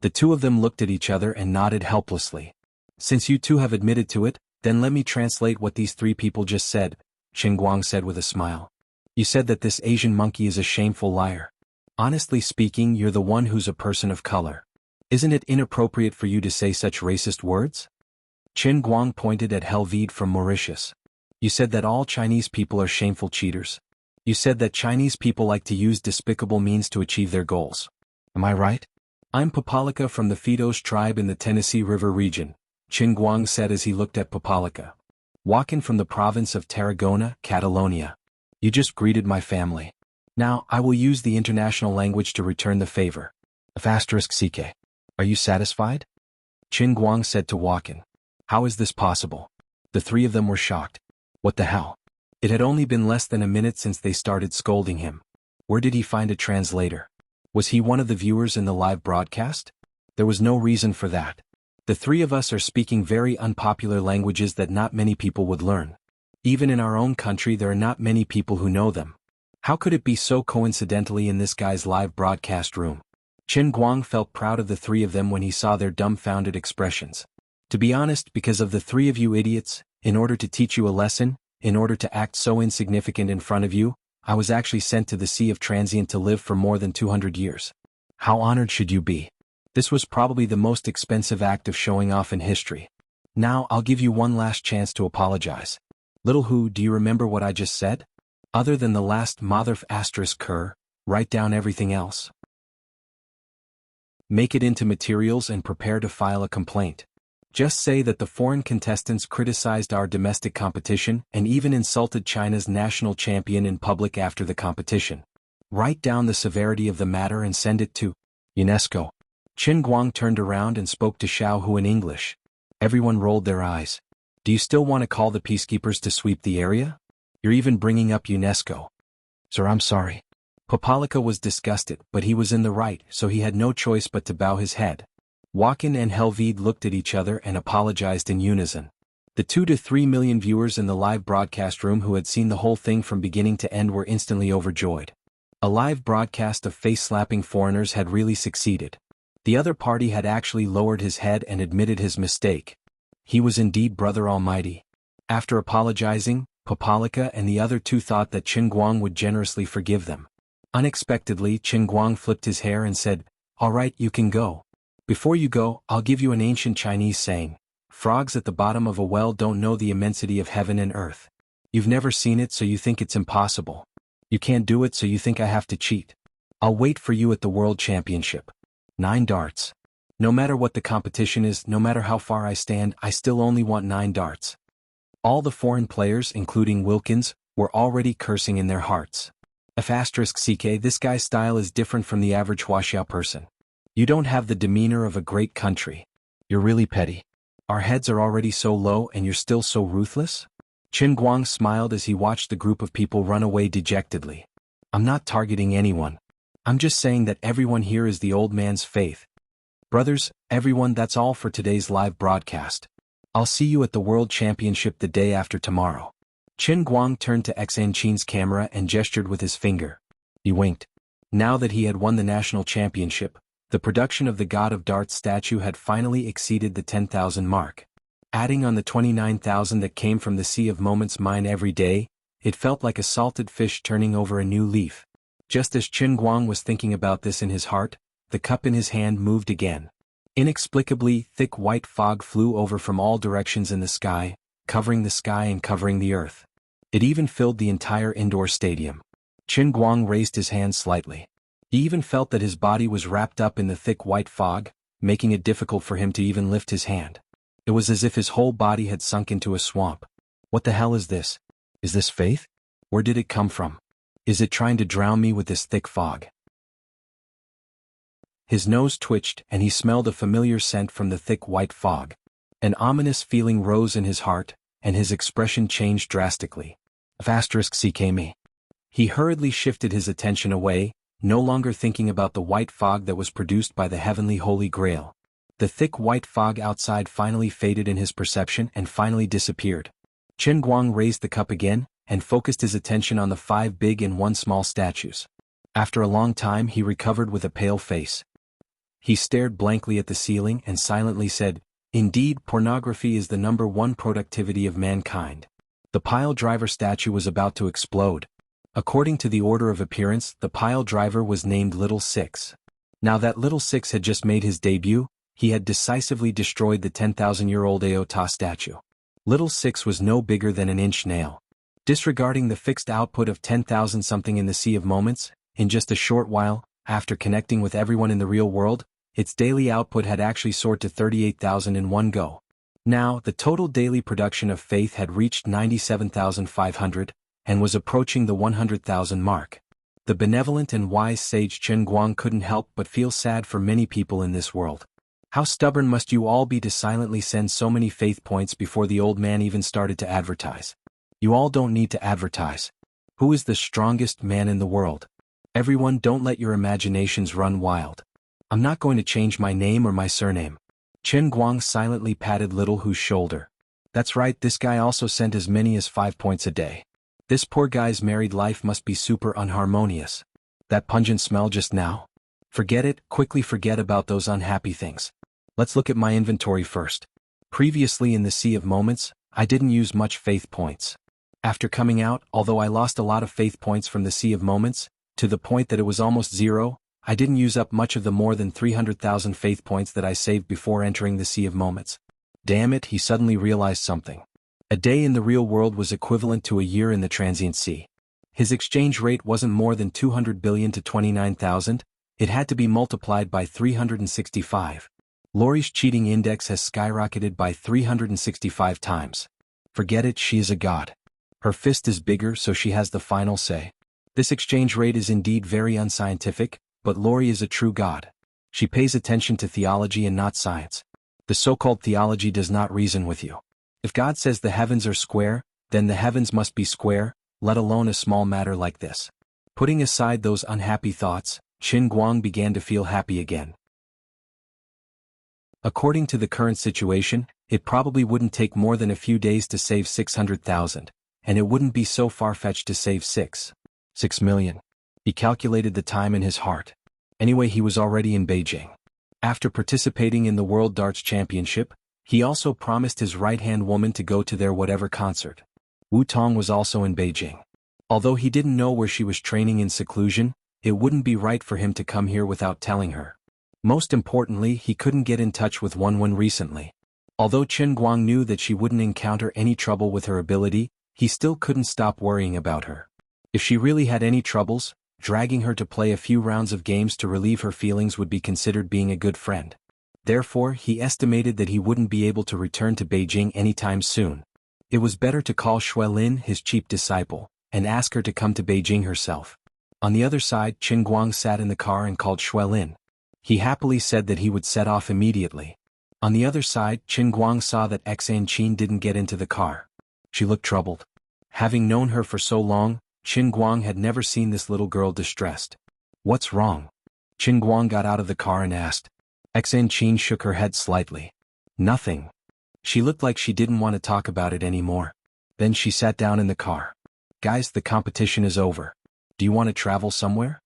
The two of them looked at each other and nodded helplessly. Since you two have admitted to it, then let me translate what these three people just said, Chen Guang said with a smile. You said that this Asian monkey is a shameful liar. Honestly speaking, you're the one who's a person of color. Isn't it inappropriate for you to say such racist words? Chen Guang pointed at Helvide from Mauritius. You said that all Chinese people are shameful cheaters. You said that Chinese people like to use despicable means to achieve their goals. Am I right? I'm Popalika from the Fidos tribe in the Tennessee River region, Chen Guang said as he looked at Popalika. Wakin from the province of Tarragona, Catalonia. You just greeted my family. Now, I will use the international language to return the favor. **ck. Are you satisfied? Chen Guang said to Wakin. How is this possible? The three of them were shocked. What the hell? It had only been less than a minute since they started scolding him. Where did he find a translator? Was he one of the viewers in the live broadcast? There was no reason for that. The three of us are speaking very unpopular languages that not many people would learn. Even in our own country there are not many people who know them. How could it be so coincidentally in this guy's live broadcast room? Chen Guang felt proud of the three of them when he saw their dumbfounded expressions. To be honest, because of the three of you idiots, in order to teach you a lesson, in order to act so insignificant in front of you, I was actually sent to the Sea of Transient to live for more than 200 years. How honored should you be? This was probably the most expensive act of showing off in history. Now I'll give you one last chance to apologize. Little Hu, do you remember what I just said? Other than the last ****, write down everything else. Make it into materials and prepare to file a complaint. Just say that the foreign contestants criticized our domestic competition and even insulted China's national champion in public after the competition. Write down the severity of the matter and send it to UNESCO. Chen Guang turned around and spoke to Xiao Hu in English. Everyone rolled their eyes. Do you still want to call the peacekeepers to sweep the area? You're even bringing up UNESCO. Sir, I'm sorry. Popalika was disgusted, but he was in the right, so he had no choice but to bow his head. Wakin and Helvide looked at each other and apologized in unison. The 2 to 3 million viewers in the live broadcast room who had seen the whole thing from beginning to end were instantly overjoyed. A live broadcast of face-slapping foreigners had really succeeded. The other party had actually lowered his head and admitted his mistake. He was indeed Brother Almighty. After apologizing, Popalika and the other two thought that Chen Guang would generously forgive them. Unexpectedly, Chen Guang flipped his hair and said, "All right, you can go." Before you go, I'll give you an ancient Chinese saying. Frogs at the bottom of a well don't know the immensity of heaven and earth. You've never seen it, so you think it's impossible. You can't do it, so you think I have to cheat. I'll wait for you at the World Championship. 9 darts. No matter what the competition is, no matter how far I stand, I still only want 9 darts. All the foreign players, including Wilkins, were already cursing in their hearts. F***ck, this guy's style is different from the average Wuxia person. You don't have the demeanor of a great country. You're really petty. Our heads are already so low and you're still so ruthless? Qin Guang smiled as he watched the group of people run away dejectedly. I'm not targeting anyone. I'm just saying that everyone here is the old man's faith. Brothers, everyone, that's all for today's live broadcast. I'll see you at the World Championship the day after tomorrow. Qin Guang turned to Xan Qin's camera and gestured with his finger. He winked. Now that he had won the national championship, the production of the God of Darts statue had finally exceeded the 10,000 mark. Adding on the 29,000 that came from the Sea of Moments mine every day, it felt like a salted fish turning over a new leaf. Just as Qin Guang was thinking about this in his heart, the cup in his hand moved again. Inexplicably, thick white fog flew over from all directions in the sky, covering the sky and covering the earth. It even filled the entire indoor stadium. Qin Guang raised his hand slightly. He even felt that his body was wrapped up in the thick white fog, making it difficult for him to even lift his hand. It was as if his whole body had sunk into a swamp. What the hell is this? Is this faith? Where did it come from? Is it trying to drown me with this thick fog? His nose twitched and he smelled a familiar scent from the thick white fog. An ominous feeling rose in his heart, and his expression changed drastically. **CK me. He hurriedly shifted his attention away, no longer thinking about the white fog that was produced by the heavenly Holy Grail. The thick white fog outside finally faded in his perception and finally disappeared. Qin Guang raised the cup again, and focused his attention on the 5 big and 1 small statues. After a long time he recovered with a pale face. He stared blankly at the ceiling and silently said, "Indeed, pornography is the #1 productivity of mankind." The pile driver statue was about to explode. According to the order of appearance, the pile driver was named Little Six. Now that Little Six had just made his debut, he had decisively destroyed the 10,000-year-old Aota statue. Little Six was no bigger than an inch nail. Disregarding the fixed output of 10,000 something in the Sea of Moments, in just a short while, after connecting with everyone in the real world, its daily output had actually soared to 38,000 in one go. Now, the total daily production of faith had reached 97,500, and was approaching the 100,000 mark. The benevolent and wise sage Qin Guang couldn't help but feel sad for many people in this world. How stubborn must you all be to silently send so many faith points before the old man even started to advertise? You all don't need to advertise. Who is the strongest man in the world? Everyone, don't let your imaginations run wild. I'm not going to change my name or my surname. Qin Guang silently patted Little Hu's shoulder. That's right, this guy also sent as many as 5 points a day. This poor guy's married life must be super unharmonious. That pungent smell just now? Forget it, quickly forget about those unhappy things. Let's look at my inventory first. Previously in the Sea of Moments, I didn't use much faith points. After coming out, although I lost a lot of faith points from the Sea of Moments, to the point that it was almost zero, I didn't use up much of the more than 300,000 faith points that I saved before entering the Sea of Moments. Damn it, he suddenly realized something. A day in the real world was equivalent to a year in the transient sea. His exchange rate wasn't more than 200 billion to 29,000, it had to be multiplied by 365. Lori's cheating index has skyrocketed by 365 times. Forget it, she is a god. Her fist is bigger, so she has the final say. This exchange rate is indeed very unscientific, but Lori is a true god. She pays attention to theology and not science. The so-called theology does not reason with you. If God says the heavens are square, then the heavens must be square, let alone a small matter like this. Putting aside those unhappy thoughts, Qin Guang began to feel happy again. According to the current situation, it probably wouldn't take more than a few days to save 600,000, and it wouldn't be so far-fetched to save 6 million. He calculated the time in his heart. Anyway, he was already in Beijing. After participating in the World Darts Championship, he also promised his right-hand woman to go to their whatever concert. Wu Tong was also in Beijing. Although he didn't know where she was training in seclusion, it wouldn't be right for him to come here without telling her. Most importantly, he couldn't get in touch with Wenwen recently. Although Chen Guang knew that she wouldn't encounter any trouble with her ability, he still couldn't stop worrying about her. If she really had any troubles, dragging her to play a few rounds of games to relieve her feelings would be considered being a good friend. Therefore, he estimated that he wouldn't be able to return to Beijing anytime soon. It was better to call Xuelin, his cheap disciple, and ask her to come to Beijing herself. On the other side, Chen Guang sat in the car and called Xuelin. He happily said that he would set off immediately. On the other side, Chen Guang saw that Xan Qin didn't get into the car. She looked troubled. Having known her for so long, Chen Guang had never seen this little girl distressed. "What's wrong?" Chen Guang got out of the car and asked. Xan Qin shook her head slightly. "Nothing." She looked like she didn't want to talk about it anymore. Then she sat down in the car. "Guys, the competition is over. Do you want to travel somewhere?"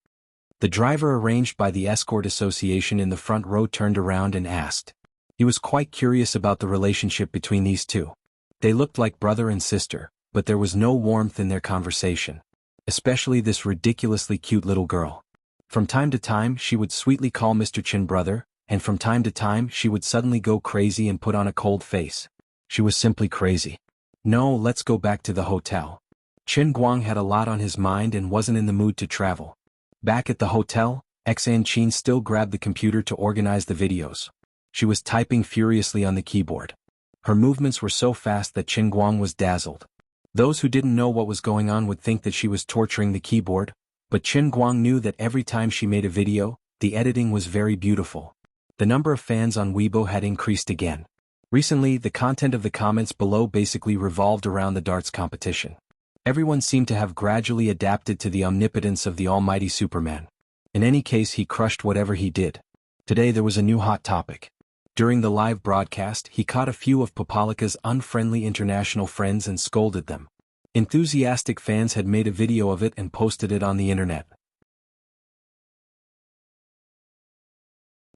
The driver arranged by the escort association in the front row turned around and asked. He was quite curious about the relationship between these two. They looked like brother and sister, but there was no warmth in their conversation. Especially this ridiculously cute little girl. From time to time she would sweetly call Mr. Chen brother, and from time to time she would suddenly go crazy and put on a cold face. She was simply crazy. "No, let's go back to the hotel." Chen Guang had a lot on his mind and wasn't in the mood to travel. Back at the hotel, Xan Qin still grabbed the computer to organize the videos. She was typing furiously on the keyboard. Her movements were so fast that Chen Guang was dazzled. Those who didn't know what was going on would think that she was torturing the keyboard, but Chen Guang knew that every time she made a video, the editing was very beautiful. The number of fans on Weibo had increased again. Recently, the content of the comments below basically revolved around the darts competition. Everyone seemed to have gradually adapted to the omnipotence of the almighty Superman. In any case, he crushed whatever he did. Today there was a new hot topic. During the live broadcast, he caught a few of Popalika's unfriendly international friends and scolded them. Enthusiastic fans had made a video of it and posted it on the internet.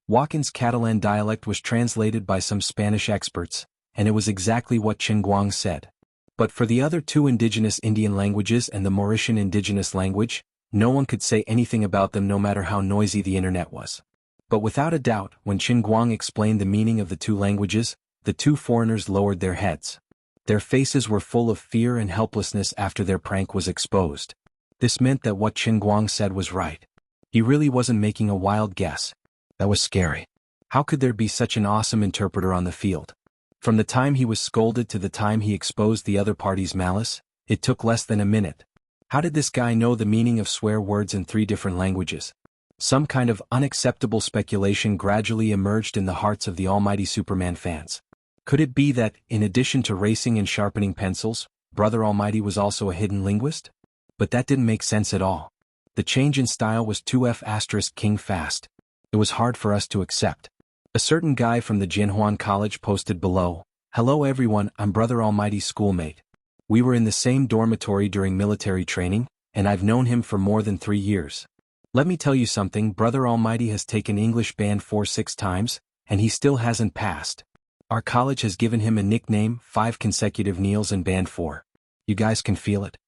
Joaquin's Catalan dialect was translated by some Spanish experts, and it was exactly what Chen Guang said. But for the other two indigenous Indian languages and the Mauritian indigenous language, no one could say anything about them no matter how noisy the internet was. But without a doubt, when Chen Guang explained the meaning of the two languages, the two foreigners lowered their heads. Their faces were full of fear and helplessness after their prank was exposed. This meant that what Chen Guang said was right. He really wasn't making a wild guess. That was scary. How could there be such an awesome interpreter on the field? From the time he was scolded to the time he exposed the other party's malice, it took less than a minute. How did this guy know the meaning of swear words in 3 different languages? Some kind of unacceptable speculation gradually emerged in the hearts of the almighty Superman fans. Could it be that, in addition to racing and sharpening pencils, Brother Almighty was also a hidden linguist? But that didn't make sense at all. The change in style was 2F** King fast. It was hard for us to accept. A certain guy from the Jinhuan College posted below, "Hello everyone, I'm Brother Almighty's schoolmate. We were in the same dormitory during military training, and I've known him for more than 3 years. Let me tell you something, Brother Almighty has taken English band 4-6 times, and he still hasn't passed. Our college has given him a nickname, 5 consecutive Neils in band 4. You guys can feel it?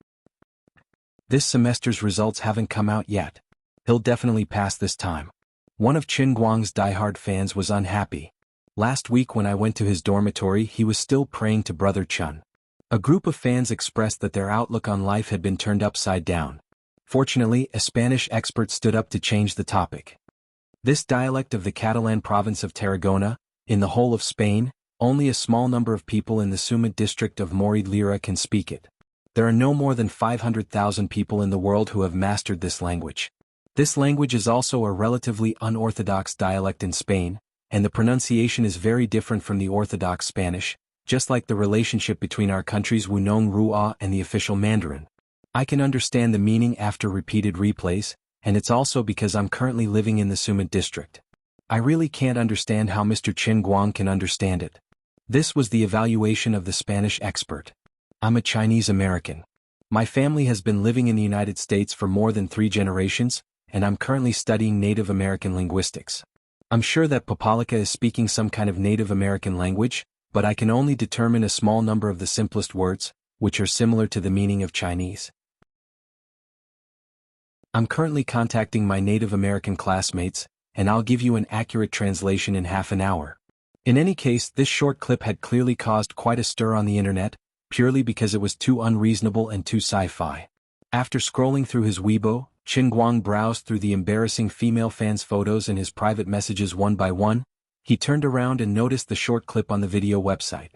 This semester's results haven't come out yet. He'll definitely pass this time." One of Chen Guang's diehard fans was unhappy. Last week when I went to his dormitory, he was still praying to Brother Chun. A group of fans expressed that their outlook on life had been turned upside down. Fortunately, a Spanish expert stood up to change the topic. This dialect of the Catalan province of Tarragona, in the whole of Spain, only a small number of people in the Sumat district of Morid Lira can speak it. There are no more than 500,000 people in the world who have mastered this language. This language is also a relatively unorthodox dialect in Spain, and the pronunciation is very different from the orthodox Spanish, just like the relationship between our country's Wunong Ru'a and the official Mandarin. I can understand the meaning after repeated replays, and it's also because I'm currently living in the Sumat district. I really can't understand how Mr. Chen Guang can understand it. This was the evaluation of the Spanish expert. I'm a Chinese American. My family has been living in the United States for more than 3 generations, and I'm currently studying Native American linguistics. I'm sure that Popalika is speaking some kind of Native American language, but I can only determine a small number of the simplest words, which are similar to the meaning of Chinese. I'm currently contacting my Native American classmates, and I'll give you an accurate translation in half an hour. In any case, this short clip had clearly caused quite a stir on the internet, purely because it was too unreasonable and too sci-fi. After scrolling through his Weibo, Qin Guang browsed through the embarrassing female fans' photos and his private messages one by one. He turned around and noticed the short clip on the video website.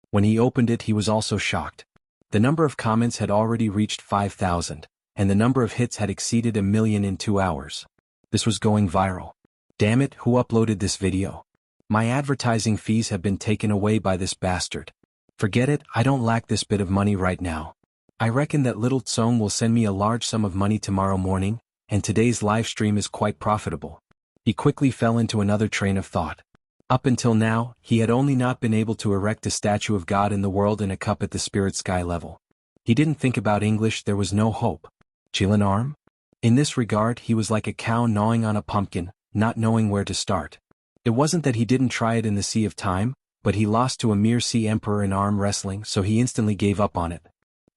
When he opened it, he was also shocked. The number of comments had already reached 5,000, and the number of hits had exceeded 1 million in 2 hours. This was going viral. Damn it, who uploaded this video? My advertising fees have been taken away by this bastard. Forget it, I don't lack this bit of money right now. I reckon that little Tsong will send me a large sum of money tomorrow morning, and today's live stream is quite profitable. He quickly fell into another train of thought. Up until now, he had only not been able to erect a statue of God in the world in a cup at the spirit sky level. He didn't think about English, there was no hope. Chilin arm? In this regard, he was like a cow gnawing on a pumpkin, not knowing where to start. It wasn't that he didn't try it in the Sea of Time, but he lost to a mere sea emperor in arm wrestling, so he instantly gave up on it.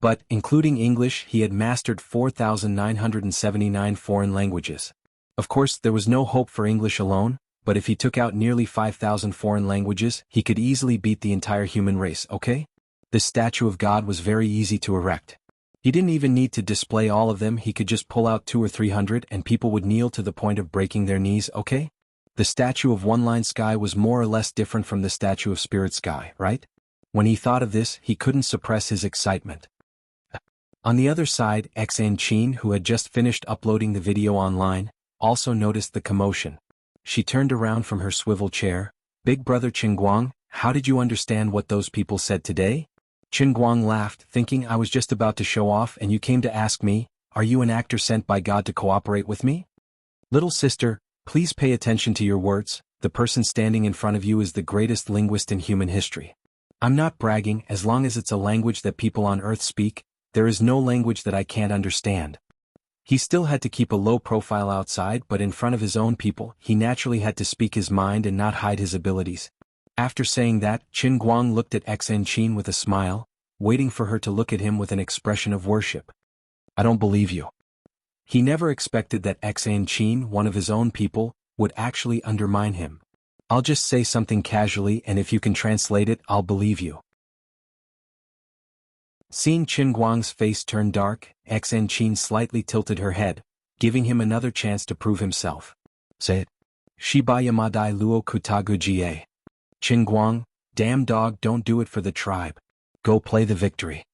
But, including English, he had mastered 4,979 foreign languages. Of course, there was no hope for English alone, but if he took out nearly 5,000 foreign languages, he could easily beat the entire human race, okay? This statue of God was very easy to erect. He didn't even need to display all of them, he could just pull out 200 or 300 and people would kneel to the point of breaking their knees, okay? The statue of One Line Sky was more or less different from the statue of Spirit Sky, right? When he thought of this, he couldn't suppress his excitement. On the other side, Xan Qin, who had just finished uploading the video online, also noticed the commotion. She turned around from her swivel chair. Big brother Qin Guang, how did you understand what those people said today? Qin Guang laughed, thinking I was just about to show off and you came to ask me, are you an actor sent by God to cooperate with me? Little sister, please pay attention to your words, the person standing in front of you is the greatest linguist in human history. I'm not bragging, as long as it's a language that people on Earth speak, there is no language that I can't understand. He still had to keep a low profile outside, but in front of his own people, he naturally had to speak his mind and not hide his abilities. After saying that, Qin Guang looked at Xan Qin with a smile, waiting for her to look at him with an expression of worship. I don't believe you. He never expected that Xan Qin, one of his own people, would actually undermine him. I'll just say something casually and if you can translate it, I'll believe you. Seeing Qin Guang's face turn dark, Xan Qin slightly tilted her head, giving him another chance to prove himself. Say it. Shiba Yamadai Luo Kutagu Jie. Qin Guang, damn dog, don't do it for the tribe. Go play the victory.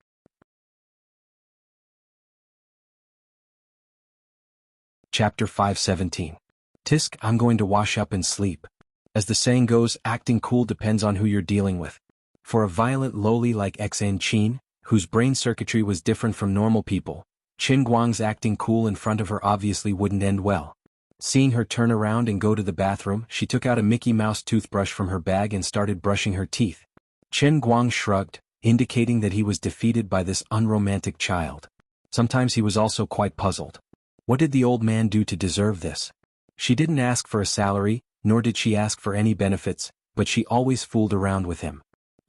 Chapter 517. Tisk, I'm going to wash up and sleep. As the saying goes, acting cool depends on who you're dealing with. For a violent loli like Xan Qin, whose brain circuitry was different from normal people, Qin Guang's acting cool in front of her obviously wouldn't end well. Seeing her turn around and go to the bathroom, she took out a Mickey Mouse toothbrush from her bag and started brushing her teeth. Qin Guang shrugged, indicating that he was defeated by this unromantic child. Sometimes he was also quite puzzled. What did the old man do to deserve this? She didn't ask for a salary, nor did she ask for any benefits, but she always fooled around with him.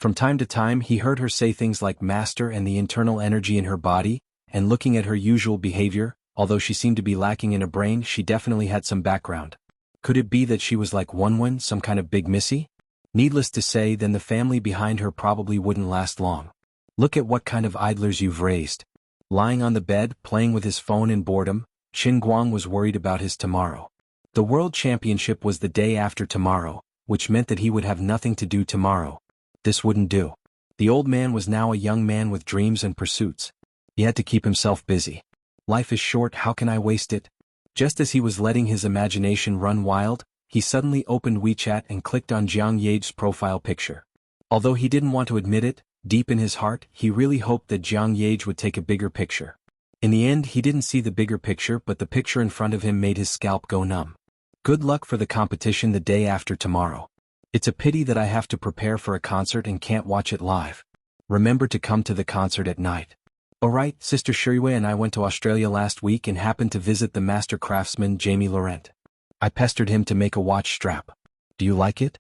From time to time he heard her say things like master and the internal energy in her body, and looking at her usual behavior, although she seemed to be lacking in a brain, she definitely had some background. Could it be that she was like Wunwen, some kind of big missy? Needless to say, then the family behind her probably wouldn't last long. Look at what kind of idlers you've raised. Lying on the bed, playing with his phone in boredom, Qin Guang was worried about his tomorrow. The World Championship was the day after tomorrow, which meant that he would have nothing to do tomorrow. This wouldn't do. The old man was now a young man with dreams and pursuits. He had to keep himself busy. Life is short, how can I waste it? Just as he was letting his imagination run wild, he suddenly opened WeChat and clicked on Jiang Ye's profile picture. Although he didn't want to admit it, deep in his heart, he really hoped that Jiang Ye would take a bigger picture. In the end, he didn't see the bigger picture, but the picture in front of him made his scalp go numb. Good luck for the competition the day after tomorrow. It's a pity that I have to prepare for a concert and can't watch it live. Remember to come to the concert at night. Alright, Sister Shuriwei and I went to Australia last week and happened to visit the master craftsman Jamie Laurent. I pestered him to make a watch strap. Do you like it?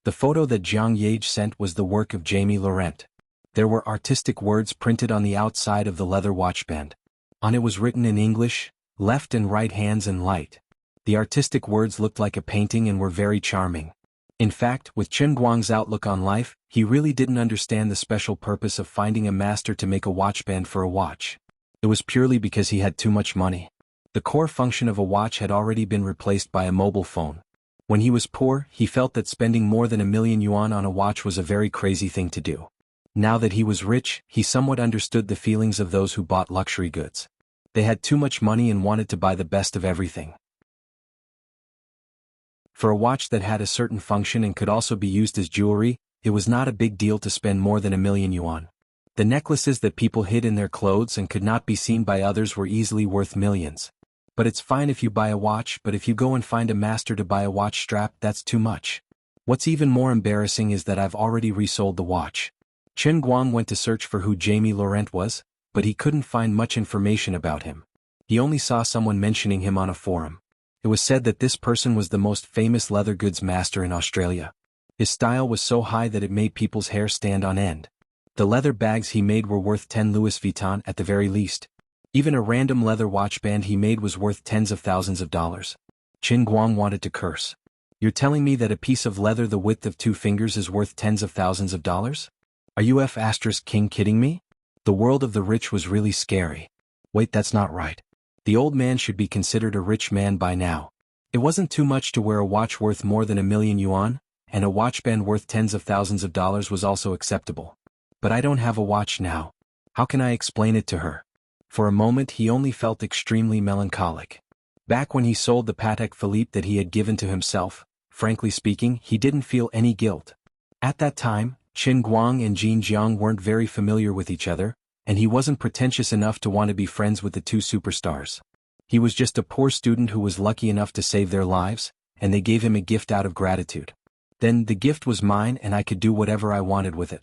The photo that Jiang Ye sent was the work of Jamie Laurent. There were artistic words printed on the outside of the leather watchband. On it was written in English, left and right hands and light. The artistic words looked like a painting and were very charming. In fact, with Chen Guang's outlook on life, he really didn't understand the special purpose of finding a master to make a watchband for a watch. It was purely because he had too much money. The core function of a watch had already been replaced by a mobile phone. When he was poor, he felt that spending more than 1,000,000 yuan on a watch was a very crazy thing to do. Now that he was rich, he somewhat understood the feelings of those who bought luxury goods. They had too much money and wanted to buy the best of everything. For a watch that had a certain function and could also be used as jewelry, it was not a big deal to spend more than 1,000,000 yuan. The necklaces that people hid in their clothes and could not be seen by others were easily worth millions. But it's fine if you buy a watch, but if you go and find a master to buy a watch strap, that's too much. What's even more embarrassing is that I've already resold the watch. Chen Guang went to search for who Jamie Laurent was, but he couldn't find much information about him. He only saw someone mentioning him on a forum. It was said that this person was the most famous leather goods master in Australia. His style was so high that it made people's hair stand on end. The leather bags he made were worth 10 Louis Vuitton at the very least. Even a random leather watchband he made was worth tens of thousands of dollars. Chen Guang wanted to curse. You're telling me that a piece of leather the width of 2 fingers is worth tens of thousands of dollars? Are you King kidding me? The world of the rich was really scary. Wait, that's not right. The old man should be considered a rich man by now. It wasn't too much to wear a watch worth more than 1,000,000 yuan, and a watchband worth tens of thousands of dollars was also acceptable. But I don't have a watch now. How can I explain it to her? For a moment he only felt extremely melancholic. Back when he sold the Patek Philippe that he had given to himself, frankly speaking, he didn't feel any guilt. At that time, Chen Guang and Jin Jiang weren't very familiar with each other, and he wasn't pretentious enough to want to be friends with the two superstars. He was just a poor student who was lucky enough to save their lives, and they gave him a gift out of gratitude. Then the gift was mine and I could do whatever I wanted with it.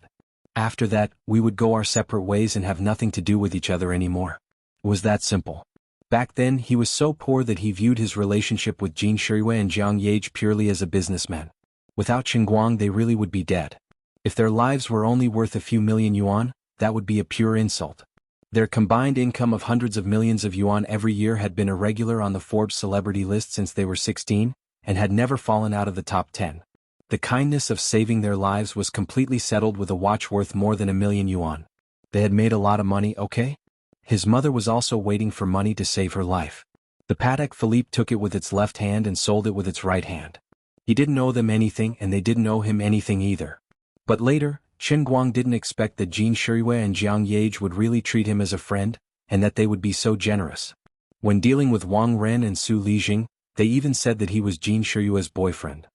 After that, we would go our separate ways and have nothing to do with each other anymore. It was that simple. Back then he was so poor that he viewed his relationship with Jin Shirui and Jiang Yage purely as a businessman. Without Chen Guang they really would be dead. If their lives were only worth a few million yuan, that would be a pure insult. Their combined income of hundreds of millions of yuan every year had been a regular on the Forbes celebrity list since they were 16, and had never fallen out of the top 10. The kindness of saving their lives was completely settled with a watch worth more than 1,000,000 yuan. They had made a lot of money, okay? His mother was also waiting for money to save her life. The Patek Philippe took it with its left hand and sold it with its right hand. He didn't owe them anything and they didn't owe him anything either. But later, Chen Guang didn't expect that Jin Shirui and Jiang Yage would really treat him as a friend, and that they would be so generous. When dealing with Wang Ren and Su Lijing, they even said that he was Jin Shirui's boyfriend.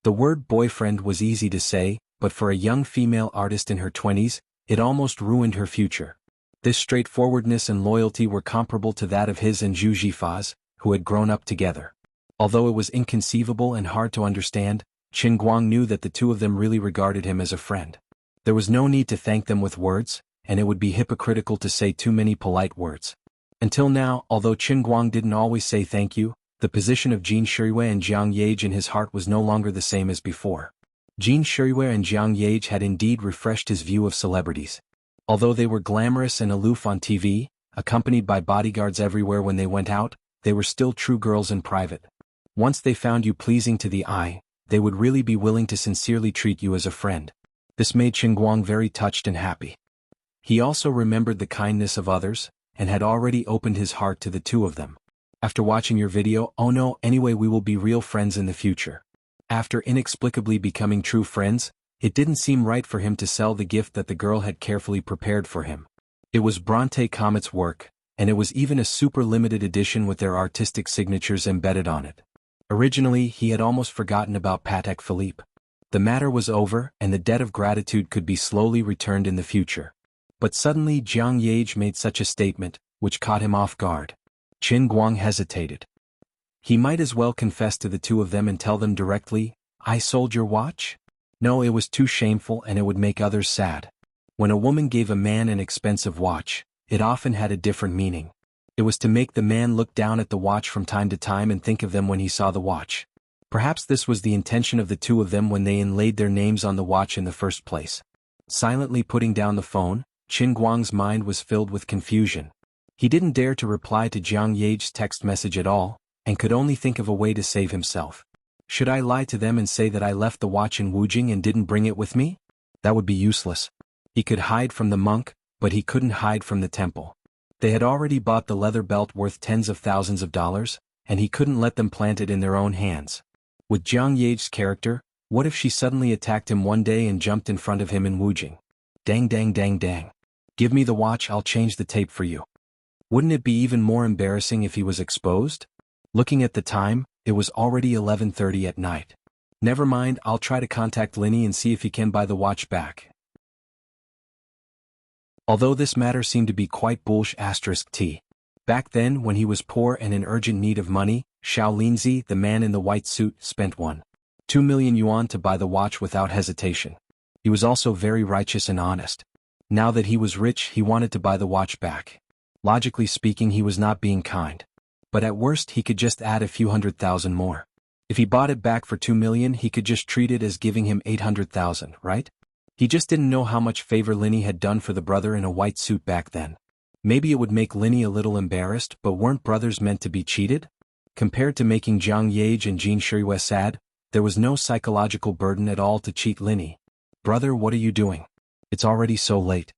The word boyfriend was easy to say, but for a young female artist in her 20s, it almost ruined her future. This straightforwardness and loyalty were comparable to that of his and Zhu Jifaz, who had grown up together. Although it was inconceivable and hard to understand, Chen Guang knew that the two of them really regarded him as a friend. There was no need to thank them with words, and it would be hypocritical to say too many polite words. Until now, although Chen Guang didn't always say thank you, the position of Jin Shirui and Jiang Yage in his heart was no longer the same as before. Jin Shirui and Jiang Yage had indeed refreshed his view of celebrities. Although they were glamorous and aloof on TV, accompanied by bodyguards everywhere when they went out, they were still true girls in private. Once they found you pleasing to the eye, they would really be willing to sincerely treat you as a friend. This made Chen Guang very touched and happy. He also remembered the kindness of others, and had already opened his heart to the two of them. After watching your video, oh no, anyway we will be real friends in the future. After inexplicably becoming true friends, it didn't seem right for him to sell the gift that the girl had carefully prepared for him. It was Bronte Comet's work, and it was even a super limited edition with their artistic signatures embedded on it. Originally, he had almost forgotten about Patek Philippe. The matter was over, and the debt of gratitude could be slowly returned in the future. But suddenly Jiang Yage made such a statement, which caught him off guard. Chen Guang hesitated. He might as well confess to the two of them and tell them directly, "I sold your watch?" No, it was too shameful and it would make others sad. When a woman gave a man an expensive watch, it often had a different meaning. It was to make the man look down at the watch from time to time and think of them when he saw the watch. Perhaps this was the intention of the two of them when they inlaid their names on the watch in the first place. Silently putting down the phone, Chen Guang's mind was filled with confusion. He didn't dare to reply to Jiang Ye's text message at all, and could only think of a way to save himself. Should I lie to them and say that I left the watch in Wujing and didn't bring it with me? That would be useless. He could hide from the monk, but he couldn't hide from the temple. They had already bought the leather belt worth tens of thousands of dollars, and he couldn't let them plant it in their own hands. With Jiang Ye's character, what if she suddenly attacked him one day and jumped in front of him in Wujing? Dang dang dang dang. Give me the watch, I'll change the tape for you. Wouldn't it be even more embarrassing if he was exposed? Looking at the time, it was already 11:30 at night. Never mind, I'll try to contact Linny and see if he can buy the watch back. Although this matter seemed to be quite bullsh*t. Back then, when he was poor and in urgent need of money, Xiao Linzi, the man in the white suit, spent 2 million yuan to buy the watch without hesitation. He was also very righteous and honest. Now that he was rich, he wanted to buy the watch back. Logically speaking, he was not being kind. But at worst, he could just add a few 100,000 more. If he bought it back for 2 million, he could just treat it as giving him 800,000, right? He just didn't know how much favor Linny had done for the brother in a white suit back then. Maybe it would make Linny a little embarrassed, but weren't brothers meant to be cheated? Compared to making Jiang Ye and Jin Shirue sad, there was no psychological burden at all to cheat Linny. Brother, what are you doing? It's already so late.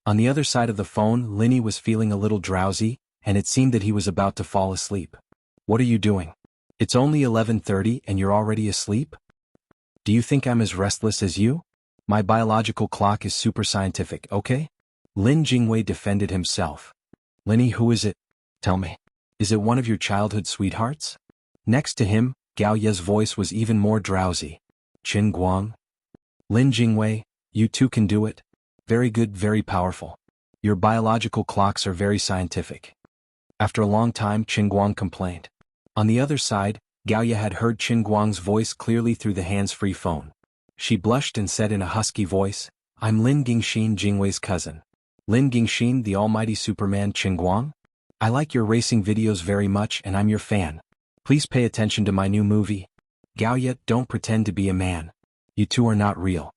On the other side of the phone, Linny was feeling a little drowsy, and it seemed that he was about to fall asleep. What are you doing? It's only 11:30 and you're already asleep? Do you think I'm as restless as you? My biological clock is super scientific, okay? Lin Jingwei defended himself. Linny, who is it? Tell me. Is it one of your childhood sweethearts? Next to him, Gao Ye's voice was even more drowsy. Qin Guang? Lin Jingwei, you too can do it. Very good, very powerful. Your biological clocks are very scientific. After a long time, Qin Guang complained. On the other side, Gao Ye had heard Qin Guang's voice clearly through the hands-free phone. She blushed and said in a husky voice, I'm Lin Gingxin, Jingwei's cousin. Lin Gingxin, the almighty Superman Qin Guang? I like your racing videos very much and I'm your fan. Please pay attention to my new movie. Gao Ye, don't pretend to be a man. You two are not real.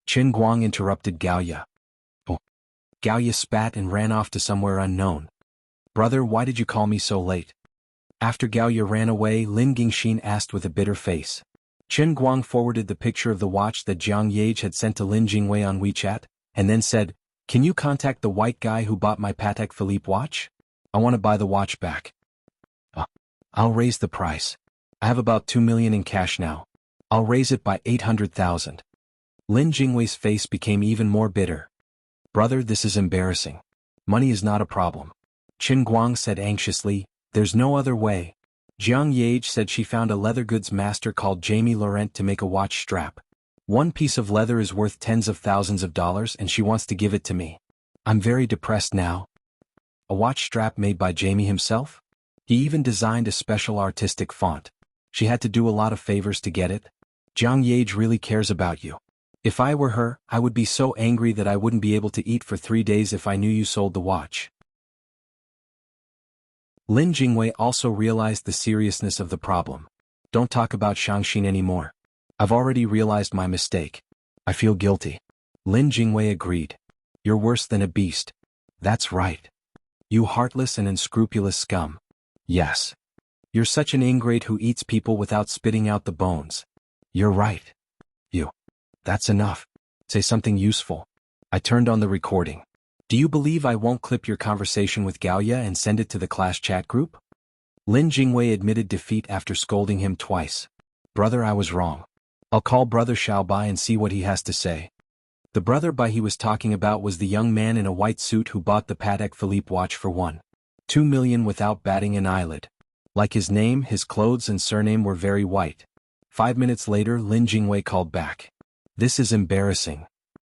Qin Guang interrupted Gao Ye. Oh. Gao Ye spat and ran off to somewhere unknown. Brother, why did you call me so late? After Gao Ye ran away, Lin Gingxin asked with a bitter face. Qin Guang forwarded the picture of the watch that Jiang Ye had sent to Lin Jingwei on WeChat, and then said, Can you contact the white guy who bought my Patek Philippe watch? I want to buy the watch back. I'll raise the price. I have about 2 million in cash now. I'll raise it by 800,000. Lin Jingwei's face became even more bitter. Brother, this is embarrassing. Money is not a problem. Qin Guang said anxiously, There's no other way. Jiang Ye said she found a leather goods master called Jamie Laurent to make a watch strap. One piece of leather is worth tens of thousands of dollars and she wants to give it to me. I'm very depressed now. A watch strap made by Jamie himself? He even designed a special artistic font. She had to do a lot of favors to get it. Jiang Ye really cares about you. If I were her, I would be so angry that I wouldn't be able to eat for 3 days if I knew you sold the watch. Lin Jingwei also realized the seriousness of the problem. Don't talk about Shangxin anymore. I've already realized my mistake. I feel guilty. Lin Jingwei agreed. You're worse than a beast. That's right. You heartless and unscrupulous scum. Yes. You're such an ingrate who eats people without spitting out the bones. You're right. You. That's enough. Say something useful. I turned on the recording. Do you believe I won't clip your conversation with Gao Ye and send it to the class chat group? Lin Jingwei admitted defeat after scolding him twice. Brother, I was wrong. I'll call Brother Xiaobai and see what he has to say. The brother Bai he was talking about was the young man in a white suit who bought the Patek Philippe watch for 2 million without batting an eyelid. Like his name, his clothes and surname were very white. 5 minutes later, Lin Jingwei called back. This is embarrassing.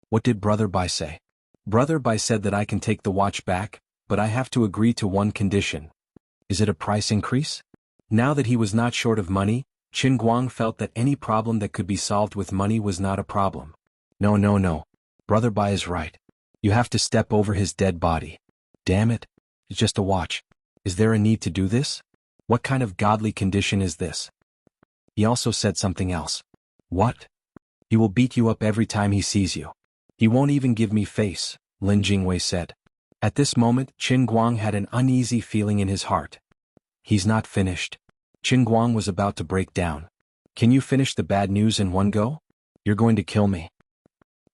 What did Brother Bai say? Brother Bai said that I can take the watch back, but I have to agree to one condition. Is it a price increase? Now that he was not short of money, Qin Guang felt that any problem that could be solved with money was not a problem. No. Brother Bai is right. You have to step over his dead body. Damn it. It's just a watch. Is there a need to do this? What kind of godly condition is this? He also said something else. What? He will beat you up every time he sees you. He won't even give me face, Lin Jingwei said. At this moment, Qin Guang had an uneasy feeling in his heart. He's not finished. Qin Guang was about to break down. Can you finish the bad news in one go? You're going to kill me.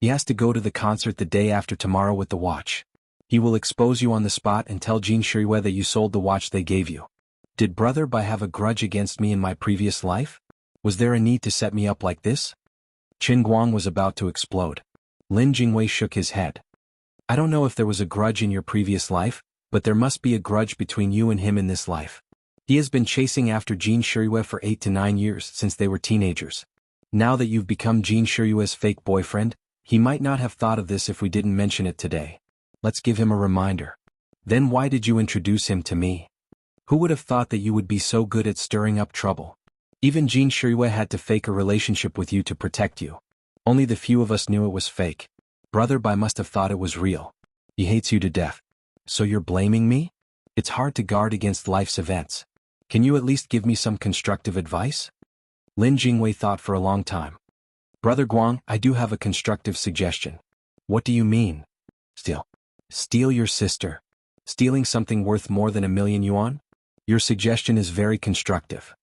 He has to go to the concert the day after tomorrow with the watch. He will expose you on the spot and tell Jin Shirue that you sold the watch they gave you. Did Brother Bai have a grudge against me in my previous life? Was there a need to set me up like this? Qin Guang was about to explode. Lin Jingwei shook his head. I don't know if there was a grudge in your previous life, but there must be a grudge between you and him in this life. He has been chasing after Jin Shirue for 8 to 9 years since they were teenagers. Now that you've become Jin Shirue's fake boyfriend, he might not have thought of this if we didn't mention it today. Let's give him a reminder. Then why did you introduce him to me? Who would have thought that you would be so good at stirring up trouble? Even Jin Shirue had to fake a relationship with you to protect you. Only the few of us knew it was fake. Brother Bai must have thought it was real. He hates you to death. So you're blaming me? It's hard to guard against life's events. Can you at least give me some constructive advice? Lin Jingwei thought for a long time. Brother Guang, I do have a constructive suggestion. What do you mean? Steal your sister. Stealing something worth more than 1,000,000 yuan? Your suggestion is very constructive.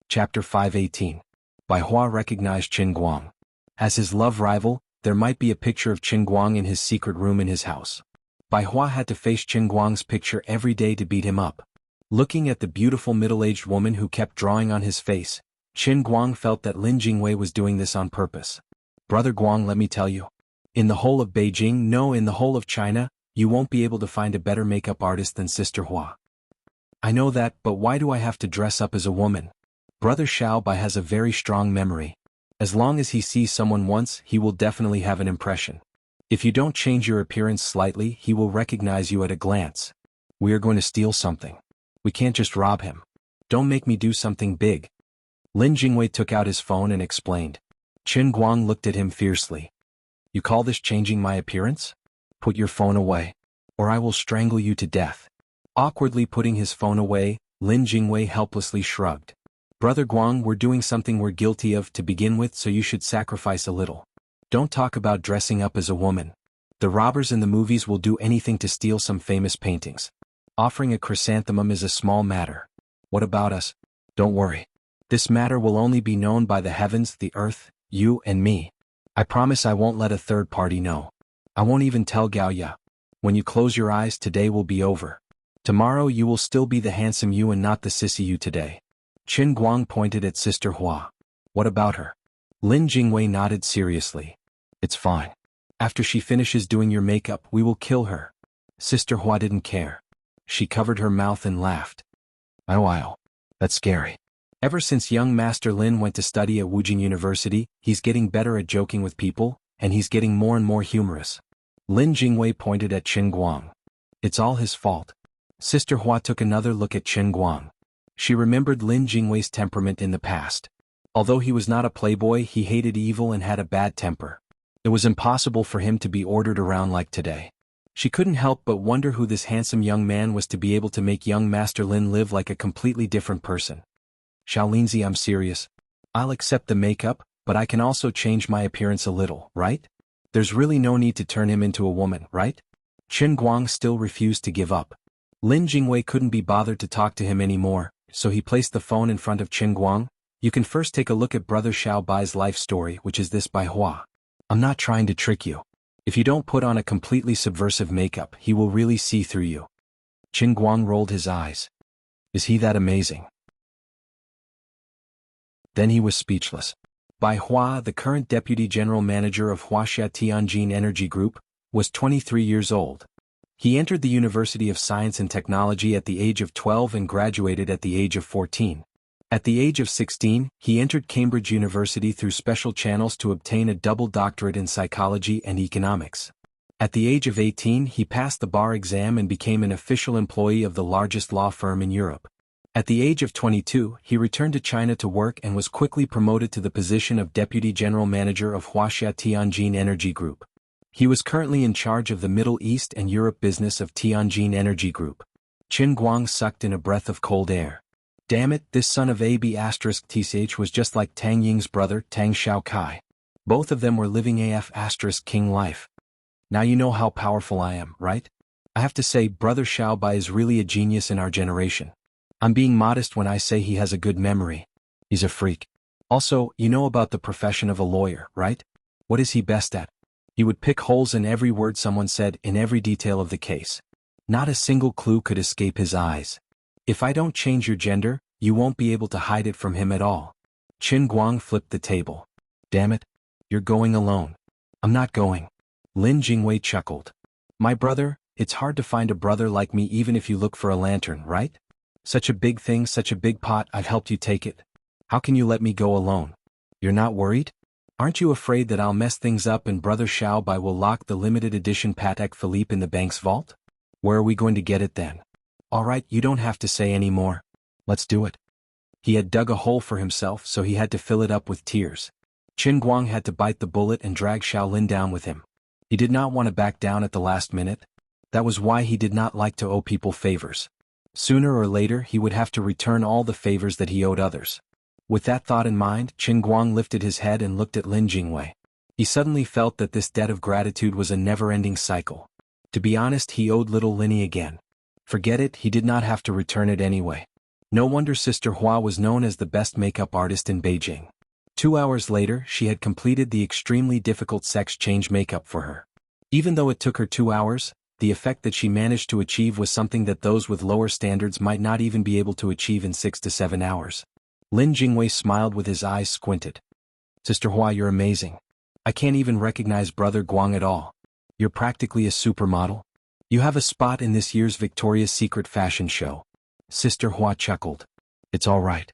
Chapter 518. Bai Hua recognized Qin Guang. As his love rival, there might be a picture of Qin Guang in his secret room in his house. Bai Hua had to face Qin Guang's picture every day to beat him up. Looking at the beautiful middle-aged woman who kept drawing on his face, Qin Guang felt that Lin Jingwei was doing this on purpose. Brother Guang, let me tell you. In the whole of Beijing, no, in the whole of China, you won't be able to find a better makeup artist than Sister Hua. I know that, but why do I have to dress up as a woman? Brother Xiao Bai has a very strong memory. As long as he sees someone once, he will definitely have an impression. If you don't change your appearance slightly, he will recognize you at a glance. We are going to steal something. We can't just rob him. Don't make me do something big. Lin Jingwei took out his phone and explained. Qin Guang looked at him fiercely. You call this changing my appearance? Put your phone away, or I will strangle you to death. Awkwardly putting his phone away, Lin Jingwei helplessly shrugged. Brother Guang, we're doing something we're guilty of to begin with, so you should sacrifice a little. Don't talk about dressing up as a woman. The robbers in the movies will do anything to steal some famous paintings. Offering a chrysanthemum is a small matter. What about us? Don't worry. This matter will only be known by the heavens, the earth, you and me. I promise I won't let a third party know. I won't even tell Gao Ya. When you close your eyes, today will be over. Tomorrow you will still be the handsome you and not the sissy you today. Qin Guang pointed at Sister Hua. What about her? Lin Jingwei nodded seriously. It's fine. After she finishes doing your makeup, we will kill her. Sister Hua didn't care. She covered her mouth and laughed. Oh, that's scary. Ever since young Master Lin went to study at Wujing University, he's getting better at joking with people, and he's getting more and more humorous. Lin Jingwei pointed at Qin Guang. It's all his fault. Sister Hua took another look at Qin Guang. She remembered Lin Jingwei's temperament in the past. Although he was not a playboy, he hated evil and had a bad temper. It was impossible for him to be ordered around like today. She couldn't help but wonder who this handsome young man was to be able to make young Master Lin live like a completely different person. Xiaolinzi, I'm serious. I'll accept the makeup, but I can also change my appearance a little, right? There's really no need to turn him into a woman, right? Qin Guang still refused to give up. Lin Jingwei couldn't be bothered to talk to him anymore, so he placed the phone in front of Qin Guang. You can first take a look at Brother Xiao Bai's life story, which is this by Hua. I'm not trying to trick you. If you don't put on a completely subversive makeup, he will really see through you. Qin Guang rolled his eyes. Is he that amazing? Then he was speechless. Bai Hua, the current deputy general manager of Wuxia Tianjin Energy Group, was 23 years old. He entered the University of Science and Technology at the age of 12 and graduated at the age of 14. At the age of 16, he entered Cambridge University through special channels to obtain a double doctorate in psychology and economics. At the age of 18, he passed the bar exam and became an official employee of the largest law firm in Europe. At the age of 22, he returned to China to work and was quickly promoted to the position of Deputy General Manager of Wuxia Tianjin Energy Group. He was currently in charge of the Middle East and Europe business of Tianjin Energy Group. Qin Guang sucked in a breath of cold air. Damn it, this son of AB** TCH was just like Tang Ying's brother, Tang Xiao Kai. Both of them were living AF** king life. Now you know how powerful I am, right? I have to say, brother Xiao Bai is really a genius in our generation. I'm being modest when I say he has a good memory. He's a freak. Also, you know about the profession of a lawyer, right? What is he best at? He would pick holes in every word someone said, in every detail of the case. Not a single clue could escape his eyes. If I don't change your gender, you won't be able to hide it from him at all. Qin Guang flipped the table. Damn it. You're going alone. I'm not going. Lin Jingwei chuckled. My brother, it's hard to find a brother like me even if you look for a lantern, right? Such a big thing, such a big pot, I've helped you take it. How can you let me go alone? You're not worried? Aren't you afraid that I'll mess things up and brother Xiao Bai will lock the limited edition Patek Philippe in the bank's vault? Where are we going to get it then? Alright, you don't have to say any more. Let's do it. He had dug a hole for himself, so he had to fill it up with tears. Qin Guang had to bite the bullet and drag Shaolin down with him. He did not want to back down at the last minute. That was why he did not like to owe people favors. Sooner or later he would have to return all the favors that he owed others. With that thought in mind, Qin Guang lifted his head and looked at Lin Jingwei. He suddenly felt that this debt of gratitude was a never-ending cycle. To be honest, he owed little Linny again. Forget it, he did not have to return it anyway. No wonder Sister Hua was known as the best makeup artist in Beijing. 2 hours later, she had completed the extremely difficult sex change makeup for her. Even though it took her 2 hours, the effect that she managed to achieve was something that those with lower standards might not even be able to achieve in 6 to 7 hours. Lin Jingwei smiled with his eyes squinted. Sister Hua, you're amazing. I can't even recognize Brother Guang at all. You're practically a supermodel. You have a spot in this year's Victoria's Secret fashion show. Sister Hua chuckled. It's all right.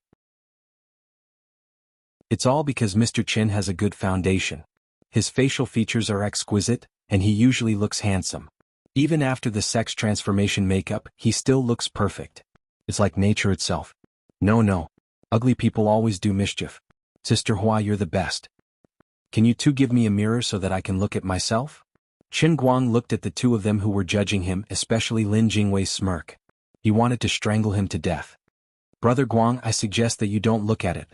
It's all because Mr. Qin has a good foundation. His facial features are exquisite, and he usually looks handsome. Even after the sex transformation makeup, he still looks perfect. It's like nature itself. No. Ugly people always do mischief. Sister Hua, you're the best. Can you two give me a mirror so that I can look at myself? Qin Guang looked at the two of them who were judging him, especially Lin Jingwei's smirk. He wanted to strangle him to death. Brother Guang, I suggest that you don't look at it.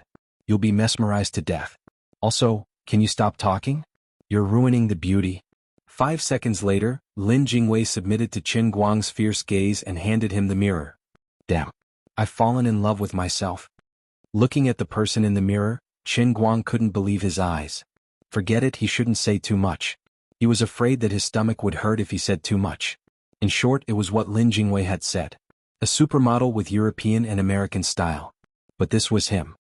You'll be mesmerized to death. Also, can you stop talking? You're ruining the beauty. 5 seconds later, Lin Jingwei submitted to Qin Guang's fierce gaze and handed him the mirror. Damn. I've fallen in love with myself. Looking at the person in the mirror, Qin Guang couldn't believe his eyes. Forget it, he shouldn't say too much. He was afraid that his stomach would hurt if he said too much. In short, it was what Lin Jingwei had said. A supermodel with European and American style. But this was him.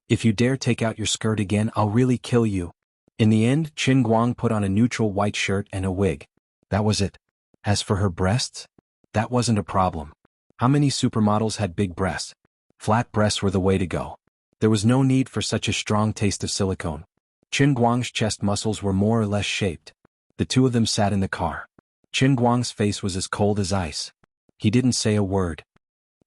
If you dare take out your skirt again, I'll really kill you. In the end, Qin Guang put on a neutral white shirt and a wig. That was it. As for her breasts? That wasn't a problem. How many supermodels had big breasts? Flat breasts were the way to go. There was no need for such a strong taste of silicone. Qin Guang's chest muscles were more or less shaped. The two of them sat in the car. Qin Guang's face was as cold as ice. He didn't say a word.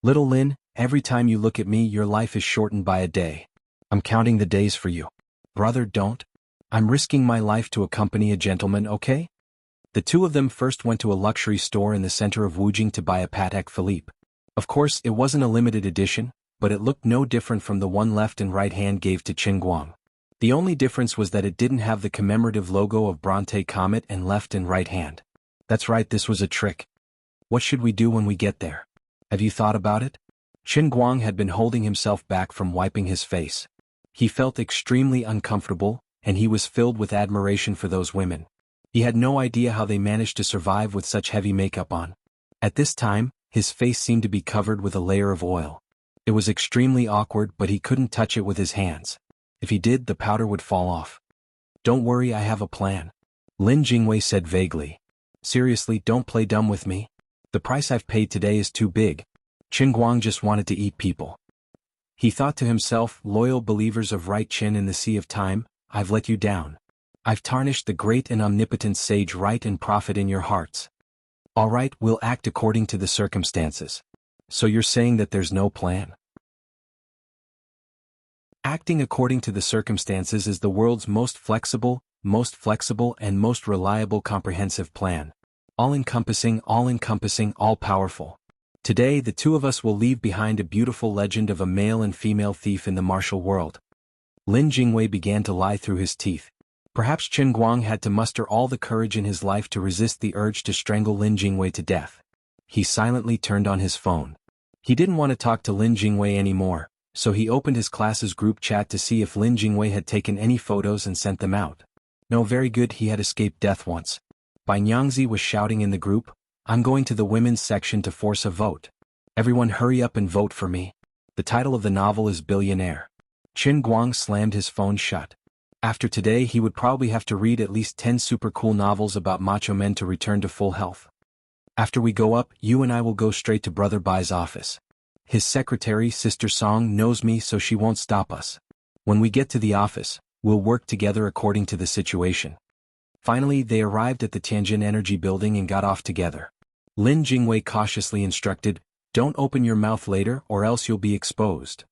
Little Lin, every time you look at me, your life is shortened by a day. I'm counting the days for you. Brother, don't. I'm risking my life to accompany a gentleman, okay? The two of them first went to a luxury store in the center of Wujing to buy a Patek Philippe. Of course, it wasn't a limited edition, but it looked no different from the one left and right hand gave to Qin Guang. The only difference was that it didn't have the commemorative logo of Bronte Comet and left and right hand. That's right, this was a trick. What should we do when we get there? Have you thought about it? Qin Guang had been holding himself back from wiping his face. He felt extremely uncomfortable, and he was filled with admiration for those women. He had no idea how they managed to survive with such heavy makeup on. At this time, his face seemed to be covered with a layer of oil. It was extremely awkward, but he couldn't touch it with his hands. If he did, the powder would fall off. Don't worry, I have a plan. Lin Jingwei said vaguely. Seriously, don't play dumb with me. The price I've paid today is too big. Qin Guang just wanted to eat people. He thought to himself, loyal believers of right Qin in the sea of time, I've let you down. I've tarnished the great and omnipotent sage right and prophet in your hearts. All right, we'll act according to the circumstances. So you're saying that there's no plan? Acting according to the circumstances is the world's most flexible and most reliable comprehensive plan. All-encompassing, all-powerful. Today the two of us will leave behind a beautiful legend of a male and female thief in the martial world. Lin Jingwei began to lie through his teeth. Perhaps Chen Guang had to muster all the courage in his life to resist the urge to strangle Lin Jingwei to death. He silently turned on his phone. He didn't want to talk to Lin Jingwei anymore, so he opened his class's group chat to see if Lin Jingwei had taken any photos and sent them out. No, very good, he had escaped death once. Bai Nyangzi was shouting in the group, "I'm going to the women's section to force a vote. Everyone hurry up and vote for me." The title of the novel is Billionaire. Chen Guang slammed his phone shut. After today he would probably have to read at least 10 super cool novels about macho men to return to full health. After we go up, you and I will go straight to Brother Bai's office. His secretary, Sister Song, knows me so she won't stop us. When we get to the office, we'll work together according to the situation. Finally they arrived at the Tianjin Energy Building and got off together. Lin Jingwei cautiously instructed, "Don't open your mouth later or else you'll be exposed."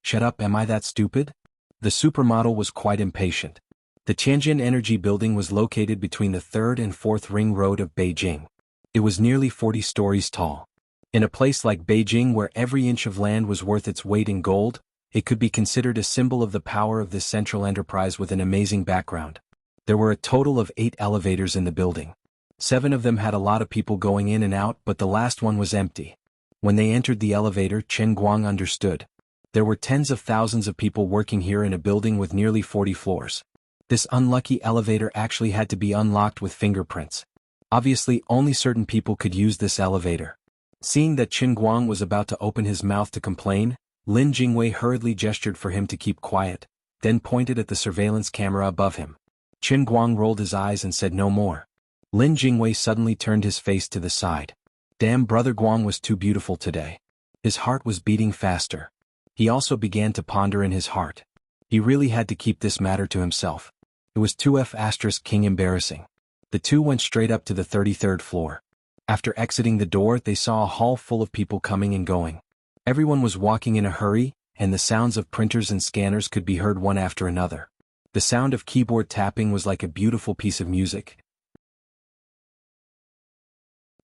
"Shut up, am I that stupid?" The supermodel was quite impatient. The Tianjin Energy Building was located between the 3rd and 4th Ring Road of Beijing. It was nearly 40 stories tall. In a place like Beijing where every inch of land was worth its weight in gold, it could be considered a symbol of the power of this central enterprise with an amazing background. There were a total of 8 elevators in the building. 7 of them had a lot of people going in and out, but the last one was empty. When they entered the elevator, Chen Guang understood. There were tens of thousands of people working here in a building with nearly 40 floors. This unlucky elevator actually had to be unlocked with fingerprints. Obviously, only certain people could use this elevator. Seeing that Chen Guang was about to open his mouth to complain, Lin Jingwei hurriedly gestured for him to keep quiet, then pointed at the surveillance camera above him. Chen Guang rolled his eyes and said no more. Lin Jingwei suddenly turned his face to the side. Damn, Brother Guang was too beautiful today. His heart was beating faster. He also began to ponder in his heart. He really had to keep this matter to himself. It was 2F*King embarrassing. The two went straight up to the 33rd floor. After exiting the door, they saw a hall full of people coming and going. Everyone was walking in a hurry, and the sounds of printers and scanners could be heard one after another. The sound of keyboard tapping was like a beautiful piece of music.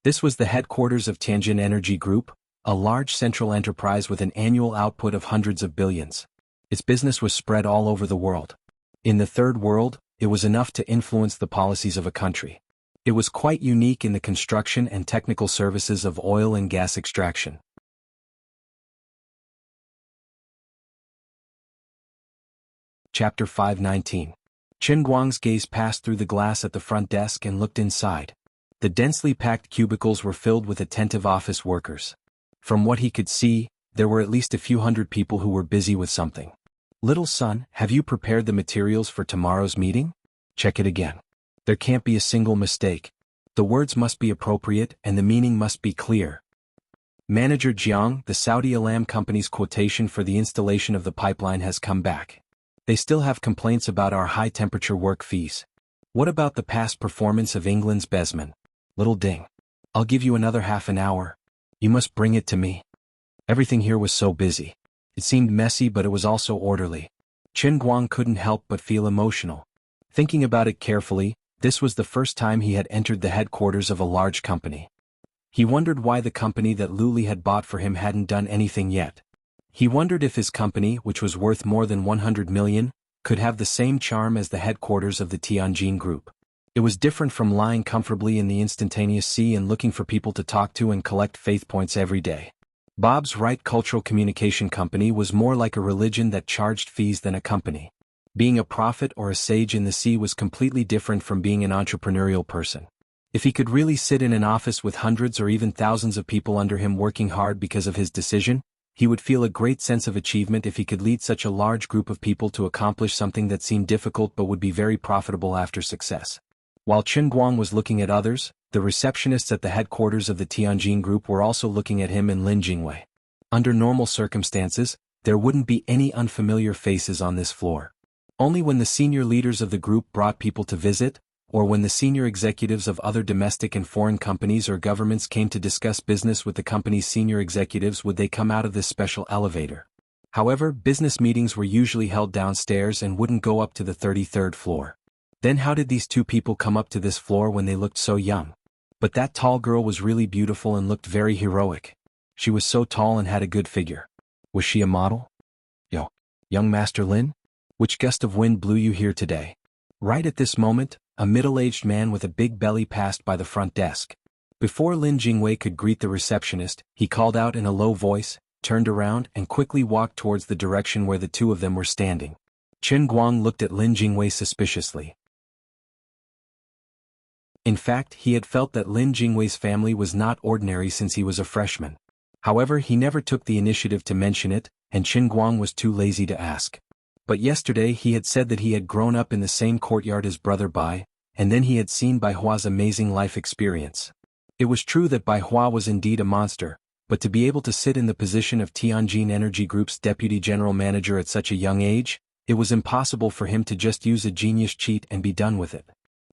This was the headquarters of Tianjin Energy Group, a large central enterprise with an annual output of hundreds of billions. Its business was spread all over the world. In the Third World, it was enough to influence the policies of a country. It was quite unique in the construction and technical services of oil and gas extraction. Chapter 519. Chen Guang's gaze passed through the glass at the front desk and looked inside. The densely packed cubicles were filled with attentive office workers. From what he could see, there were at least a few hundred people who were busy with something. "Little son, have you prepared the materials for tomorrow's meeting? Check it again. There can't be a single mistake. The words must be appropriate and the meaning must be clear." Manager Jiang, the Saudi Alam company's quotation for the installation of the pipeline has come back. They still have complaints about our high-temperature work fees. What about the past performance of England's Besman? Little ding. I'll give you another half an hour. You must bring it to me. Everything here was so busy. It seemed messy, but it was also orderly. Chen Guang couldn't help but feel emotional. Thinking about it carefully, this was the first time he had entered the headquarters of a large company. He wondered why the company that Luli had bought for him hadn't done anything yet. He wondered if his company, which was worth more than 100 million, could have the same charm as the headquarters of the Tianjin Group. It was different from lying comfortably in the instantaneous sea and looking for people to talk to and collect faith points every day. Bob's Right Cultural Communication Company was more like a religion that charged fees than a company. Being a prophet or a sage in the sea was completely different from being an entrepreneurial person. If he could really sit in an office with hundreds or even thousands of people under him working hard because of his decision, he would feel a great sense of achievement if he could lead such a large group of people to accomplish something that seemed difficult but would be very profitable after success. While Chen Guang was looking at others, the receptionists at the headquarters of the Tianjin Group were also looking at him and Lin Jingwei. Under normal circumstances, there wouldn't be any unfamiliar faces on this floor. Only when the senior leaders of the group brought people to visit, or when the senior executives of other domestic and foreign companies or governments came to discuss business with the company's senior executives would they come out of this special elevator. However, business meetings were usually held downstairs and wouldn't go up to the 33rd floor. Then how did these two people come up to this floor when they looked so young? But that tall girl was really beautiful and looked very heroic. She was so tall and had a good figure. Was she a model? Yo, young Master Lin? Which gust of wind blew you here today? Right at this moment, a middle-aged man with a big belly passed by the front desk. Before Lin Jingwei could greet the receptionist, he called out in a low voice, turned around and quickly walked towards the direction where the two of them were standing. Chen Guang looked at Lin Jingwei suspiciously. In fact, he had felt that Lin Jingwei's family was not ordinary since he was a freshman. However, he never took the initiative to mention it, and Chen Guang was too lazy to ask. But yesterday he had said that he had grown up in the same courtyard as Brother Bai, and then he had seen Bai Hua's amazing life experience. It was true that Bai Hua was indeed a monster, but to be able to sit in the position of Tianjin Energy Group's deputy general manager at such a young age, it was impossible for him to just use a genius cheat and be done with it.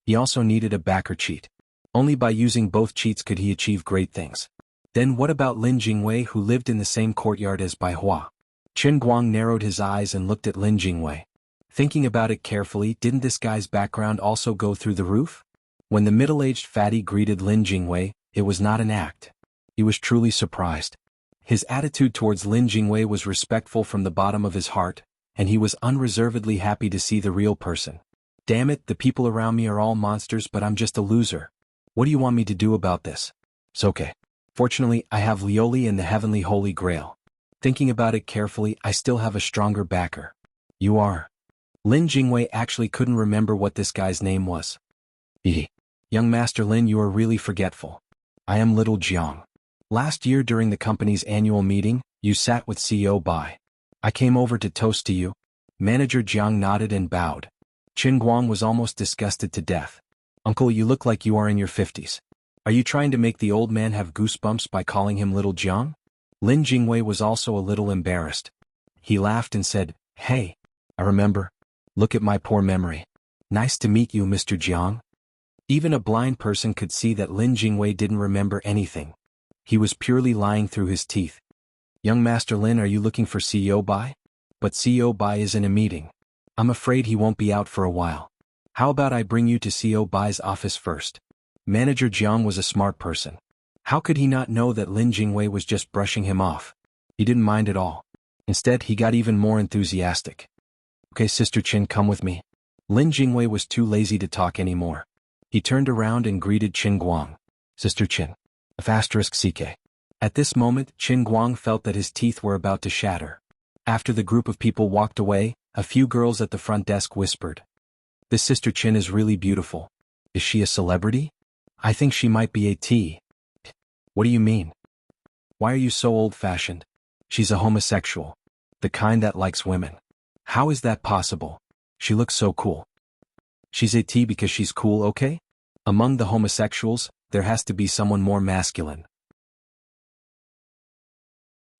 He also needed a backer cheat. Only by using both cheats could he achieve great things. Then what about Lin Jingwei, who lived in the same courtyard as Bai Hua? Chen Guang narrowed his eyes and looked at Lin Jingwei. Thinking about it carefully, didn't this guy's background also go through the roof? When the middle-aged fatty greeted Lin Jingwei, it was not an act. He was truly surprised. His attitude towards Lin Jingwei was respectful from the bottom of his heart, and he was unreservedly happy to see the real person. Damn it, the people around me are all monsters, but I'm just a loser. What do you want me to do about this? It's okay. Fortunately, I have Lioli and the Heavenly Holy Grail. Thinking about it carefully, I still have a stronger backer. You are. Lin Jingwei actually couldn't remember what this guy's name was. Young Master Lin, you are really forgetful. I am Little Jiang. Last year during the company's annual meeting, you sat with CEO Bai. I came over to toast to you. Manager Jiang nodded and bowed. Chen Guang was almost disgusted to death. Uncle, you look like you are in your 50s. Are you trying to make the old man have goosebumps by calling him Little Jiang? Lin Jingwei was also a little embarrassed. He laughed and said, Hey, I remember. Look at my poor memory. Nice to meet you, Mr. Jiang. Even a blind person could see that Lin Jingwei didn't remember anything. He was purely lying through his teeth. Young Master Lin, are you looking for CEO Bai? But CEO Bai is in a meeting. I'm afraid he won't be out for a while. How about I bring you to CEO Bai's office first? Manager Jiang was a smart person. How could he not know that Lin Jingwei was just brushing him off? He didn't mind at all. Instead, he got even more enthusiastic. Okay, Sister Chin, come with me. Lin Jingwei was too lazy to talk anymore. He turned around and greeted Chen Guang. Sister Chin. *CK. At this moment, Chen Guang felt that his teeth were about to shatter. After the group of people walked away, a few girls at the front desk whispered. This Sister Chin is really beautiful. Is she a celebrity? I think she might be a T. What do you mean? Why are you so old-fashioned? She's a homosexual. The kind that likes women. How is that possible? She looks so cool. She's a T because she's cool, okay? Among the homosexuals, there has to be someone more masculine.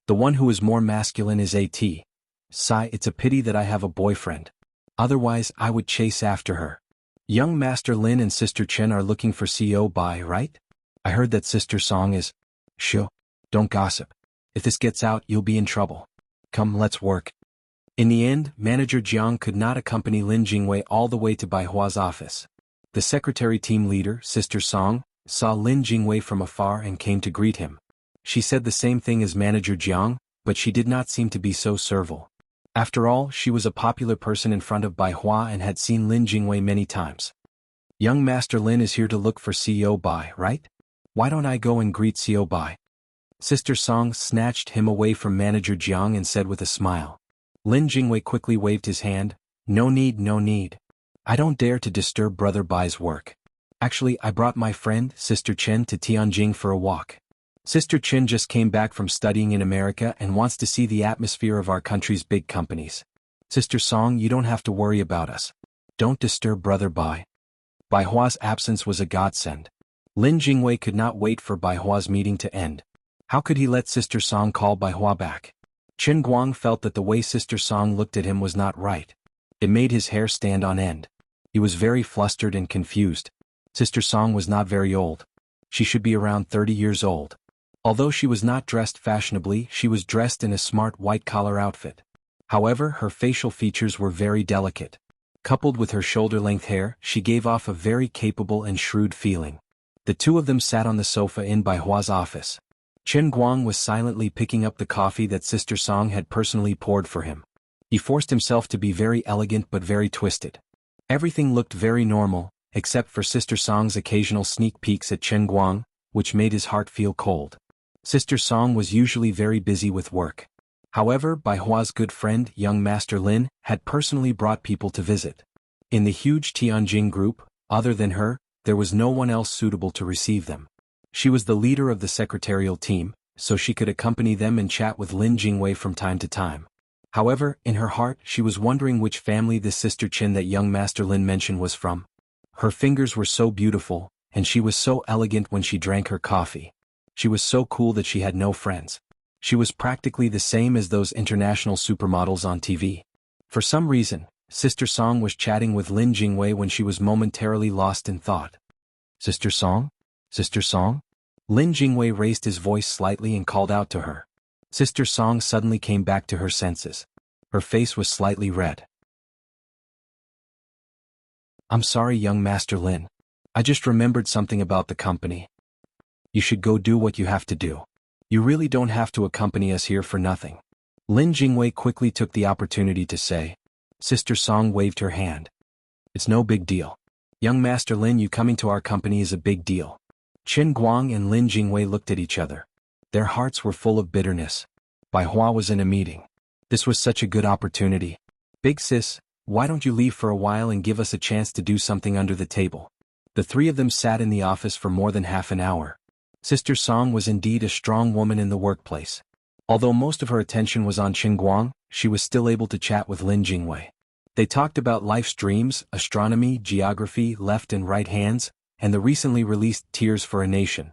The one who is more masculine is a T. Sigh, it's a pity that I have a boyfriend. Otherwise, I would chase after her. Young Master Lin and Sister Chen are looking for CEO Bai, right? I heard that Sister Song is... Shoo, don't gossip. If this gets out, you'll be in trouble. Come, let's work. In the end, Manager Jiang could not accompany Lin Jingwei all the way to Bai Hua's office. The secretary team leader, Sister Song, saw Lin Jingwei from afar and came to greet him. She said the same thing as Manager Jiang, but she did not seem to be so servile. After all, she was a popular person in front of Bai Hua and had seen Lin Jingwei many times. Young Master Lin is here to look for CEO Bai, right? Why don't I go and greet CEO Bai? Sister Song snatched him away from Manager Jiang and said with a smile. Lin Jingwei quickly waved his hand. No need, no need. I don't dare to disturb Brother Bai's work. Actually, I brought my friend, Sister Chen, to Tianjin for a walk. Sister Chen just came back from studying in America and wants to see the atmosphere of our country's big companies. Sister Song, you don't have to worry about us. Don't disturb Brother Bai. Bai Hua's absence was a godsend. Lin Jingwei could not wait for Bai Hua's meeting to end. How could he let Sister Song call Bai Hua back? Chen Guang felt that the way Sister Song looked at him was not right. It made his hair stand on end. He was very flustered and confused. Sister Song was not very old. She should be around 30 years old. Although she was not dressed fashionably, she was dressed in a smart white-collar outfit. However, her facial features were very delicate. Coupled with her shoulder-length hair, she gave off a very capable and shrewd feeling. The two of them sat on the sofa in Bai Hua's office. Chen Guang was silently picking up the coffee that Sister Song had personally poured for him. He forced himself to be very elegant but very twisted. Everything looked very normal, except for Sister Song's occasional sneak peeks at Chen Guang, which made his heart feel cold. Sister Song was usually very busy with work. However, Bai Hua's good friend, young Master Lin, had personally brought people to visit. In the huge Tianjin group, other than her, there was no one else suitable to receive them. She was the leader of the secretarial team, so she could accompany them and chat with Lin Jingwei from time to time. However, in her heart, she was wondering which family this Sister Chen that young Master Lin mentioned was from. Her fingers were so beautiful, and she was so elegant when she drank her coffee. She was so cool that she had no friends. She was practically the same as those international supermodels on TV. For some reason, Sister Song was chatting with Lin Jingwei when she was momentarily lost in thought. Sister Song? Sister Song? Lin Jingwei raised his voice slightly and called out to her. Sister Song suddenly came back to her senses. Her face was slightly red. I'm sorry, young Master Lin. I just remembered something about the company. You should go do what you have to do. You really don't have to accompany us here for nothing. Lin Jingwei quickly took the opportunity to say. Sister Song waved her hand. It's no big deal. Young Master Lin, you coming to our company is a big deal. Chen Guang and Lin Jingwei looked at each other. Their hearts were full of bitterness. Bai Hua was in a meeting. This was such a good opportunity. Big sis, why don't you leave for a while and give us a chance to do something under the table? The three of them sat in the office for more than half an hour. Sister Song was indeed a strong woman in the workplace. Although most of her attention was on Chen Guang, she was still able to chat with Lin Jingwei. They talked about life's dreams, astronomy, geography, left and right hands, and the recently released Tears for a Nation.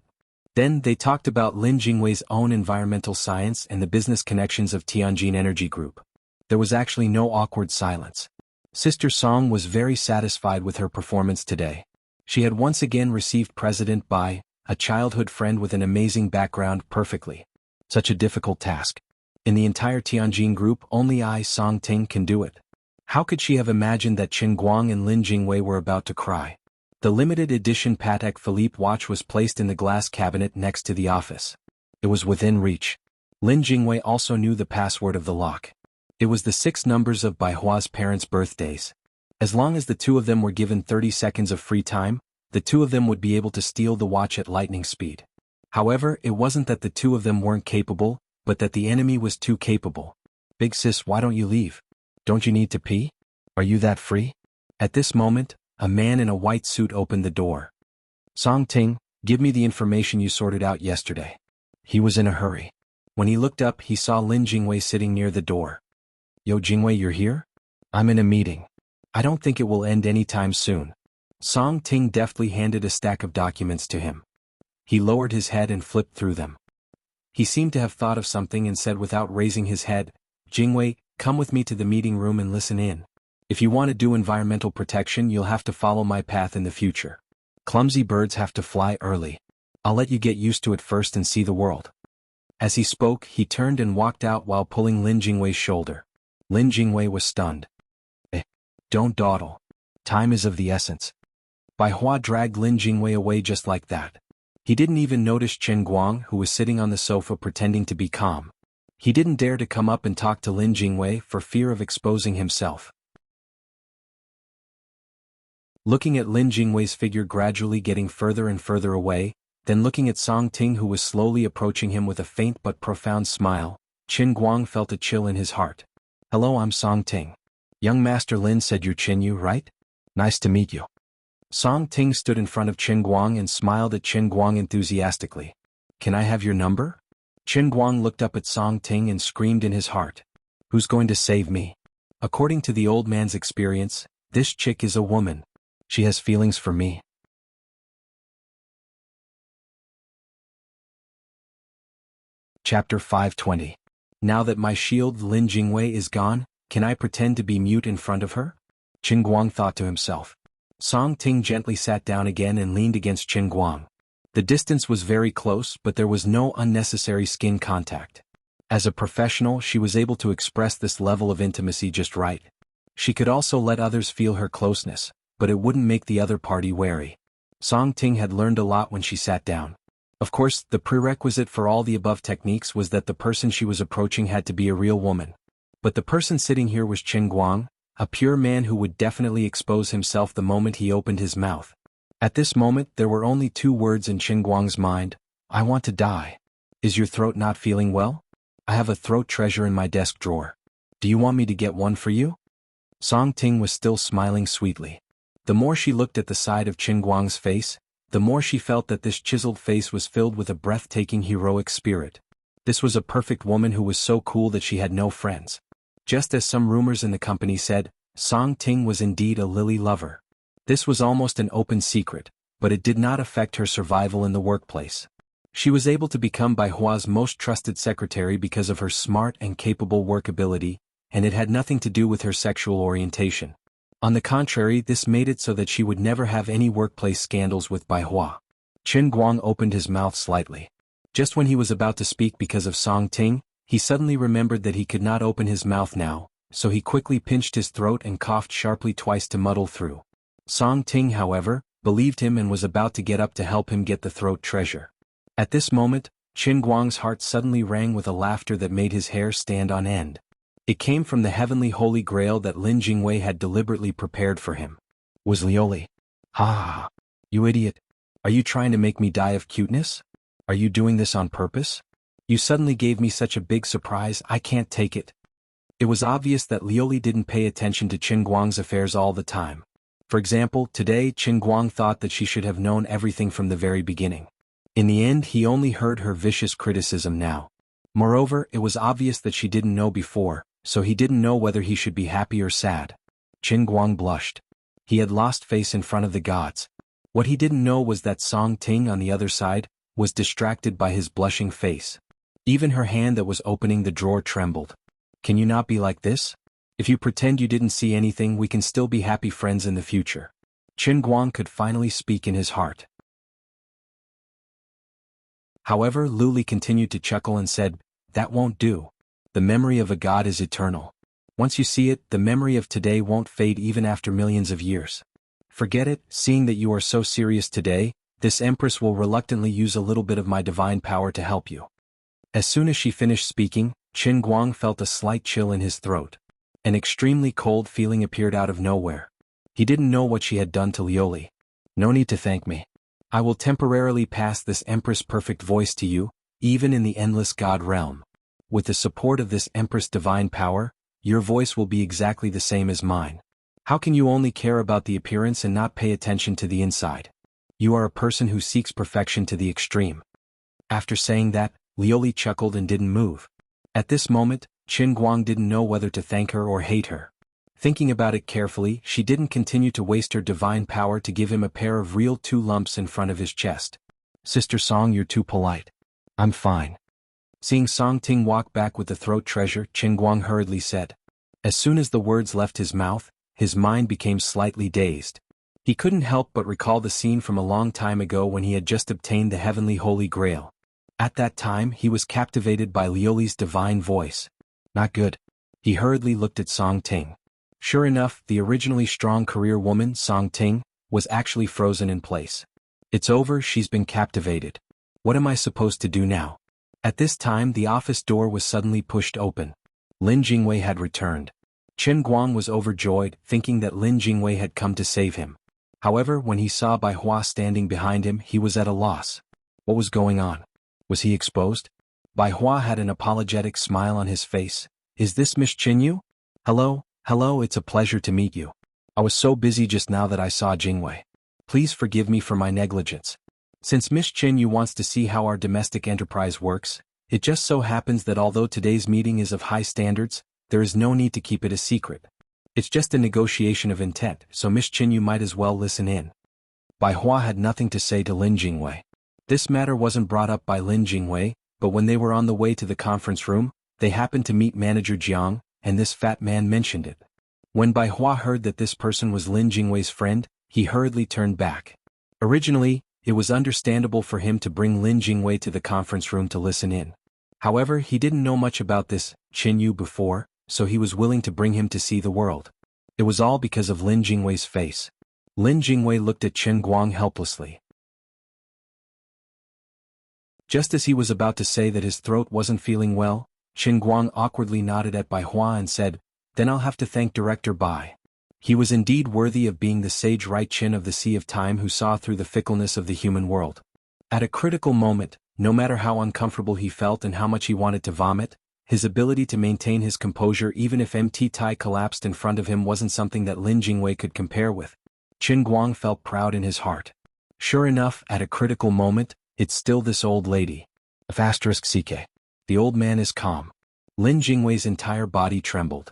Then they talked about Lin Jingwei's own environmental science and the business connections of Tianjin Energy Group. There was actually no awkward silence. Sister Song was very satisfied with her performance today. She had once again received President Bai, a childhood friend with an amazing background, perfectly. Such a difficult task. In the entire Tianjin group, only I, Song Ting, can do it. How could she have imagined that Chen Guang and Lin Jingwei were about to cry? The limited edition Patek Philippe watch was placed in the glass cabinet next to the office. It was within reach. Lin Jingwei also knew the password of the lock. It was the 6 numbers of Bai Hua's parents' birthdays. As long as the two of them were given 30 seconds of free time, the two of them would be able to steal the watch at lightning speed. However, it wasn't that the two of them weren't capable, but that the enemy was too capable. Big sis, why don't you leave? Don't you need to pee? Are you that free? At this moment, a man in a white suit opened the door. Song Ting, give me the information you sorted out yesterday. He was in a hurry. When he looked up, he saw Lin Jingwei sitting near the door. Yo, Jingwei, you're here? I'm in a meeting. I don't think it will end anytime soon. Song Ting deftly handed a stack of documents to him. He lowered his head and flipped through them. He seemed to have thought of something and said without raising his head, Jingwei, come with me to the meeting room and listen in. If you want to do environmental protection, you'll have to follow my path in the future. Clumsy birds have to fly early. I'll let you get used to it first and see the world. As he spoke, he turned and walked out while pulling Lin Jingwei's shoulder. Lin Jingwei was stunned. Don't dawdle. Time is of the essence. Bai Hua dragged Lin Jingwei away just like that. He didn't even notice Chen Guang, who was sitting on the sofa pretending to be calm. He didn't dare to come up and talk to Lin Jingwei for fear of exposing himself. Looking at Lin Jingwei's figure gradually getting further and further away, then looking at Song Ting, who was slowly approaching him with a faint but profound smile, Chen Guang felt a chill in his heart. Hello, I'm Song Ting. Young Master Lin said you're Chen Yu, right? Nice to meet you. Song Ting stood in front of Chen Guang and smiled at Chen Guang enthusiastically. Can I have your number? Chen Guang looked up at Song Ting and screamed in his heart. Who's going to save me? According to the old man's experience, this chick is a woman. She has feelings for me. Chapter 520. Now that my shield Lin Jingwei is gone, can I pretend to be mute in front of her? Chen Guang thought to himself. Song Ting gently sat down again and leaned against Chen Guang. The distance was very close, but there was no unnecessary skin contact. As a professional, she was able to express this level of intimacy just right. She could also let others feel her closeness, but it wouldn't make the other party wary. Song Ting had learned a lot when she sat down. Of course, the prerequisite for all the above techniques was that the person she was approaching had to be a real woman. But the person sitting here was Qin Guang, a pure man who would definitely expose himself the moment he opened his mouth. At this moment there were only two words in Qin Guang's mind: I want to die. Is your throat not feeling well? I have a throat treasure in my desk drawer. Do you want me to get one for you? Song Ting was still smiling sweetly. The more she looked at the side of Qin Guang's face, the more she felt that this chiseled face was filled with a breathtaking heroic spirit. This was a perfect woman who was so cool that she had no friends. Just as some rumors in the company said, Song Ting was indeed a Lily lover. This was almost an open secret, but it did not affect her survival in the workplace. She was able to become Bai Hua's most trusted secretary because of her smart and capable work ability, and it had nothing to do with her sexual orientation. On the contrary, this made it so that she would never have any workplace scandals with Bai Hua. Qin Guang opened his mouth slightly. Just when he was about to speak because of Song Ting, he suddenly remembered that he could not open his mouth now, so he quickly pinched his throat and coughed sharply twice to muddle through. Song Ting, however, believed him and was about to get up to help him get the throat treasure. At this moment, Qin Guang's heart suddenly rang with a laughter that made his hair stand on end. It came from the heavenly holy grail that Lin Jingwei had deliberately prepared for him. Was Lioli? Ha! You idiot! Are you trying to make me die of cuteness? Are you doing this on purpose? You suddenly gave me such a big surprise, I can't take it. It was obvious that Lioli didn't pay attention to Qin Guang's affairs all the time. For example, today Qin Guang thought that she should have known everything from the very beginning. In the end, he only heard her vicious criticism now. Moreover, it was obvious that she didn't know before, so he didn't know whether he should be happy or sad. Qin Guang blushed. He had lost face in front of the gods. What he didn't know was that Song Ting on the other side was distracted by his blushing face. Even her hand that was opening the drawer trembled. Can you not be like this? If you pretend you didn't see anything, we can still be happy friends in the future. Qin Guang could finally speak in his heart. However, Luli continued to chuckle and said, that won't do. The memory of a god is eternal. Once you see it, the memory of today won't fade even after millions of years. Forget it, seeing that you are so serious today, this empress will reluctantly use a little bit of my divine power to help you. As soon as she finished speaking, Qin Guang felt a slight chill in his throat. An extremely cold feeling appeared out of nowhere. He didn't know what she had done to Lioli. No need to thank me. I will temporarily pass this Empress' perfect voice to you, even in the endless God realm. With the support of this Empress' divine power, your voice will be exactly the same as mine. How can you only care about the appearance and not pay attention to the inside? You are a person who seeks perfection to the extreme. After saying that, Lioli chuckled and didn't move. At this moment, Qin Guang didn't know whether to thank her or hate her. Thinking about it carefully, she didn't continue to waste her divine power to give him a pair of real 2 lumps in front of his chest. Sister Song, you're too polite. I'm fine. Seeing Song Ting walk back with the throat treasure, Qin Guang hurriedly said. As soon as the words left his mouth, his mind became slightly dazed. He couldn't help but recall the scene from a long time ago when he had just obtained the heavenly holy grail. At that time, he was captivated by Lioli's divine voice. Not good. He hurriedly looked at Song Ting. Sure enough, the originally strong career woman, Song Ting, was actually frozen in place. It's over, she's been captivated. What am I supposed to do now? At this time, the office door was suddenly pushed open. Lin Jingwei had returned. Qin Guang was overjoyed, thinking that Lin Jingwei had come to save him. However, when he saw Bai Hua standing behind him, he was at a loss. What was going on? Was he exposed? Bai Hua had an apologetic smile on his face. Is this Miss Qinyu? Hello, it's a pleasure to meet you. I was so busy just now that I saw Jingwei. Please forgive me for my negligence. Since Miss Qinyu wants to see how our domestic enterprise works, it just so happens that although today's meeting is of high standards, there is no need to keep it a secret. It's just a negotiation of intent, so Miss Qinyu might as well listen in. Bai Hua had nothing to say to Lin Jingwei. This matter wasn't brought up by Lin Jingwei, but when they were on the way to the conference room, they happened to meet Manager Jiang, and this fat man mentioned it. When Bai Hua heard that this person was Lin Jingwei's friend, he hurriedly turned back. Originally, it was understandable for him to bring Lin Jingwei to the conference room to listen in. However, he didn't know much about this Qinyu before, so he was willing to bring him to see the world. It was all because of Lin Jingwei's face. Lin Jingwei looked at Qin Guang helplessly. Just as he was about to say that his throat wasn't feeling well, Qin Guang awkwardly nodded at Bai Hua and said, "Then I'll have to thank Director Bai. He was indeed worthy of being the sage right Qin of the Sea of Time who saw through the fickleness of the human world." At a critical moment, no matter how uncomfortable he felt and how much he wanted to vomit, his ability to maintain his composure even if MT Tai collapsed in front of him wasn't something that Lin Jingwei could compare with. Qin Guang felt proud in his heart. Sure enough, at a critical moment, it's still this old lady. *CK. The old man is calm. Lin Jingwei's entire body trembled.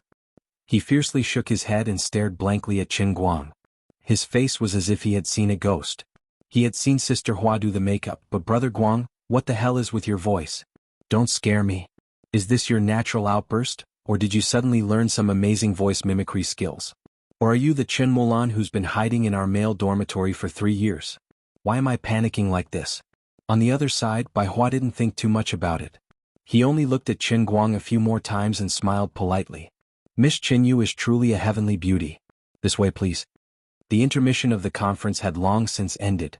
He fiercely shook his head and stared blankly at Qin Guang. His face was as if he had seen a ghost. He had seen Sister Hua do the makeup, but Brother Guang, what the hell is with your voice? Don't scare me. Is this your natural outburst, or did you suddenly learn some amazing voice mimicry skills? Or are you the Chen Mulan who's been hiding in our male dormitory for 3 years? Why am I panicking like this? On the other side, Bai Hua didn't think too much about it. He only looked at Qin Guang a few more times and smiled politely. Miss Qin Yu is truly a heavenly beauty. This way please. The intermission of the conference had long since ended.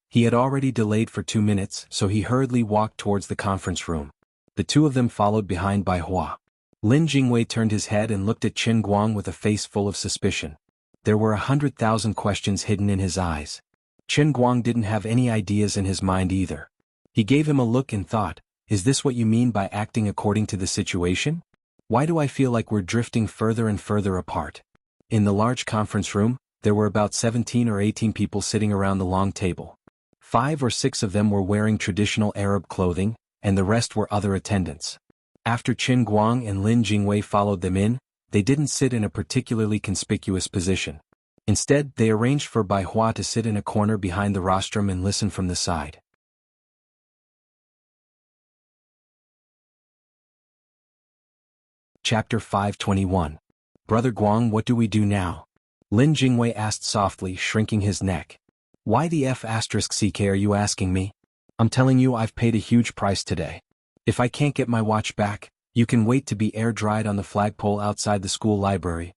He had already delayed for 2 minutes, so he hurriedly walked towards the conference room. The two of them followed behind Bai Hua. Lin Jingwei turned his head and looked at Qin Guang with a face full of suspicion. There were 100,000 questions hidden in his eyes. Qin Guang didn't have any ideas in his mind either. He gave him a look and thought, is this what you mean by acting according to the situation? Why do I feel like we're drifting further and further apart? In the large conference room, there were about 17 or 18 people sitting around the long table. 5 or 6 of them were wearing traditional Arab clothing, and the rest were other attendants. After Qin Guang and Lin Jingwei followed them in, they didn't sit in a particularly conspicuous position. Instead, they arranged for Bai Hua to sit in a corner behind the rostrum and listen from the side. Chapter 521. Brother Guang, what do we do now? Lin Jingwei asked softly, shrinking his neck. Why the *CK are you asking me? I'm telling you I've paid a huge price today. If I can't get my watch back, you can wait to be air-dried on the flagpole outside the school library.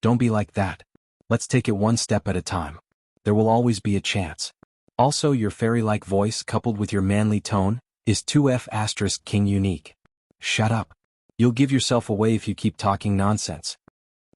Don't be like that. Let's take it one step at a time. There will always be a chance. Also, your fairy-like voice coupled with your manly tone is 2F*King unique. Shut up. You'll give yourself away if you keep talking nonsense.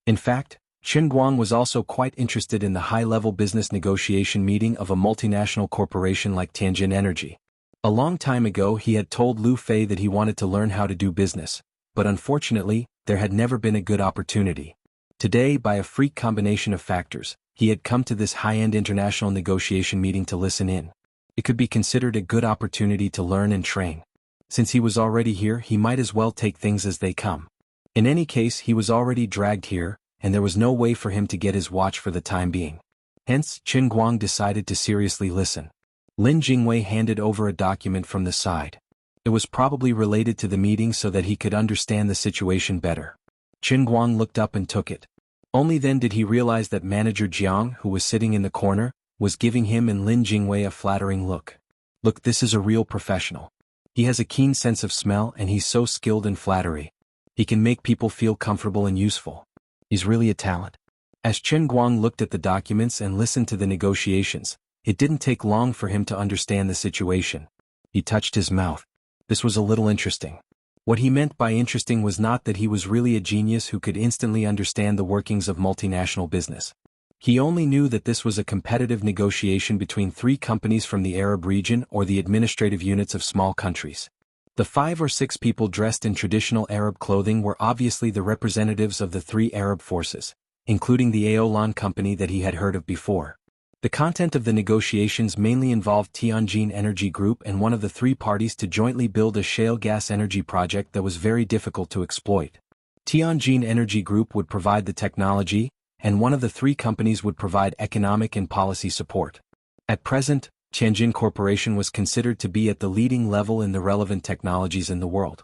In fact, Qin Guang was also quite interested in the high-level business negotiation meeting of a multinational corporation like Tianjin Energy. A long time ago he had told Lu Fei that he wanted to learn how to do business, but unfortunately, there had never been a good opportunity. Today, by a freak combination of factors, he had come to this high-end international negotiation meeting to listen in. It could be considered a good opportunity to learn and train. Since he was already here, he might as well take things as they come. In any case, he was already dragged here, and there was no way for him to get his watch for the time being. Hence, Qin Guang decided to seriously listen. Lin Jingwei handed over a document from the side. It was probably related to the meeting so that he could understand the situation better. Qin Guang looked up and took it. Only then did he realize that Manager Jiang, who was sitting in the corner, was giving him and Lin Jingwei a flattering look. Look, this is a real professional. He has a keen sense of smell and he's so skilled in flattery. He can make people feel comfortable and useful. He's really a talent. As Qin Guang looked at the documents and listened to the negotiations, it didn't take long for him to understand the situation. He touched his mouth. This was a little interesting. What he meant by interesting was not that he was really a genius who could instantly understand the workings of multinational business. He only knew that this was a competitive negotiation between 3 companies from the Arab region or the administrative units of small countries. The 5 or 6 people dressed in traditional Arab clothing were obviously the representatives of the 3 Arab forces, including the Aolan company that he had heard of before. The content of the negotiations mainly involved Tianjin Energy Group and one of the 3 parties to jointly build a shale gas energy project that was very difficult to exploit. Tianjin Energy Group would provide the technology, and one of the 3 companies would provide economic and policy support. At present, Tianjin Corporation was considered to be at the leading level in the relevant technologies in the world.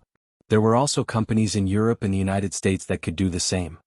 There were also companies in Europe and the United States that could do the same.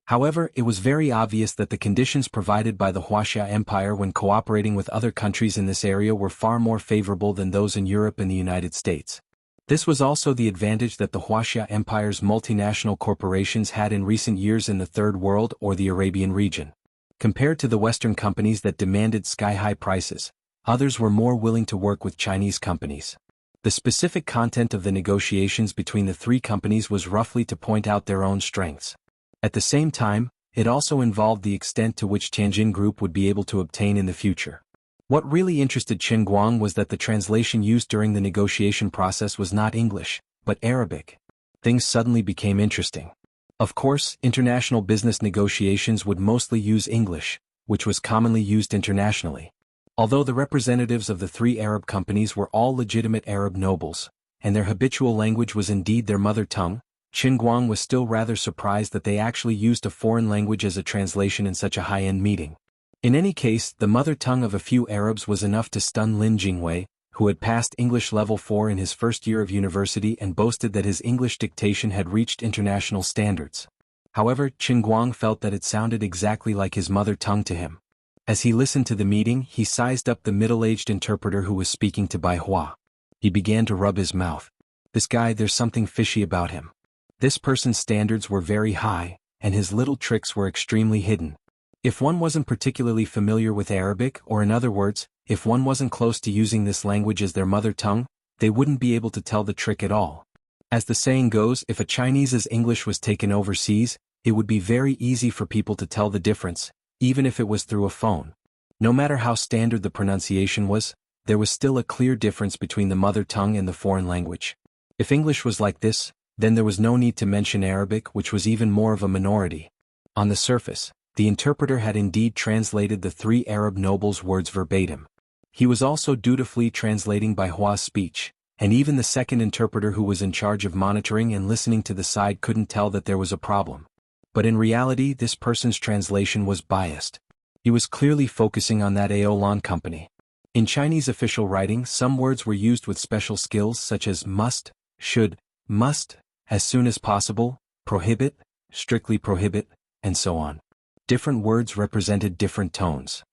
However, it was very obvious that the conditions provided by the Wuxia Empire when cooperating with other countries in this area were far more favorable than those in Europe and the United States. This was also the advantage that the Wuxia Empire's multinational corporations had in recent years in the Third World or the Arabian region. Compared to the Western companies that demanded sky-high prices, Others were more willing to work with Chinese companies. The specific content of the negotiations between the three companies was roughly to point out their own strengths. At the same time, it also involved the extent to which Tianjin Group would be able to obtain in the future. What really interested Qin Guang was that the translation used during the negotiation process was not English, but Arabic. Things suddenly became interesting. Of course, international business negotiations would mostly use English, which was commonly used internationally. Although the representatives of the three Arab companies were all legitimate Arab nobles, and their habitual language was indeed their mother tongue, Qin Guang was still rather surprised that they actually used a foreign language as a translation in such a high-end meeting. In any case, the mother tongue of a few Arabs was enough to stun Lin Jingwei, who had passed English Level 4 in his first year of university and boasted that his English dictation had reached international standards. However, Qin Guang felt that it sounded exactly like his mother tongue to him. As he listened to the meeting, he sized up the middle-aged interpreter who was speaking to Bai Hua. He began to rub his mouth. This guy, there's something fishy about him. This person's standards were very high, and his little tricks were extremely hidden. If one wasn't particularly familiar with Arabic, or in other words, if one wasn't close to using this language as their mother tongue, they wouldn't be able to tell the trick at all. As the saying goes, if a Chinese's English was taken overseas, it would be very easy for people to tell the difference, even if it was through a phone. No matter how standard the pronunciation was, there was still a clear difference between the mother tongue and the foreign language. If English was like this, then there was no need to mention Arabic, which was even more of a minority. On the surface, the interpreter had indeed translated the three Arab nobles' words verbatim. He was also dutifully translating Bai Hua's speech, and even the second interpreter who was in charge of monitoring and listening to the side couldn't tell that there was a problem. But in reality, this person's translation was biased. He was clearly focusing on that Aolan company. In Chinese official writing, some words were used with special skills such as must, should, must, as soon as possible, prohibit, strictly prohibit, and so on. Different words represented different tones.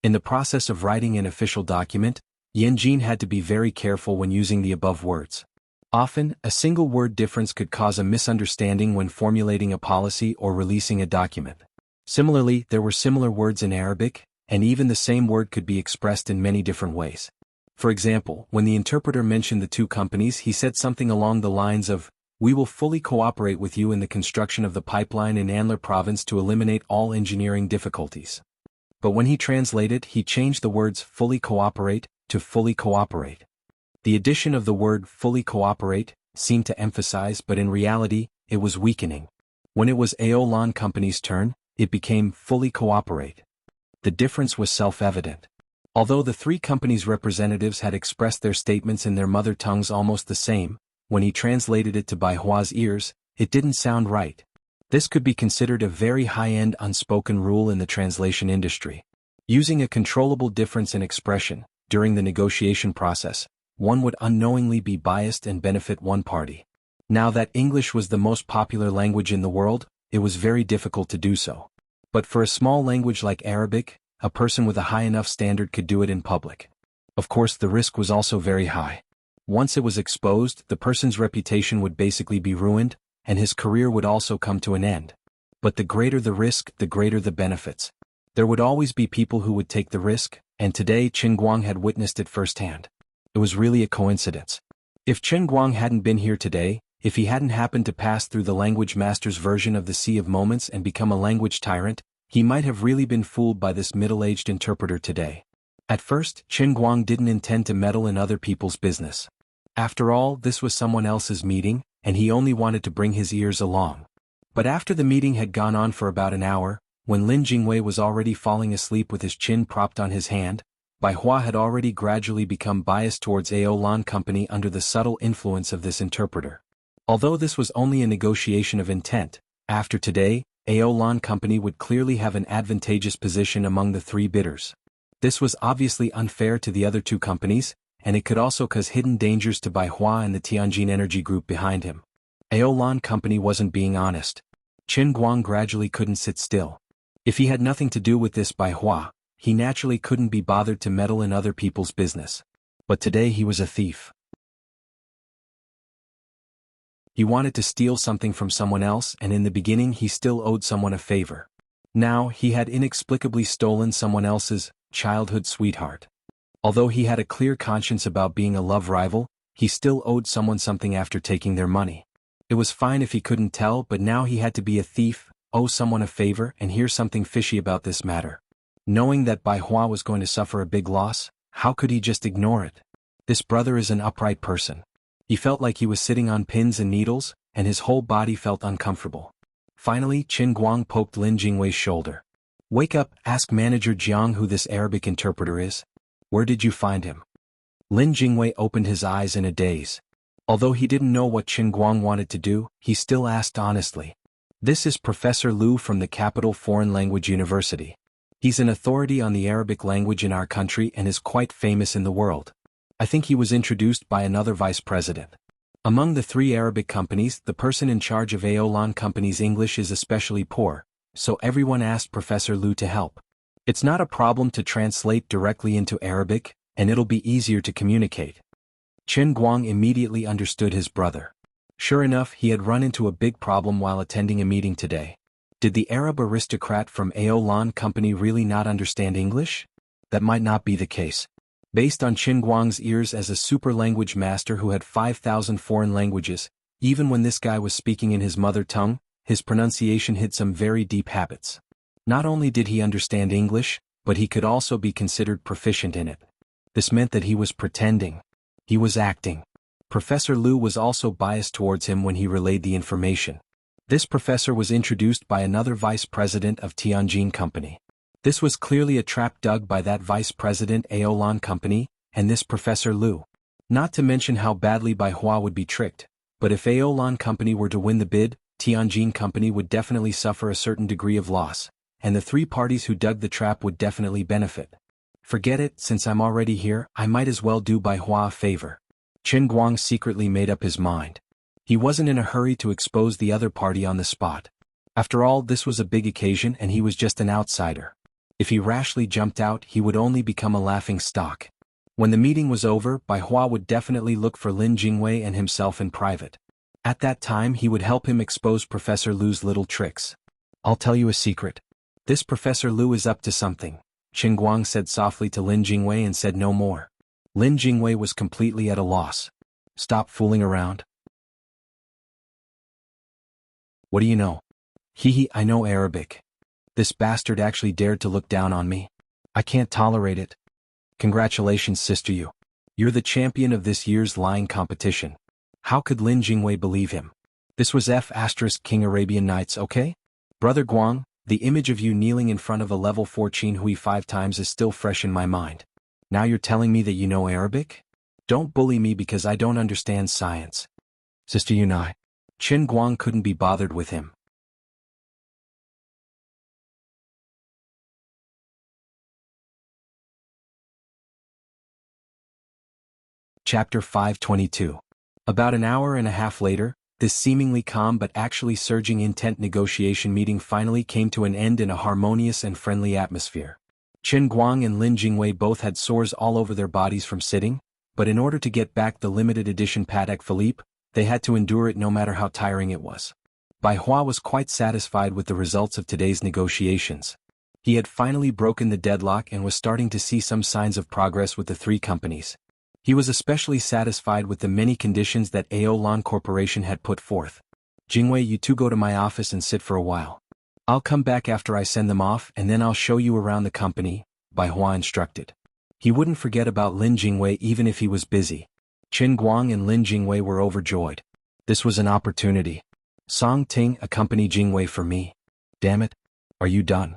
In the process of writing an official document, Yan Jin had to be very careful when using the above words. Often, a single word difference could cause a misunderstanding when formulating a policy or releasing a document. Similarly, there were similar words in Arabic, and even the same word could be expressed in many different ways. For example, when the interpreter mentioned the two companies, he said something along the lines of, "We will fully cooperate with you in the construction of the pipeline in Anlar province to eliminate all engineering difficulties." But when he translated, he changed the words fully cooperate to fully cooperate. The addition of the word fully cooperate seemed to emphasize, but in reality, it was weakening. When it was Aolan Company's turn, it became fully cooperate. The difference was self-evident. Although the three companies' representatives had expressed their statements in their mother tongues almost the same, when he translated it to Bai Hua's ears, it didn't sound right. This could be considered a very high-end unspoken rule in the translation industry. Using a controllable difference in expression, during the negotiation process, one would unknowingly be biased and benefit one party. Now that English was the most popular language in the world, it was very difficult to do so. But for a small language like Arabic, a person with a high enough standard could do it in public. Of course, the risk was also very high. Once it was exposed, the person's reputation would basically be ruined, and his career would also come to an end. But the greater the risk, the greater the benefits. There would always be people who would take the risk, and today Qin Guang had witnessed it firsthand. It was really a coincidence. If Qin Guang hadn't been here today, if he hadn't happened to pass through the language master's version of the Sea of Moments and become a language tyrant, he might have really been fooled by this middle-aged interpreter today. At first, Qin Guang didn't intend to meddle in other people's business. After all, this was someone else's meeting, and he only wanted to bring his ears along. But after the meeting had gone on for about an hour, when Lin Jingwei was already falling asleep with his chin propped on his hand, Bai Hua had already gradually become biased towards Aolan Company under the subtle influence of this interpreter. Although this was only a negotiation of intent, after today, Aolan Company would clearly have an advantageous position among the three bidders. This was obviously unfair to the other two companies, and it could also cause hidden dangers to Bai Hua and the Tianjin Energy Group behind him. Aolan Company wasn't being honest. Qin Guang gradually couldn't sit still. If he had nothing to do with this Bai Hua, he naturally couldn't be bothered to meddle in other people's business. But today he was a thief. He wanted to steal something from someone else, and in the beginning he still owed someone a favor. Now, he had inexplicably stolen someone else's childhood sweetheart. Although he had a clear conscience about being a love rival, he still owed someone something after taking their money. It was fine if he couldn't tell, but now he had to be a thief, owe someone a favor, and hear something fishy about this matter. Knowing that Bai Hua was going to suffer a big loss, how could he just ignore it? This brother is an upright person. He felt like he was sitting on pins and needles, and his whole body felt uncomfortable. Finally, Qin Guang poked Lin Jingwei's shoulder. "Wake up, ask Manager Jiang who this Arabic interpreter is. Where did you find him?" Lin Jingwei opened his eyes in a daze. Although he didn't know what Qin Guang wanted to do, he still asked honestly. "This is Professor Lu from the Capital Foreign Language University. He's an authority on the Arabic language in our country and is quite famous in the world. I think he was introduced by another vice president. Among the 3 Arabic companies, the person in charge of Aolan Company's English is especially poor, so everyone asked Professor Lu to help. It's not a problem to translate directly into Arabic, and it'll be easier to communicate." Qin Guang immediately understood his brother. Sure enough, he had run into a big problem while attending a meeting today. Did the Arab aristocrat from Aolan Company really not understand English? That might not be the case. Based on Qin Guang's ears as a super language master who had 5,000 foreign languages, even when this guy was speaking in his mother tongue, his pronunciation hid some very deep habits. Not only did he understand English, but he could also be considered proficient in it. This meant that he was pretending. He was acting. Professor Lu was also biased towards him when he relayed the information. This professor was introduced by another vice president of Tianjin Company. This was clearly a trap dug by that vice president Aolan Company, and this Professor Lu. Not to mention how badly Bai Hua would be tricked, but if Aolan Company were to win the bid, Tianjin Company would definitely suffer a certain degree of loss, and the 3 parties who dug the trap would definitely benefit. Forget it, since I'm already here, I might as well do Bai Hua a favor. Qin Guang secretly made up his mind. He wasn't in a hurry to expose the other party on the spot. After all, this was a big occasion and he was just an outsider. If he rashly jumped out, he would only become a laughing stock. When the meeting was over, Bai Hua would definitely look for Lin Jingwei and himself in private. At that time, he would help him expose Professor Lu's little tricks. "I'll tell you a secret. This Professor Lu is up to something," Qin Guang said softly to Lin Jingwei and said no more. Lin Jingwei was completely at a loss. "Stop fooling around. What do you know?" "Hee, I know Arabic. This bastard actually dared to look down on me. I can't tolerate it." "Congratulations, sister you. You're the champion of this year's lying competition." How could Lin Jingwei believe him? This was King Arabian Nights, okay? "Brother Guang, the image of you kneeling in front of a level 4 Qin Hui 5 times is still fresh in my mind. Now you're telling me that you know Arabic? Don't bully me because I don't understand science." "Sister Yunai." Qin Guang couldn't be bothered with him. Chapter 522. About an hour and a half later, this seemingly calm but actually surging intent negotiation meeting finally came to an end in a harmonious and friendly atmosphere. Qin Guang and Lin Jingwei both had sores all over their bodies from sitting, but in order to get back the limited edition Patek Philippe, they had to endure it no matter how tiring it was. Bai Hua was quite satisfied with the results of today's negotiations. He had finally broken the deadlock and was starting to see some signs of progress with the 3 companies. He was especially satisfied with the many conditions that Aolan Corporation had put forth. "Jingwei, you 2 go to my office and sit for a while. I'll come back after I send them off and then I'll show you around the company," Bai Hua instructed. He wouldn't forget about Lin Jingwei even if he was busy. Qin Guang and Lin Jingwei were overjoyed. This was an opportunity. "Song Ting, accompany Jingwei for me." "Damn it. Are you done?"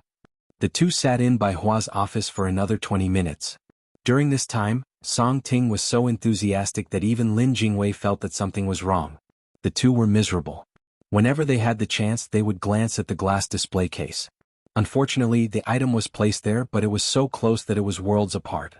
The 2 sat in Bai Hua's office for another 20 minutes. During this time, Song Ting was so enthusiastic that even Lin Jingwei felt that something was wrong. The 2 were miserable. Whenever they had the chance, they would glance at the glass display case. Unfortunately, the item was placed there, but it was so close that it was worlds apart.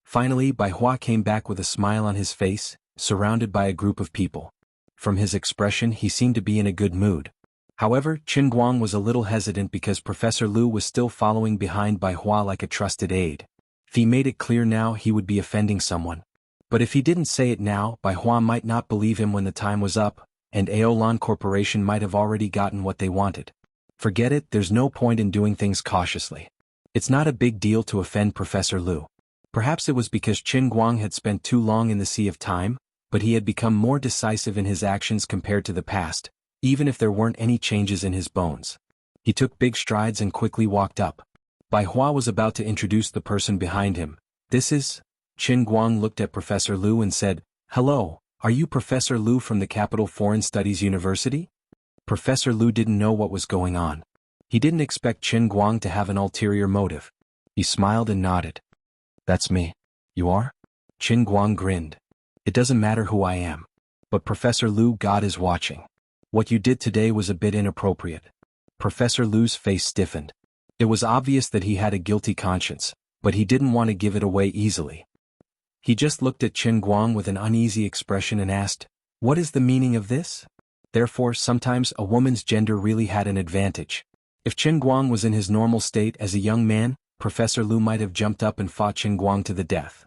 Finally, Bai Hua came back with a smile on his face, surrounded by a group of people. From his expression, he seemed to be in a good mood. However, Qin Guang was a little hesitant because Professor Lu was still following behind Bai Hua like a trusted aide. If he made it clear now, he would be offending someone. But if he didn't say it now, Bai Hua might not believe him when the time was up, and Aolan Corporation might have already gotten what they wanted. Forget it, there's no point in doing things cautiously. It's not a big deal to offend Professor Lu. Perhaps it was because Qin Guang had spent too long in the Sea of Time, but he had become more decisive in his actions compared to the past, even if there weren't any changes in his bones. He took big strides and quickly walked up. Bai Hua was about to introduce the person behind him. This is... Qin Guang looked at Professor Lu and said, "Hello, are you Professor Lu from the Capital Foreign Studies University?" Professor Lu didn't know what was going on. He didn't expect Qin Guang to have an ulterior motive. He smiled and nodded. "That's me. You are?" Qin Guang grinned. "It doesn't matter who I am. But Professor Lu, God is watching. What you did today was a bit inappropriate." Professor Lu's face stiffened. It was obvious that he had a guilty conscience, but he didn't want to give it away easily. He just looked at Qin Guang with an uneasy expression and asked, "What is the meaning of this?" Therefore, sometimes a woman's gender really had an advantage. If Qin Guang was in his normal state as a young man, Professor Lu might have jumped up and fought Qin Guang to the death.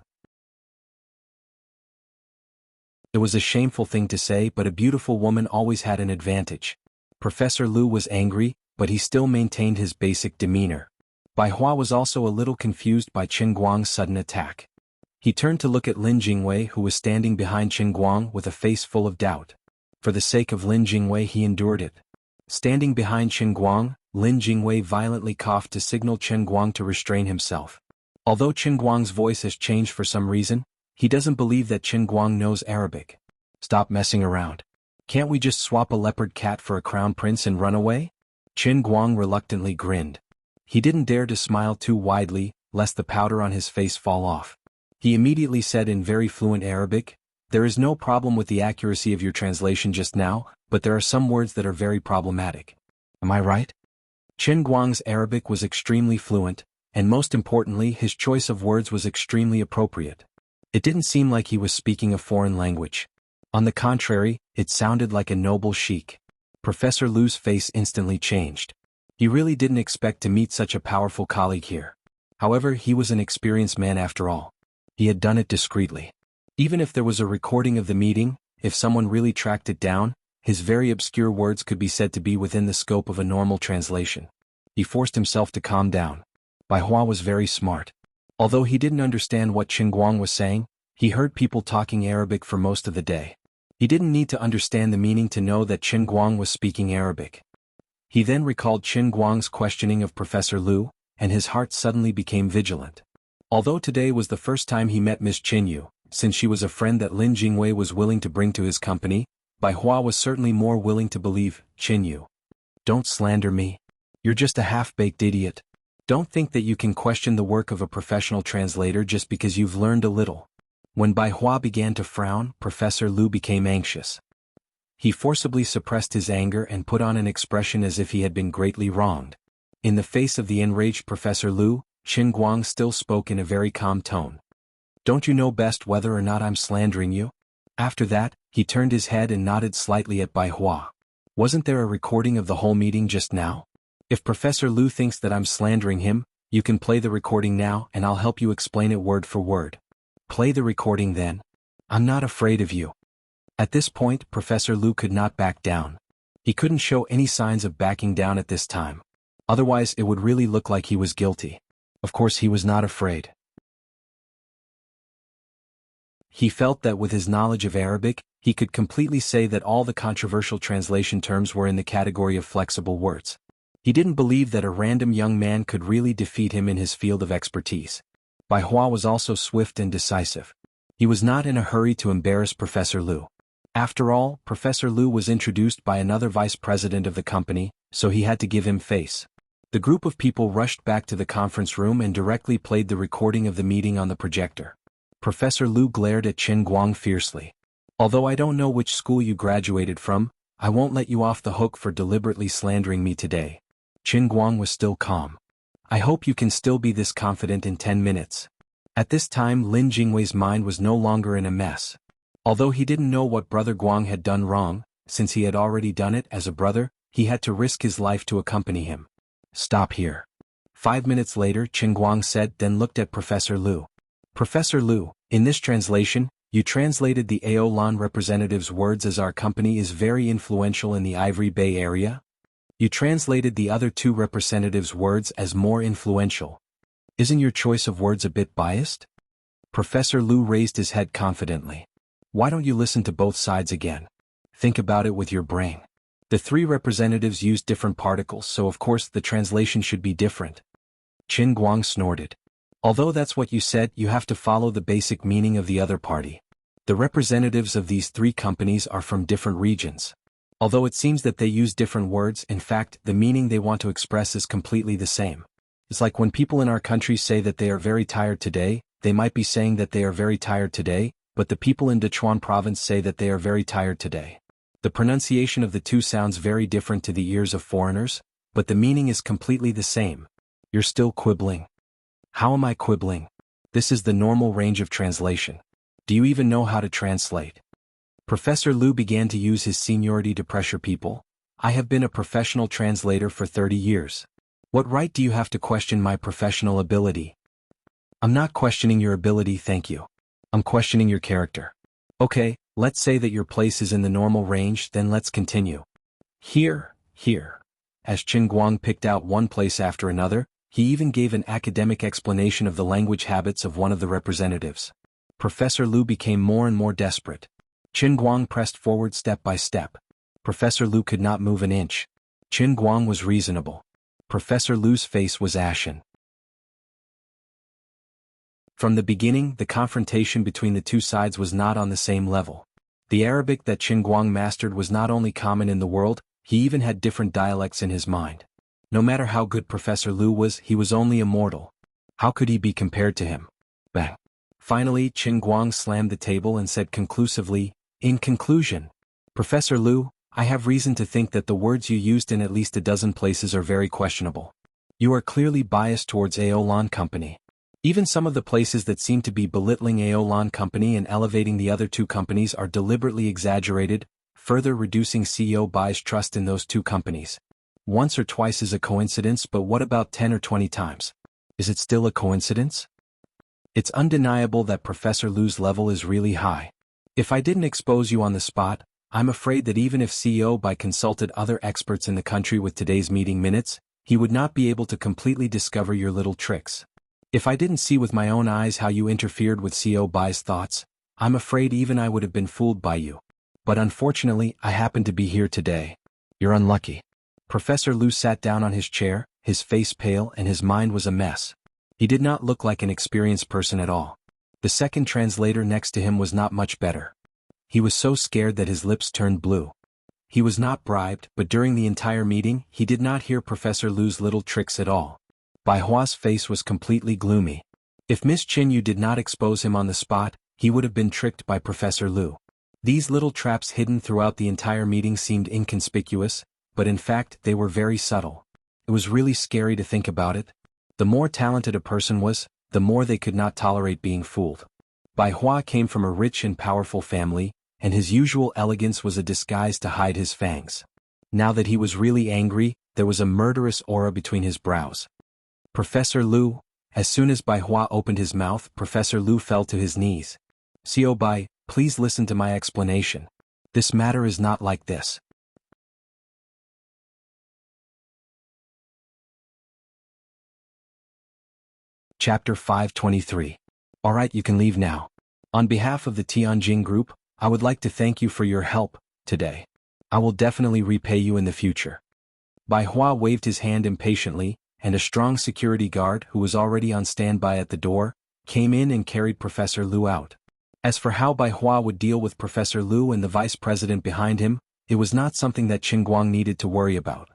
It was a shameful thing to say, but a beautiful woman always had an advantage. Professor Lu was angry, but he still maintained his basic demeanor. Bai Hua was also a little confused by Qin Guang's sudden attack. He turned to look at Lin Jingwei, who was standing behind Qin Guang with a face full of doubt. For the sake of Lin Jingwei, he endured it. Standing behind Qin Guang, Lin Jingwei violently coughed to signal Qin Guang to restrain himself. Although Qin Guang's voice has changed for some reason, he doesn't believe that Qin Guang knows Arabic. "Stop messing around. Can't we just swap a leopard cat for a crown prince and run away?" Qin Guang reluctantly grinned. He didn't dare to smile too widely, lest the powder on his face fall off. He immediately said in very fluent Arabic, "There is no problem with the accuracy of your translation just now, but there are some words that are very problematic. Am I right?" Qin Guang's Arabic was extremely fluent, and most importantly, his choice of words was extremely appropriate. It didn't seem like he was speaking a foreign language. On the contrary, it sounded like a noble sheik. Professor Lu's face instantly changed. He really didn't expect to meet such a powerful colleague here. However, he was an experienced man after all. He had done it discreetly. Even if there was a recording of the meeting, if someone really tracked it down, his very obscure words could be said to be within the scope of a normal translation. He forced himself to calm down. Bai Hua was very smart. Although he didn't understand what Qin Guang was saying, he heard people talking Arabic for most of the day. He didn't need to understand the meaning to know that Qin Guang was speaking Arabic. He then recalled Qin Guang's questioning of Professor Lu, and his heart suddenly became vigilant. Although today was the first time he met Miss Qinyu, since she was a friend that Lin Jingwei was willing to bring to his company, Bai Hua was certainly more willing to believe Qinyu. "Don't slander me. You're just a half-baked idiot. Don't think that you can question the work of a professional translator just because you've learned a little." When Bai Hua began to frown, Professor Lu became anxious. He forcibly suppressed his anger and put on an expression as if he had been greatly wronged. In the face of the enraged Professor Lu, Qin Guang still spoke in a very calm tone. "Don't you know best whether or not I'm slandering you?" After that, he turned his head and nodded slightly at Bai Hua. "Wasn't there a recording of the whole meeting just now? If Professor Lu thinks that I'm slandering him, you can play the recording now and I'll help you explain it word for word." "Play the recording then. I'm not afraid of you." At this point, Professor Lu could not back down. He couldn't show any signs of backing down at this time. Otherwise, it would really look like he was guilty. Of course, he was not afraid. He felt that with his knowledge of Arabic, he could completely say that all the controversial translation terms were in the category of flexible words. He didn't believe that a random young man could really defeat him in his field of expertise. Bai Hua was also swift and decisive. He was not in a hurry to embarrass Professor Lu. After all, Professor Lu was introduced by another vice president of the company, so he had to give him face. The group of people rushed back to the conference room and directly played the recording of the meeting on the projector. Professor Lu glared at Qin Guang fiercely. "Although I don't know which school you graduated from, I won't let you off the hook for deliberately slandering me today." Qin Guang was still calm. "I hope you can still be this confident in 10 minutes. At this time, Lin Jingwei's mind was no longer in a mess. Although he didn't know what Brother Guang had done wrong, since he had already done it as a brother, he had to risk his life to accompany him. "Stop here." 5 minutes later, Qin Guang said, then looked at Professor Lu. "Professor Lu, in this translation, you translated the Aolan representative's words as our company is very influential in the Ivory Bay area?" You translated the other two representatives' words as more influential. Isn't your choice of words a bit biased? Professor Lu raised his head confidently. Why don't you listen to both sides again? Think about it with your brain. The three representatives used different particles, so of course the translation should be different. Qin Guang snorted. Although that's what you said, you have to follow the basic meaning of the other party. The representatives of these three companies are from different regions. Although it seems that they use different words, in fact, the meaning they want to express is completely the same. It's like when people in our country say that they are very tired today, they might be saying that they are very tired today, but the people in Sichuan province say that they are very tired today. The pronunciation of the two sounds very different to the ears of foreigners, but the meaning is completely the same. You're still quibbling. How am I quibbling? This is the normal range of translation. Do you even know how to translate? Professor Lu began to use his seniority to pressure people. I have been a professional translator for 30 years. What right do you have to question my professional ability? I'm not questioning your ability, thank you. I'm questioning your character. Okay, let's say that your place is in the normal range, then let's continue. Here. As Qin Guang picked out one place after another, he even gave an academic explanation of the language habits of one of the representatives. Professor Lu became more and more desperate. Qin Guang pressed forward step by step. Professor Lu could not move an inch. Qin Guang was reasonable. Professor Lu's face was ashen. From the beginning, the confrontation between the two sides was not on the same level. The Arabic that Qin Guang mastered was not only common in the world, he even had different dialects in his mind. No matter how good Professor Lu was, he was only a mortal. How could he be compared to him? Bang. Finally, Qin Guang slammed the table and said conclusively, in conclusion, Professor Lu, I have reason to think that the words you used in at least a dozen places are very questionable. You are clearly biased towards Aolan Company. Even some of the places that seem to be belittling Aolan Company and elevating the other two companies are deliberately exaggerated, further reducing CEO Bai's trust in those two companies. Once or twice is a coincidence, but what about 10 or 20 times? Is it still a coincidence? It's undeniable that Professor Lu's level is really high. If I didn't expose you on the spot, I'm afraid that even if CEO Bai consulted other experts in the country with today's meeting minutes, he would not be able to completely discover your little tricks. If I didn't see with my own eyes how you interfered with CEO Bai's thoughts, I'm afraid even I would have been fooled by you. But unfortunately, I happen to be here today. You're unlucky. Professor Lu sat down on his chair, his face pale and his mind was a mess. He did not look like an experienced person at all. The second translator next to him was not much better. He was so scared that his lips turned blue. He was not bribed, but during the entire meeting, he did not hear Professor Lu's little tricks at all. Bai Hua's face was completely gloomy. If Miss Qin Yu did not expose him on the spot, he would have been tricked by Professor Lu. These little traps hidden throughout the entire meeting seemed inconspicuous, but in fact they were very subtle. It was really scary to think about it. The more talented a person was, the more they could not tolerate being fooled. Bai Hua came from a rich and powerful family, and his usual elegance was a disguise to hide his fangs. Now that he was really angry, there was a murderous aura between his brows. Professor Lu, as soon as Bai Hua opened his mouth, Professor Lu fell to his knees. CEO Bai, please listen to my explanation. This matter is not like this. Chapter 523. Alright, you can leave now. On behalf of the Tianjin Group, I would like to thank you for your help today. I will definitely repay you in the future. Bai Hua waved his hand impatiently, and a strong security guard who was already on standby at the door, came in and carried Professor Lu out. As for how Bai Hua would deal with Professor Lu and the vice president behind him, it was not something that Qin Guang needed to worry about.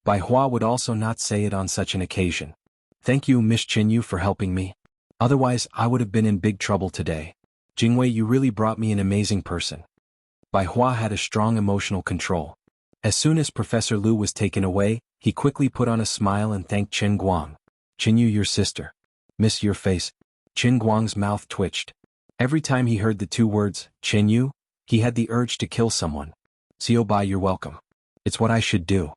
Bai Hua would also not say it on such an occasion. Thank you, Miss Qin Yu, for helping me. Otherwise, I would have been in big trouble today. Jingwei, you really brought me an amazing person. Bai Hua had a strong emotional control. As soon as Professor Lu was taken away, he quickly put on a smile and thanked Qin Guang. Qin Yu, your sister. Miss your face. Qin Guang's mouth twitched. Every time he heard the two words, Qin Yu, he had the urge to kill someone. CEO Bai, you're welcome. It's what I should do.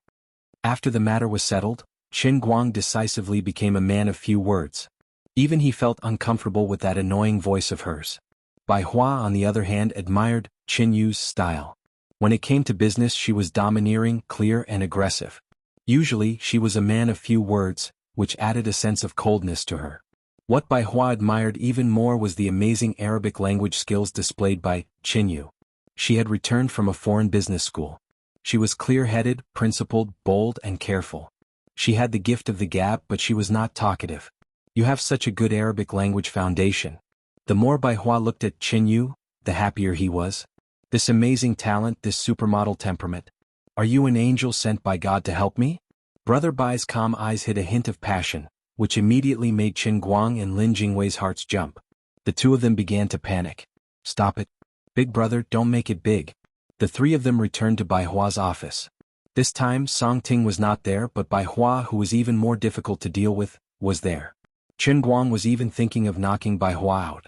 After the matter was settled, Qin Guang decisively became a man of few words. Even he felt uncomfortable with that annoying voice of hers. Bai Hua, on the other hand, admired Qin Yu's style. When it came to business, she was domineering, clear and aggressive. Usually, she was a man of few words, which added a sense of coldness to her. What Bai Hua admired even more was the amazing Arabic language skills displayed by Qinyu. She had returned from a foreign business school. She was clear-headed, principled, bold, and careful. She had the gift of the gab, but she was not talkative. You have such a good Arabic language foundation. The more Bai Hua looked at Qinyu, the happier he was. This amazing talent, this supermodel temperament. Are you an angel sent by God to help me? Brother Bai's calm eyes hid a hint of passion, which immediately made Qin Guang and Lin Jingwei's hearts jump. The two of them began to panic. Stop it. Big brother, don't make it big. The three of them returned to Bai Hua's office. This time Song Ting was not there, but Bai Hua, who was even more difficult to deal with, was there. Qin Guang was even thinking of knocking Bai Hua out.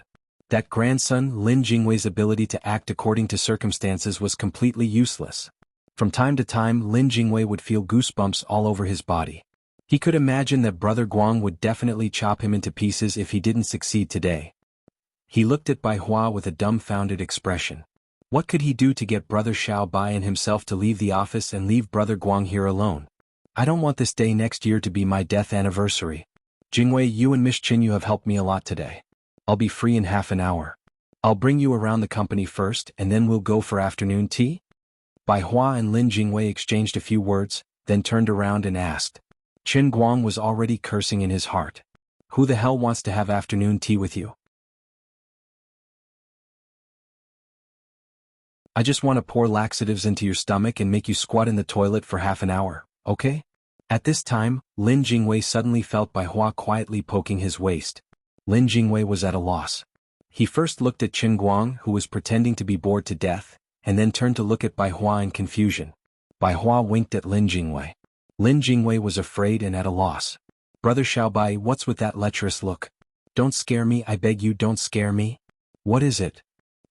That grandson Lin Jingwei's ability to act according to circumstances was completely useless. From time to time Lin Jingwei would feel goosebumps all over his body. He could imagine that Brother Guang would definitely chop him into pieces if he didn't succeed today. He looked at Bai Hua with a dumbfounded expression. What could he do to get Brother Xiao Bai and himself to leave the office and leave Brother Guang here alone? I don't want this day next year to be my death anniversary. Jingwei, you and Miss Qin, you have helped me a lot today. I'll be free in half an hour. I'll bring you around the company first and then we'll go for afternoon tea? Bai Hua and Lin Jingwei exchanged a few words, then turned around and asked. Qin Guang was already cursing in his heart. Who the hell wants to have afternoon tea with you? I just want to pour laxatives into your stomach and make you squat in the toilet for half an hour, okay? At this time, Lin Jingwei suddenly felt Bai Hua quietly poking his waist. Lin Jingwei was at a loss. He first looked at Qin Guang, who was pretending to be bored to death, and then turned to look at Bai Hua in confusion. Bai Hua winked at Lin Jingwei. Lin Jingwei was afraid and at a loss. Brother Xiaobai, what's with that lecherous look? Don't scare me, I beg you, don't scare me. What is it?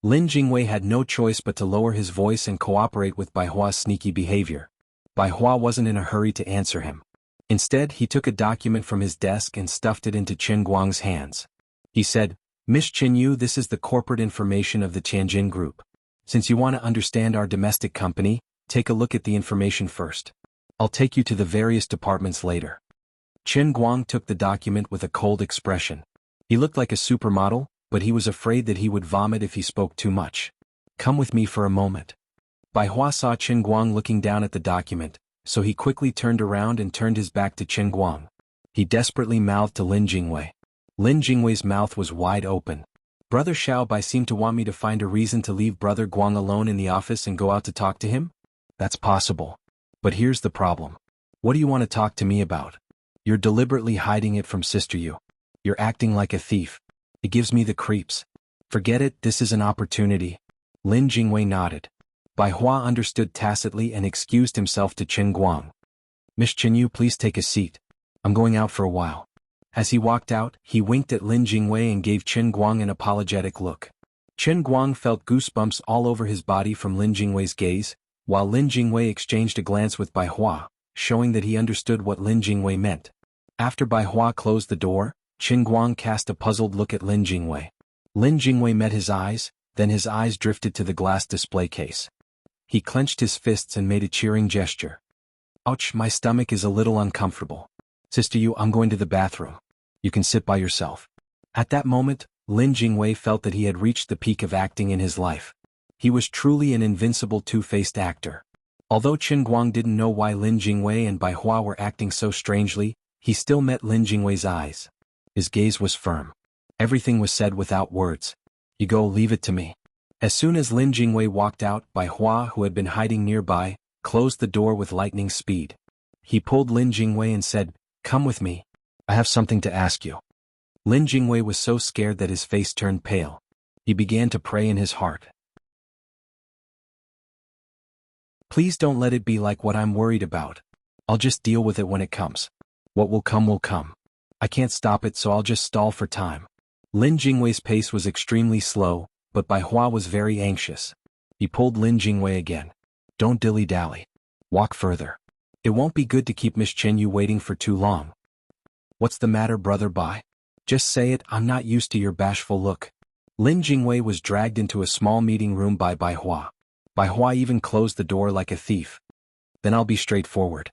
Lin Jingwei had no choice but to lower his voice and cooperate with Bai Hua's sneaky behavior. Bai Hua wasn't in a hurry to answer him. Instead, he took a document from his desk and stuffed it into Qin Guang's hands. He said, Miss Qinyu, this is the corporate information of the Tianjin Group. Since you want to understand our domestic company, take a look at the information first. I'll take you to the various departments later. Qin Guang took the document with a cold expression. He looked like a supermodel, but he was afraid that he would vomit if he spoke too much. Come with me for a moment. Bai Hua saw Qin Guang looking down at the document, so he quickly turned around and turned his back to Qin Guang. He desperately mouthed to Lin Jingwei. Lin Jingwei's mouth was wide open. Brother Xiao Bai seemed to want me to find a reason to leave Brother Guang alone in the office and go out to talk to him? That's possible. But here's the problem. What do you want to talk to me about? You're deliberately hiding it from Sister Yu. You're acting like a thief. It gives me the creeps. Forget it, this is an opportunity. Lin Jingwei nodded. Bai Hua understood tacitly and excused himself to Qin Guang. Miss Qinyu, please take a seat. I'm going out for a while. As he walked out, he winked at Lin Jingwei and gave Qin Guang an apologetic look. Qin Guang felt goosebumps all over his body from Lin Jingwei's gaze, while Lin Jingwei exchanged a glance with Bai Hua, showing that he understood what Lin Jingwei meant. After Bai Hua closed the door, Qin Guang cast a puzzled look at Lin Jingwei. Lin Jingwei met his eyes, then his eyes drifted to the glass display case. He clenched his fists and made a cheering gesture. Ouch, my stomach is a little uncomfortable. Sister Yu, I'm going to the bathroom. You can sit by yourself. At that moment, Lin Jingwei felt that he had reached the peak of acting in his life. He was truly an invincible two-faced actor. Although Qin Guang didn't know why Lin Jingwei and Bai Hua were acting so strangely, he still met Lin Jingwei's eyes. His gaze was firm. Everything was said without words. You go, leave it to me. As soon as Lin Jingwei walked out, Bai Hua, who had been hiding nearby, closed the door with lightning speed. He pulled Lin Jingwei and said, Come with me. I have something to ask you. Lin Jingwei was so scared that his face turned pale. He began to pray in his heart. Please don't let it be like what I'm worried about. I'll just deal with it when it comes. What will come will come. I can't stop it, so I'll just stall for time. Lin Jingwei's pace was extremely slow, but Bai Hua was very anxious. He pulled Lin Jingwei again. Don't dilly-dally. Walk further. It won't be good to keep Miss Qinyu waiting for too long. What's the matter, Brother Bai? Just say it, I'm not used to your bashful look. Lin Jingwei was dragged into a small meeting room by Bai Hua. Bai Hua even closed the door like a thief. Then I'll be straightforward.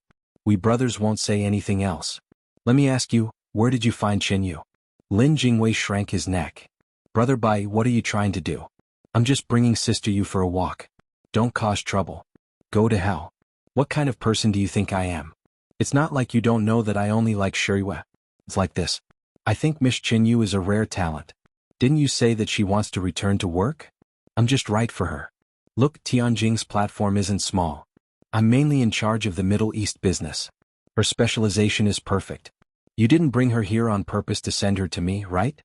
We brothers won't say anything else. Let me ask you, where did you find Qinyu? Lin Jingwei shrank his neck. Brother Bai, what are you trying to do? I'm just bringing Sister Yu for a walk. Don't cause trouble. Go to hell. What kind of person do you think I am? It's not like you don't know that I only like Shiriyue. It's like this. I think Miss Qinyu is a rare talent. Didn't you say that she wants to return to work? I'm just right for her. Look, Tianjing's platform isn't small. I'm mainly in charge of the Middle East business. Her specialization is perfect. You didn't bring her here on purpose to send her to me, right?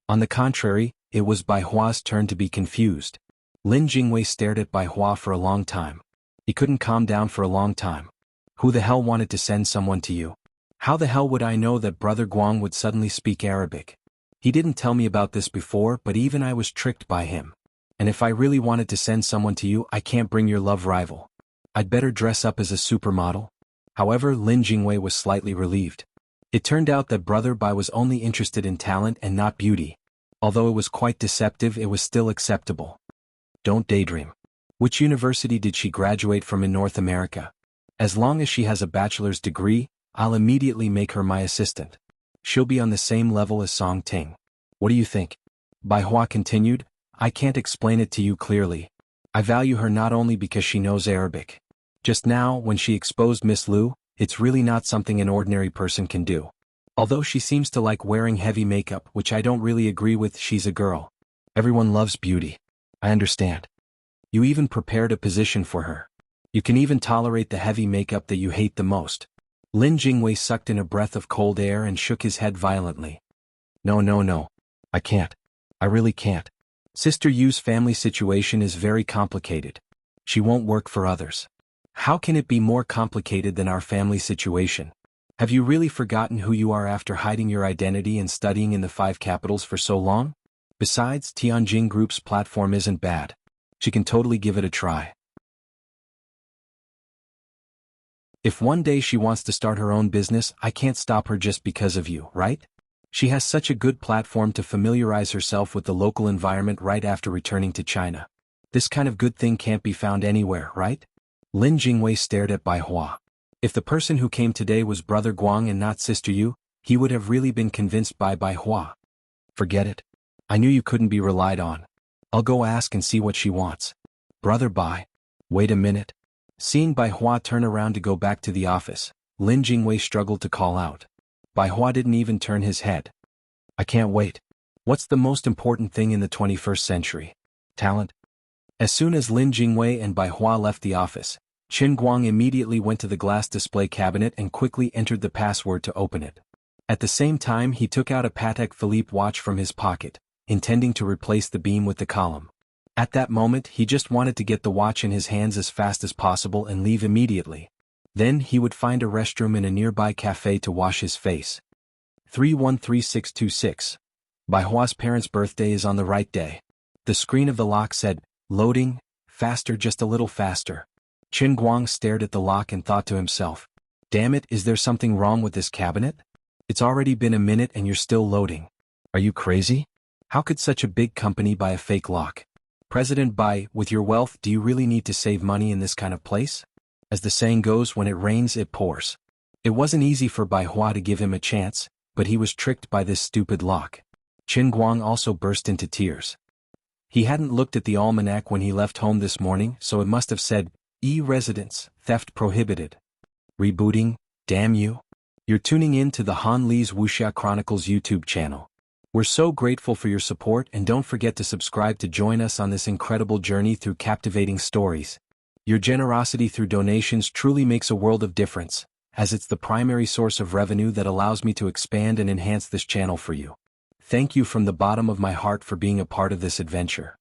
On the contrary, it was Bai Hua's turn to be confused. Lin Jingwei stared at Bai Hua for a long time. He couldn't calm down for a long time. Who the hell wanted to send someone to you? How the hell would I know that Brother Guang would suddenly speak Arabic? He didn't tell me about this before, but even I was tricked by him. And if I really wanted to send someone to you, I can't bring your love rival. I'd better dress up as a supermodel. However, Lin Jingwei was slightly relieved. It turned out that Brother Bai was only interested in talent and not beauty. Although it was quite deceptive, it was still acceptable. Don't daydream. Which university did she graduate from in North America? As long as she has a bachelor's degree, I'll immediately make her my assistant. She'll be on the same level as Song Ting. What do you think? Bai Hua continued, I can't explain it to you clearly. I value her not only because she knows Arabic. Just now, when she exposed Miss Lu, it's really not something an ordinary person can do. Although she seems to like wearing heavy makeup, which I don't really agree with, she's a girl. Everyone loves beauty. I understand. You even prepared a position for her. You can even tolerate the heavy makeup that you hate the most. Lin Jingwei sucked in a breath of cold air and shook his head violently. No. I can't. I really can't. Sister Yu's family situation is very complicated. She won't work for others. How can it be more complicated than our family situation? Have you really forgotten who you are after hiding your identity and studying in the 5 capitals for so long? Besides, Tianjin Group's platform isn't bad. She can totally give it a try. If one day she wants to start her own business, I can't stop her just because of you, right? She has such a good platform to familiarize herself with the local environment right after returning to China. This kind of good thing can't be found anywhere, right? Lin Jingwei stared at Bai Hua. If the person who came today was Brother Guang and not Sister Yu, he would have really been convinced by Bai Hua. Forget it. I knew you couldn't be relied on. I'll go ask and see what she wants. Brother Bai. Wait a minute. Seeing Bai Hua turn around to go back to the office, Lin Jingwei struggled to call out. Bai Hua didn't even turn his head. I can't wait. What's the most important thing in the 21st century? Talent? As soon as Lin Jingwei and Bai Hua left the office, Qin Guang immediately went to the glass display cabinet and quickly entered the password to open it. At the same time, he took out a Patek Philippe watch from his pocket, intending to replace the beam with the column. At that moment, he just wanted to get the watch in his hands as fast as possible and leave immediately. Then he would find a restroom in a nearby cafe to wash his face. 313626. Bai Hua's parents' birthday is on the right day. The screen of the lock said, loading, faster, just a little faster. Qin Guang stared at the lock and thought to himself, damn it, is there something wrong with this cabinet? It's already been a minute and you're still loading. Are you crazy? How could such a big company buy a fake lock? President Bai, with your wealth, do you really need to save money in this kind of place? As the saying goes, when it rains, it pours. It wasn't easy for Bai Hua to give him a chance, but he was tricked by this stupid lock. Qin Guang also burst into tears. He hadn't looked at the almanac when he left home this morning, so it must have said, E-residence, theft prohibited. Rebooting, damn you. You're tuning in to the Han Li's Wuxia Chronicles YouTube channel. We're so grateful for your support, and don't forget to subscribe to join us on this incredible journey through captivating stories. Your generosity through donations truly makes a world of difference, as it's the primary source of revenue that allows me to expand and enhance this channel for you. Thank you from the bottom of my heart for being a part of this adventure.